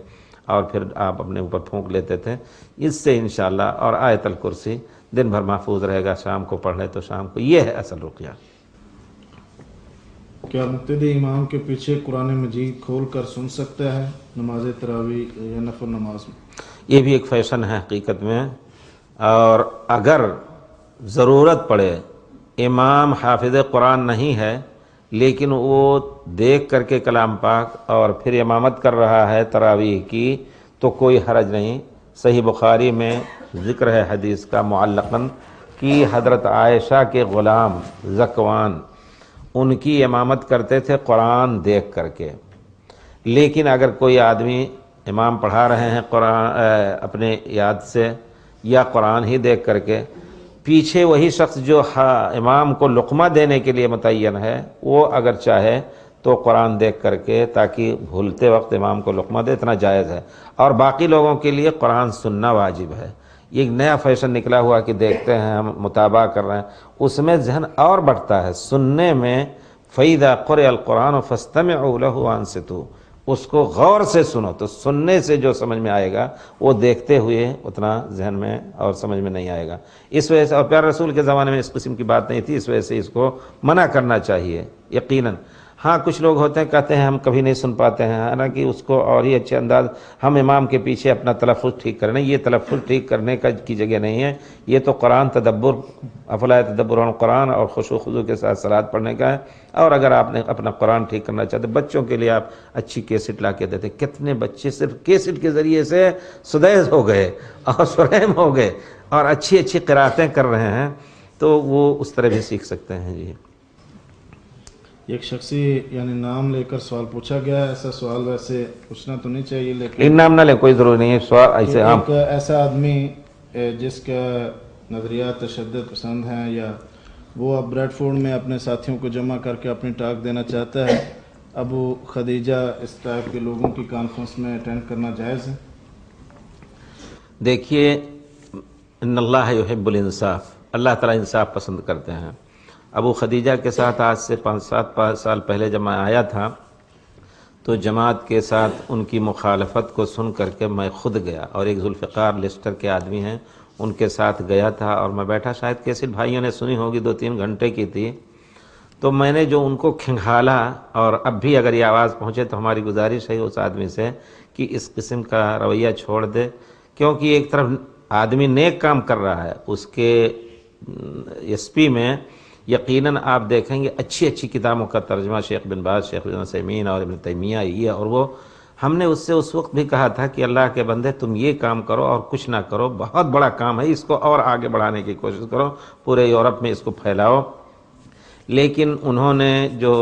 B: اور پھر آپ اپنے اوپر پھونک لیتے تھے۔ اس سے انشاءاللہ، اور آیت الکرسی دن بھر محفوظ رہے گا، شام کو پڑھ لیں تو شام کو۔ یہ ہے اصل رقیہ۔
A: کیا مقتدی امام کے پیچھے قرآن مجید کھول کر سن سکتا ہے نماز تراویح یا نفل نماز میں؟
B: یہ بھی ایک فیشن ہے حقیقت میں، اور اگر ضرورت پڑے، امام حافظ قرآن نہیں ہے لیکن وہ دیکھ کر کے کلام پاک اور پھر امامت کر رہا ہے تراویح کی، تو کوئی حرج نہیں۔ صحیح بخاری میں ذکر ہے حدیث کا معلقاً کہ حضرت عائشہ کے غلام ذکوان ان کی امامت کرتے تھے قرآن دیکھ کر کے۔ لیکن اگر کوئی آدمی امام پڑھا رہے ہیں قرآن اپنے یاد سے یا قرآن ہی دیکھ کر کے، پیچھے وہی شخص جو امام کو لقمہ دینے کے لیے متعین ہے، وہ اگر چاہے تو قرآن دیکھ کر کے، تاکہ بھولتے وقت امام کو لقمہ دے، اتنا جائز ہے۔ اور باقی لوگوں کے لیے قرآن سننا واجب ہے۔ یہ ایک نیا فیشن نکلا ہوا کہ دیکھتے ہیں ہم مطالعہ کر رہے ہیں، اس میں ذہن اور بڑھتا ہے۔ سننے میں فَإِذَا قُرِئَ الْقُرْآنُ فَاسْتَمِعُوا لَهُ وَأَنصِتُوا، اس کو غور سے سنو، تو سننے سے جو سمجھ میں آئے گا وہ دیکھتے ہوئے اتنا ذہن میں اور سمجھ میں نہیں آئے گا۔ اس وجہ سے، اور پیارے رسول کے زمانے میں اس قسم کی بات نہیں تھی، اس وجہ سے اس کو منع کرنا چاہیے یقیناً۔ ہاں کچھ لوگ ہوتے ہیں کہتے ہیں ہم کبھی نہیں سن پاتے ہیں، حالانکہ اس کو اور ہی اچھے انداز، ہم امام کے پیچھے اپنا تلفظ ٹھیک کریں، یہ تلفظ ٹھیک کرنے کی جگہ نہیں ہے، یہ تو قرآن تدبر، افلا یتدبرون القرآن، اور خشوع و خضوع کے ساتھ صلات پڑھنے کا ہے۔ اور اگر آپ نے اپنا قرآن ٹھیک کرنا چاہتے، بچوں کے لیے آپ اچھی کیسٹ لا کے دیتے، کتنے بچے صرف کیسٹ کے ذریعے سے سدیس ہو گئے اور سریم ہو گئے اور اچھی اچھی قراتیں کر رہے ہیں، تو وہ اس طرح بھی سیکھ سکتے ہیں۔ جی
A: ایک شخصی یعنی نام لے کر سوال پوچھا گیا ہے، ایسا سوال ویسے پوچھنا تو نہیں چاہیے،
B: لیکن نام نہ لیں، کوئی ضروری نہیں ہے، سوال ایسے عام۔
A: ایک ایسا آدمی جس کا نظریات تشدد پسند ہیں، یا وہ اب بریڈ فورڈ میں اپنے ساتھیوں کو جمع کر کے اپنی ٹاک دینا چاہتا ہے، ابو خدیجہ اس ٹائپ کے لوگوں کی کانفرنس میں اٹینڈ کرنا جائز ہے؟
B: دیکھیے، ان اللہ یحب الانصاف، اللہ تعالیٰ انصاف پسند کرتے ہیں۔ ابو خدیجہ کے ساتھ آج سے 5-7 سال پہلے جب میں آیا تھا تو جماعت کے ساتھ ان کی مخالفت کو سن کر کے میں خود گیا، اور ایک ذوالفقار لسٹر کے آدمی ہیں ان کے ساتھ گیا تھا، اور میں بیٹھا، شاید کیسٹ بھائیوں نے سنی ہوگی، 2-3 گھنٹے کی تھی۔ تو میں نے جو ان کو کھنگھالا، اور اب بھی اگر یہ آواز پہنچے تو ہماری گزارش ہے اس آدمی سے کہ اس قسم کا رویہ چھوڑ دے، کیونکہ ایک طرف آدمی نیک کام کر رہا ہے، اس کے ایس پی میں یقیناً آپ دیکھیں گے اچھی اچھی کتابوں کا ترجمہ، شیخ بن باز، شیخ بن عثیمین اور ابن تیمیہ، یہ اور وہ۔ ہم نے اس سے اس وقت بھی کہا تھا کہ اللہ کے بندے تم یہ کام کرو اور کچھ نہ کرو، بہت بڑا کام ہے، اس کو اور آگے بڑھانے کی کوشش کرو، پورے یورپ میں اس کو پھیلاؤ۔ لیکن انہوں نے جو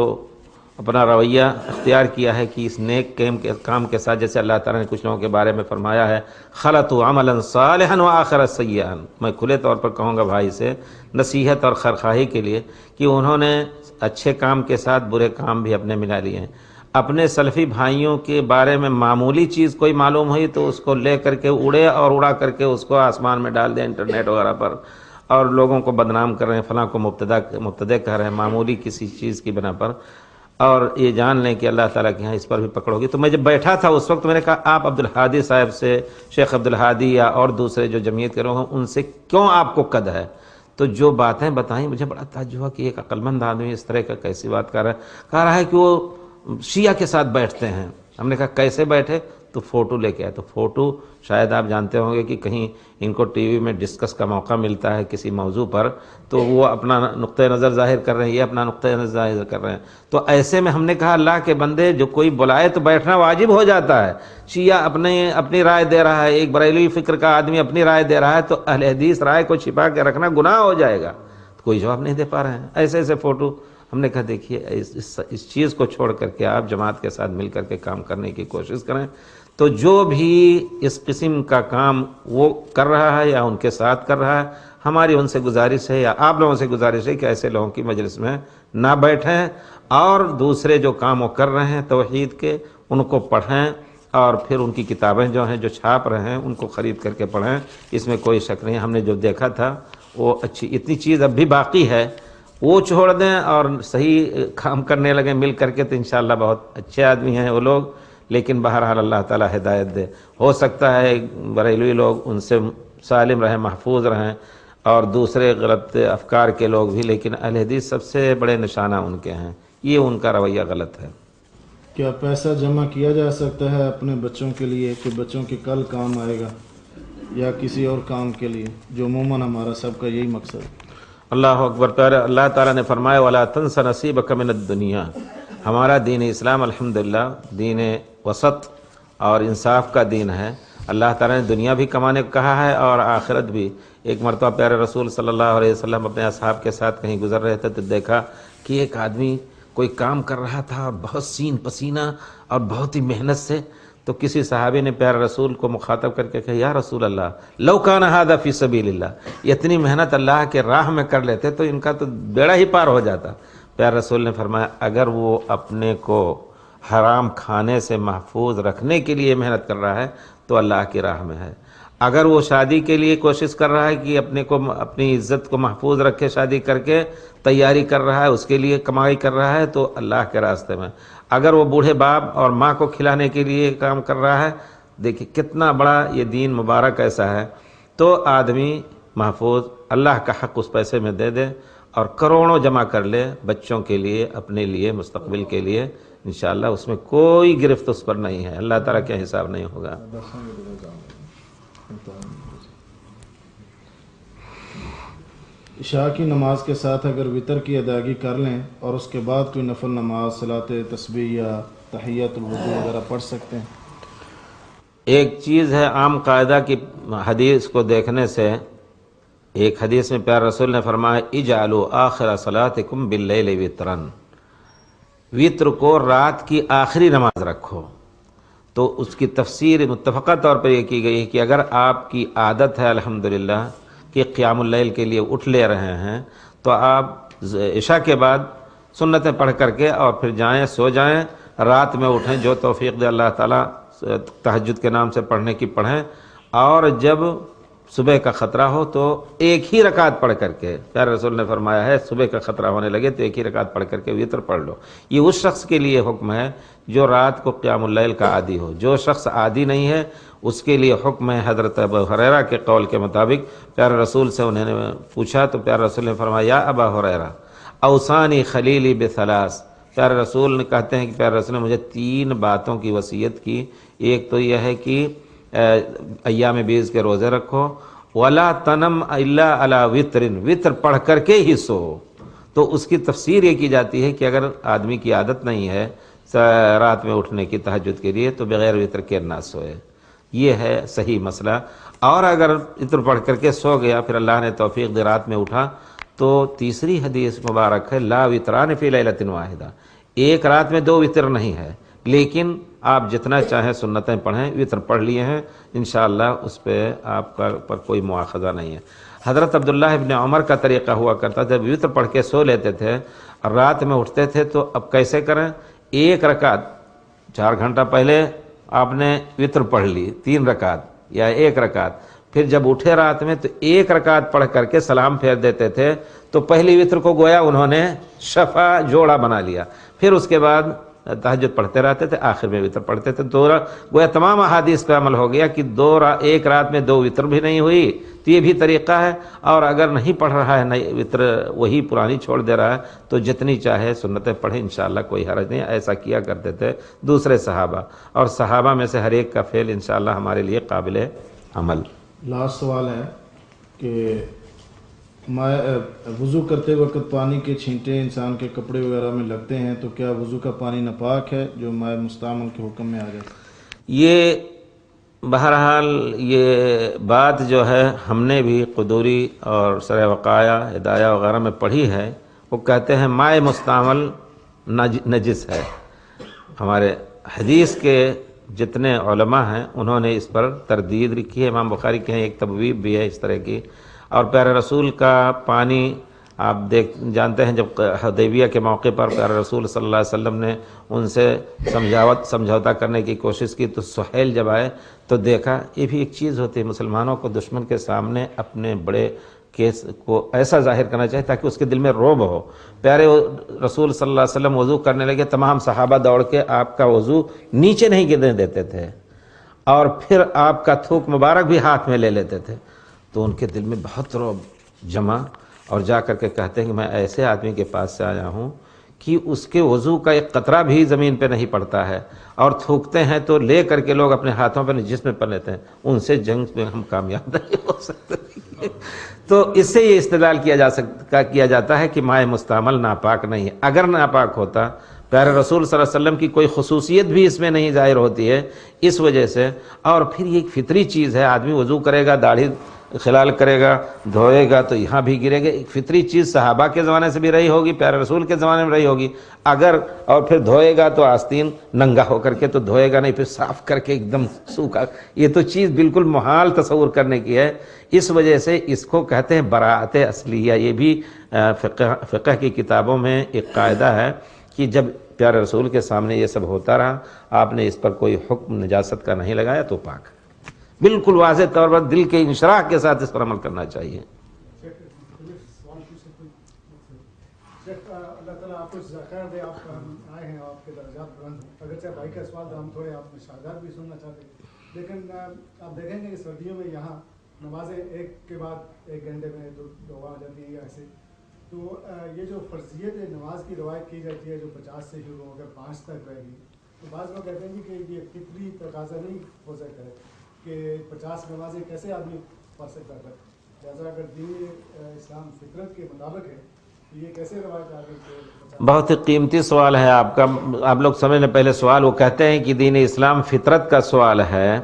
B: اپنا رویہ اختیار کیا ہے کہ اس نیک کام کے ساتھ، جیسے اللہ تعالیٰ نے کچھ لوگوں کے بارے میں فرمایا ہے خلطوا عملا صالحا وآخر سیئا، میں کھلے طور پر کہوں گا بھائی سے نصیحت اور خیرخواہی کے لیے کہ انہوں نے اچھے کام کے ساتھ برے کام بھی اپنے ملا لیے ہیں۔ اپنے سلفی بھائیوں کے بارے میں معمولی چیز کوئی معلوم ہوئی تو اس کو لے کر کے اڑے اور اڑا کر کے اس کو آسمان میں ڈال دیں انٹرنیٹ وغیرہ پر، اور لوگوں کو بدنام کر رہے ہیں، فلاں کو مبتدع کہہ رہے ہیں معمولی کسی چیز کی بنا پر، اور یہ جان لیں کہ اللہ تعالیٰ کے ہاں اس پر بھی پکڑ ہوگی۔ تو میں جب بیٹھا تھا اس وقت میں نے کہا آپ عبدالہادی صاحب سے، شیخ عبدالہادی یا اور دوسرے جو جمعیت کے لوگ ہیں، ان سے کیوں آپ کو قد ہے؟ تو جو باتیں بتائیں مجھے بڑا تعجب ہوا کہ ایک عقلمند آدمی اس طرح کا کیسی بات کر رہا ہے۔ کہہ رہا ہے کہ وہ شیعہ کے ساتھ بیٹھتے ہیں۔ ہم نے کہا کیسے بیٹھے؟ تو فوٹو لے کے آئے۔ تو فوٹو شاید آپ جانتے ہوں گے کہ کہیں ان کو ٹی وی میں ڈسکس کا موقع ملتا ہے کسی موضوع پر، تو وہ اپنا نقطۂ نظر ظاہر کر رہے ہیں، یہ اپنا نقطۂ نظر ظاہر کر رہے ہیں۔ تو ایسے میں ہم نے کہا اللہ کے بندے، جو کوئی بلائے تو بیٹھنا واجب ہو جاتا ہے۔ شیعہ اپنی رائے دے رہا ہے، ایک بریلوی فکر کا آدمی اپنی رائے دے رہا ہے، تو اہل حدیث رائے کو چھپا کے رکھنا گناہ ہو جائے گا۔ کوئی جواب نہیں دے پا رہے ہیں، ایسے ایسے فوٹو۔ ہم نے کہا دیکھیے اس چیز کو چھوڑ کر کے آپ جماعت کے ساتھ مل کر کے کام کرنے کی کوشش کریں۔ تو جو بھی اس قسم کا کام وہ کر رہا ہے یا ان کے ساتھ کر رہا ہے، ہماری ان سے گزارش ہے یا آپ لوگوں سے گزارش ہے کہ ایسے لوگوں کی مجلس میں نہ بیٹھیں، اور دوسرے جو کام وہ کر رہے ہیں توحید کے ان کو پڑھیں، اور پھر ان کی کتابیں جو ہیں جو چھاپ رہے ہیں ان کو خرید کر کے پڑھیں۔ اس میں کوئی شک نہیں، ہم نے جو دیکھا تھا وہ اچھی، اتنی چیز اب بھی باقی ہے، وہ چھوڑ دیں اور صحیح کام کرنے لگیں مل کر کے، تو انشاءاللہ بہت اچھے آدمی ہیں وہ لوگ۔ لیکن بہرحال اللہ تعالی ہدایت دے، ہو سکتا ہے بریلوی لوگ ان سے سالم رہیں، محفوظ رہیں، اور دوسرے غلط افکار کے لوگ بھی، لیکن اہل حدیث سب سے بڑے نشانہ ان کے ہیں، یہ ان کا رویہ غلط ہے۔
A: کیا پیسہ جمع کیا جا سکتا ہے اپنے بچوں کے لیے کہ بچوں کے کل کام آئے گا، یا کسی اور کام کے لیے، جو عموماً ہمارا سب کا یہی مقصد ہے؟
B: اللہ اکبر۔ اللہ تعالیٰ نے فرمایا وَلَا تَنْسَ نَصِيبَكَ مِنَ الدُّنْيَا۔ ہمارا دین اسلام الحمدللہ دین وسط اور انصاف کا دین ہے۔ اللہ تعالیٰ نے دنیا بھی کمانے کو کہا ہے اور آخرت بھی۔ ایک مرتبہ پیارے رسول صلی اللہ علیہ وسلم اپنے اصحاب کے ساتھ کہیں گزر رہے تھے تو دیکھا کہ ایک آدمی کوئی کام کر رہا تھا، بہت سین پسینہ اور بہت ہی محنت سے، تو کسی صحابی نے پیارے رسول کو مخاطب کر کے کہا یا رسول اللہ لو کان ھذا فی سبیل اللہ، اتنی محنت اللہ کے راہ میں کر لیتے تو ان کا تو بیڑا ہی پار ہو جاتا۔ پیارے رسول نے فرمایا اگر وہ اپنے کو حرام کھانے سے محفوظ رکھنے کے لیے محنت کر رہا ہے تو اللہ کی راہ میں ہے، اگر وہ شادی کے لیے کوشش کر رہا ہے کہ اپنی عزت کو محفوظ رکھے، شادی کر کے تیاری کر رہا ہے، اس کے لیے کمائی کر رہا ہے تو اللہ کے راستے میں، اگر وہ بوڑھے باپ اور ماں کو کھلانے کے لیے کام کر رہا ہے، دیکھیں کتنا بڑا یہ دین مبارک ایسا ہے، تو آدمی محفوظ اللہ کا حق اس پیسے میں دے دے اور کروڑوں جمع کر لے بچوں کے لیے، اپنے لیے، مستقبل کے لیے، انشاءاللہ اس میں کوئی گرفت اس پر نہیں ہے، اللہ تعالیٰ کے حساب نہیں ہوگا۔
A: عشاء کی نماز کے ساتھ اگر وطر کی ادائیگی کر لیں اور اس کے بعد کوئی نفل نماز، صلاۃ تسبیح یا تحیۃ الوضو وغیرہ پڑھ سکتے ہیں؟
B: ایک چیز ہے عام قاعدہ کی حدیث کو دیکھنے سے، ایک حدیث میں پیارے رسول نے فرمایا اجعلوا آخر صلاتکم باللیل وطرن، وطر کو رات کی آخری نماز رکھو۔ تو اس کی تفسیر متفقہ طور پر یہ کی گئی ہے کہ اگر آپ کی عادت ہے الحمدللہ کہ قیام اللیل کے لیے اٹھ لے رہے ہیں تو آپ عشاء کے بعد سنتیں پڑھ کر کے اور پھر جائیں، سو جائیں، رات میں اٹھیں، جو توفیق دے اللہ تعالیٰ تہجد کے نام سے پڑھنے کی پڑھیں، اور جب صبح کا خطرہ ہو تو ایک ہی رکعت پڑھ کر کے، پیارے رسول نے فرمایا ہے صبح کا خطرہ ہونے لگے تو ایک ہی رکعت پڑھ کر کے وطر پڑھ لو۔ یہ اس شخص کے لیے حکم ہے جو رات کو قیام اللیل کا عادی ہو، جو شخص عادی نہیں ہے اس کے لیے حکم ہے حضرت ابو ہریرہ کے قول کے مطابق، پیارے رسول سے انہوں نے پوچھا تو پیارے رسول نے فرمایا یا ابا ہریرہ اوصانی خلیلی بثلاث، پیارے رسول نے کہتے ہیں کہ پیارے رسول نے مجھے 3 باتوں کی وصیت کی، ایک تو یہ ہے کہ ایام بیز کے روزے رکھو، ولا تنم الا علی وطر، وطر پڑھ کر کے ہی سو۔ تو اس کی تفسیر یہ کی جاتی ہے کہ اگر آدمی کی عادت نہیں ہے رات میں اٹھنے کی تہجد کے لیے تو بغیر وطر کے نہ سوئے، یہ ہے صحیح مسئلہ۔ اور اگر وطر پڑھ کر کے سو گیا پھر اللہ نے توفیق دی رات میں اٹھا تو تیسری حدیث مبارک ہے لا وطران فی لیلۃ واحدہ، ایک رات میں 2 وطر نہیں ہے، لیکن آپ جتنا چاہیں سنتیں پڑھیں، وطر پڑھ لیے ہیں انشاءاللہ اس پہ آپ کا پر کوئی مواخذہ نہیں ہے۔ حضرت عبداللہ ابن عمر کا طریقہ ہوا کرتا تھا، وطر پڑھ کے سو لیتے تھے اور رات میں اٹھتے تھے تو اب کیسے کریں، ایک رکعت 4 گھنٹہ پہلے آپ نے وطر پڑھ لی 3 رکعت یا 1 رکعت، پھر جب اٹھے رات میں تو 1 رکعت پڑھ کر کے سلام پھیر دیتے تھے، تو پہلی وطر کو گویا انہوں نے شفع جوڑا بنا لیا، پھر اس کے بعد تہجد پڑھتے رہتے تھے، آخر میں وطر پڑھتے تھے، گویا تمام احادیث پہ عمل ہو گیا کہ ایک رات میں 2 وطر بھی نہیں ہوئی، تو یہ بھی طریقہ ہے۔ اور اگر نہیں پڑھ رہا ہے نہیں وطر، وہی پرانی چھوڑ دے رہا ہے تو جتنی چاہے سنتیں پڑھیں انشاءاللہ کوئی حرج نہیں، ایسا کیا کرتے تھے دوسرے صحابہ، اور صحابہ میں سے ہر ایک کا فعل انشاءاللہ ہمارے لیے قابل عمل۔
A: لاسٹ سوال ہے کہ وضو کرتے وقت پانی کے چھینٹے انسان کے کپڑے وغیرہ میں لگتے ہیں تو کیا وضو کا پانی ناپاک ہے جو مائع مستعمل کے حکم میں آ جائے؟
B: یہ بہرحال یہ بات جو ہے ہم نے بھی قدوری اور سر وقایہ ہدایہ وغیرہ میں پڑھی ہے، وہ کہتے ہیں مائع مستعمل نجس ہے، ہمارے حدیث کے جتنے علماء ہیں انہوں نے اس پر تردید رکھی ہے. امام بخاری کے ہیں ایک تبویب بھی ہے اس طرح کی. اور پیارے رسول کا پانی آپ جانتے ہیں جب حدیبیہ کے موقع پر پیارے رسول صلی اللہ علیہ وسلم نے ان سے سمجھوتا کرنے کی کوشش کی تو سہیل جب آئے تو دیکھا. یہ بھی ایک چیز ہوتی ہے مسلمانوں کو دشمن کے سامنے اپنے بڑے کیس کو ایسا ظاہر کرنا چاہیے تاکہ اس کے دل میں رعب ہو. پیارے رسول صلی اللہ علیہ وسلم وضو کرنے لگے, تمام صحابہ دوڑ کے آپ کا وضو نیچے نہیں گرنے دیتے تھے اور پھر آپ کا تھوک مبارک بھی ہاتھ میں لے لیتے تھے. تو ان کے دل میں بہت رعب جمع اور جا کر کے کہتے ہیں کہ میں ایسے آدمی کے پاس سے آیا ہوں کہ اس کے وضو کا ایک قطرہ بھی زمین پہ نہیں پڑتا ہے اور تھوکتے ہیں تو لے کر کے لوگ اپنے ہاتھوں پہ جسم پر لیتے ہیں. ان سے جنگ میں ہم کامیاب نہیں ہو سکتے. تو اس سے یہ استدلال کیا جاتا ہے کہ مائع مستعمل ناپاک نہیں ہے. اگر ناپاک ہوتا پیارے رسول صلی اللہ علیہ وسلم کی کوئی خصوصیت بھی اس میں نہیں ظاہر ہوتی ہے اس وجہ سے. اور پھر یہ ایک فطری چیز ہے, آدمی وضو کرے گا, داڑھی خلال کرے گا, دھوئے گا تو یہاں بھی گرے گا. ایک فطری چیز صحابہ کے زمانے سے بھی رہی ہوگی, پیارے رسول کے زمانے میں رہی ہوگی. اگر اور پھر دھوئے گا تو آستین ننگا ہو کر کے تو دھوئے گا نہیں, پھر صاف کر کے ایک دم سوکھا. یہ تو چیز بالکل محال تصور کرنے کی ہے. اس وجہ سے اس کو کہتے ہیں براءت اصلیہ. یہ بھی فقہ کی کتابوں میں ایک قاعدہ ہے کہ جب پیارے رسول کے سامنے یہ سب ہوتا رہا, آپ نے اس پر کوئی حکم نجاست کا نہیں لگایا تو پاک. بالکل واضح طور پر دل کے انشراح کے ساتھ اس پر عمل کرنا چاہیے.
E: اللہ تعالیٰ آپ کو خیر دے, آپ آئے ہیں, آپ کے درجات بلند ہیں. اگرچہ بھائی کا سوال تھا, ہم تھوڑے آپ شہادات بھی سننا چاہتے ہیں, لیکن آپ دیکھیں گے کہ سردیوں میں یہاں نمازیں ایک کے بعد ایک گھنٹے میں دو آ جاتی ہیں ایسے. تو یہ جو فرضیت نماز کی روایت کی جاتی ہے جو 50 سے شروع ہو کر 5 تک رہے گی, تو بعض لوگ کہتے ہیں کہ یہ فطری تقاضا نہیں ہو سکتا ہے کہ 50 نمازیں کیسے آدمی پڑھ سکتا ہے. لہٰذا اگر دین اسلام فطرت کے مطابق ہے تو یہ کیسے روایت آ گئی؟
B: بہت ہی قیمتی سوال ہے آپ کا. آپ لوگ سمجھنے پہلے سوال وہ کہتے ہیں کہ دین اسلام فطرت کا سوال ہے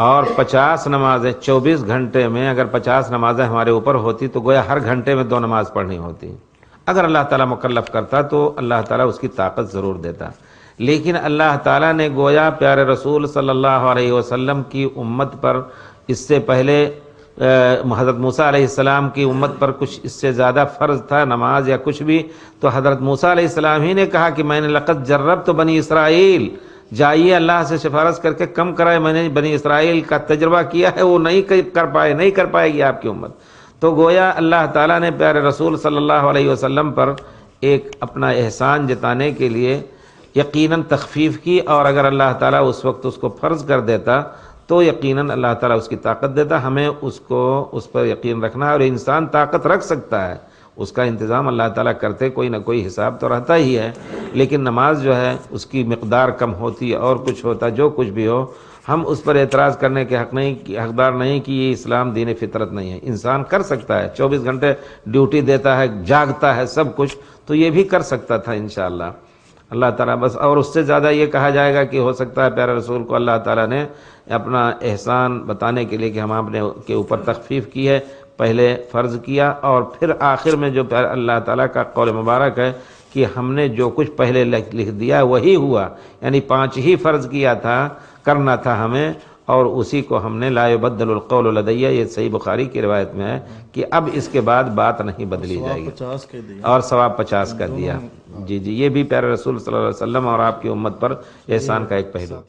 B: اور 50 نمازیں 24 گھنٹے میں اگر 50 نمازیں ہمارے اوپر ہوتی تو گویا ہر گھنٹے میں 2 نماز پڑھنی ہوتی. اگر اللہ تعالیٰ مکلف کرتا تو اللہ تعالیٰ اس کی طاقت ضرور دیتا. لیکن اللہ تعالیٰ نے گویا پیارے رسول صلی اللہ علیہ وسلم کی امت پر اس سے پہلے حضرت موسیٰ علیہ السلام کی امت پر کچھ اس سے زیادہ فرض تھا نماز یا کچھ بھی, تو حضرت موسیٰ علیہ السلام ہی نے کہا کہ میں نے لقد جربت بنی اسرائیل, جائیے اللہ سے سفارش کر کے کم کرائے, میں نے بنی اسرائیل کا تجربہ کیا ہے, وہ نہیں کر پائے گی آپ کی امت. تو گویا اللہ تعالیٰ نے پیارے رسول صلی اللہ علیہ وسلم پر ایک اپنا احسان جتانے کے لیے یقیناً تخفیف کی, اور اگر اللہ تعالیٰ اس وقت اس کو فرض کر دیتا تو یقیناً اللہ تعالیٰ اس کی طاقت دیتا. ہمیں اس پر یقین رکھنا ہے, اور انسان طاقت رکھ سکتا ہے, اس کا انتظام اللہ تعالیٰ کرتے, کوئی نہ کوئی حساب تو رہتا ہی ہے. لیکن نماز جو ہے اس کی مقدار کم ہوتی اور کچھ ہوتا, جو کچھ بھی ہو ہم اس پر اعتراض کرنے کے حقدار نہیں کہ یہ اسلام دین فطرت نہیں ہے. انسان کر سکتا ہے, 24 گھنٹے ڈیوٹی دیتا ہے, جاگتا ہے, سب کچھ, تو یہ بھی کر سکتا تھا انشاءاللہ. اللہ تعالیٰ بس, اور اس سے زیادہ یہ کہا جائے گا کہ ہو سکتا ہے پیارے رسول کو اللہ تعالیٰ نے اپنا احسان بتانے کے لیے کہ ہم آپ نے کے اوپر تخفیف کی ہے, پہلے فرض کیا اور پھر آخر میں جو اللہ تعالیٰ کا قول مبارک ہے کہ ہم نے جو کچھ پہلے لکھ دیا وہی ہوا. یعنی 5 ہی فرض کیا تھا, کرنا تھا ہمیں, اور اسی کو ہم نے لا یبدل القول لدی, یہ صحیح بخاری کی روایت میں ہے کہ اب اس کے بعد بات نہیں بدلی جائے گی, اور ثواب 50 کا دیا. جی یہ بھی پیارے رسول صلی اللہ علیہ وسلم اور آپ کی امت پر احسان کا ایک پہلو.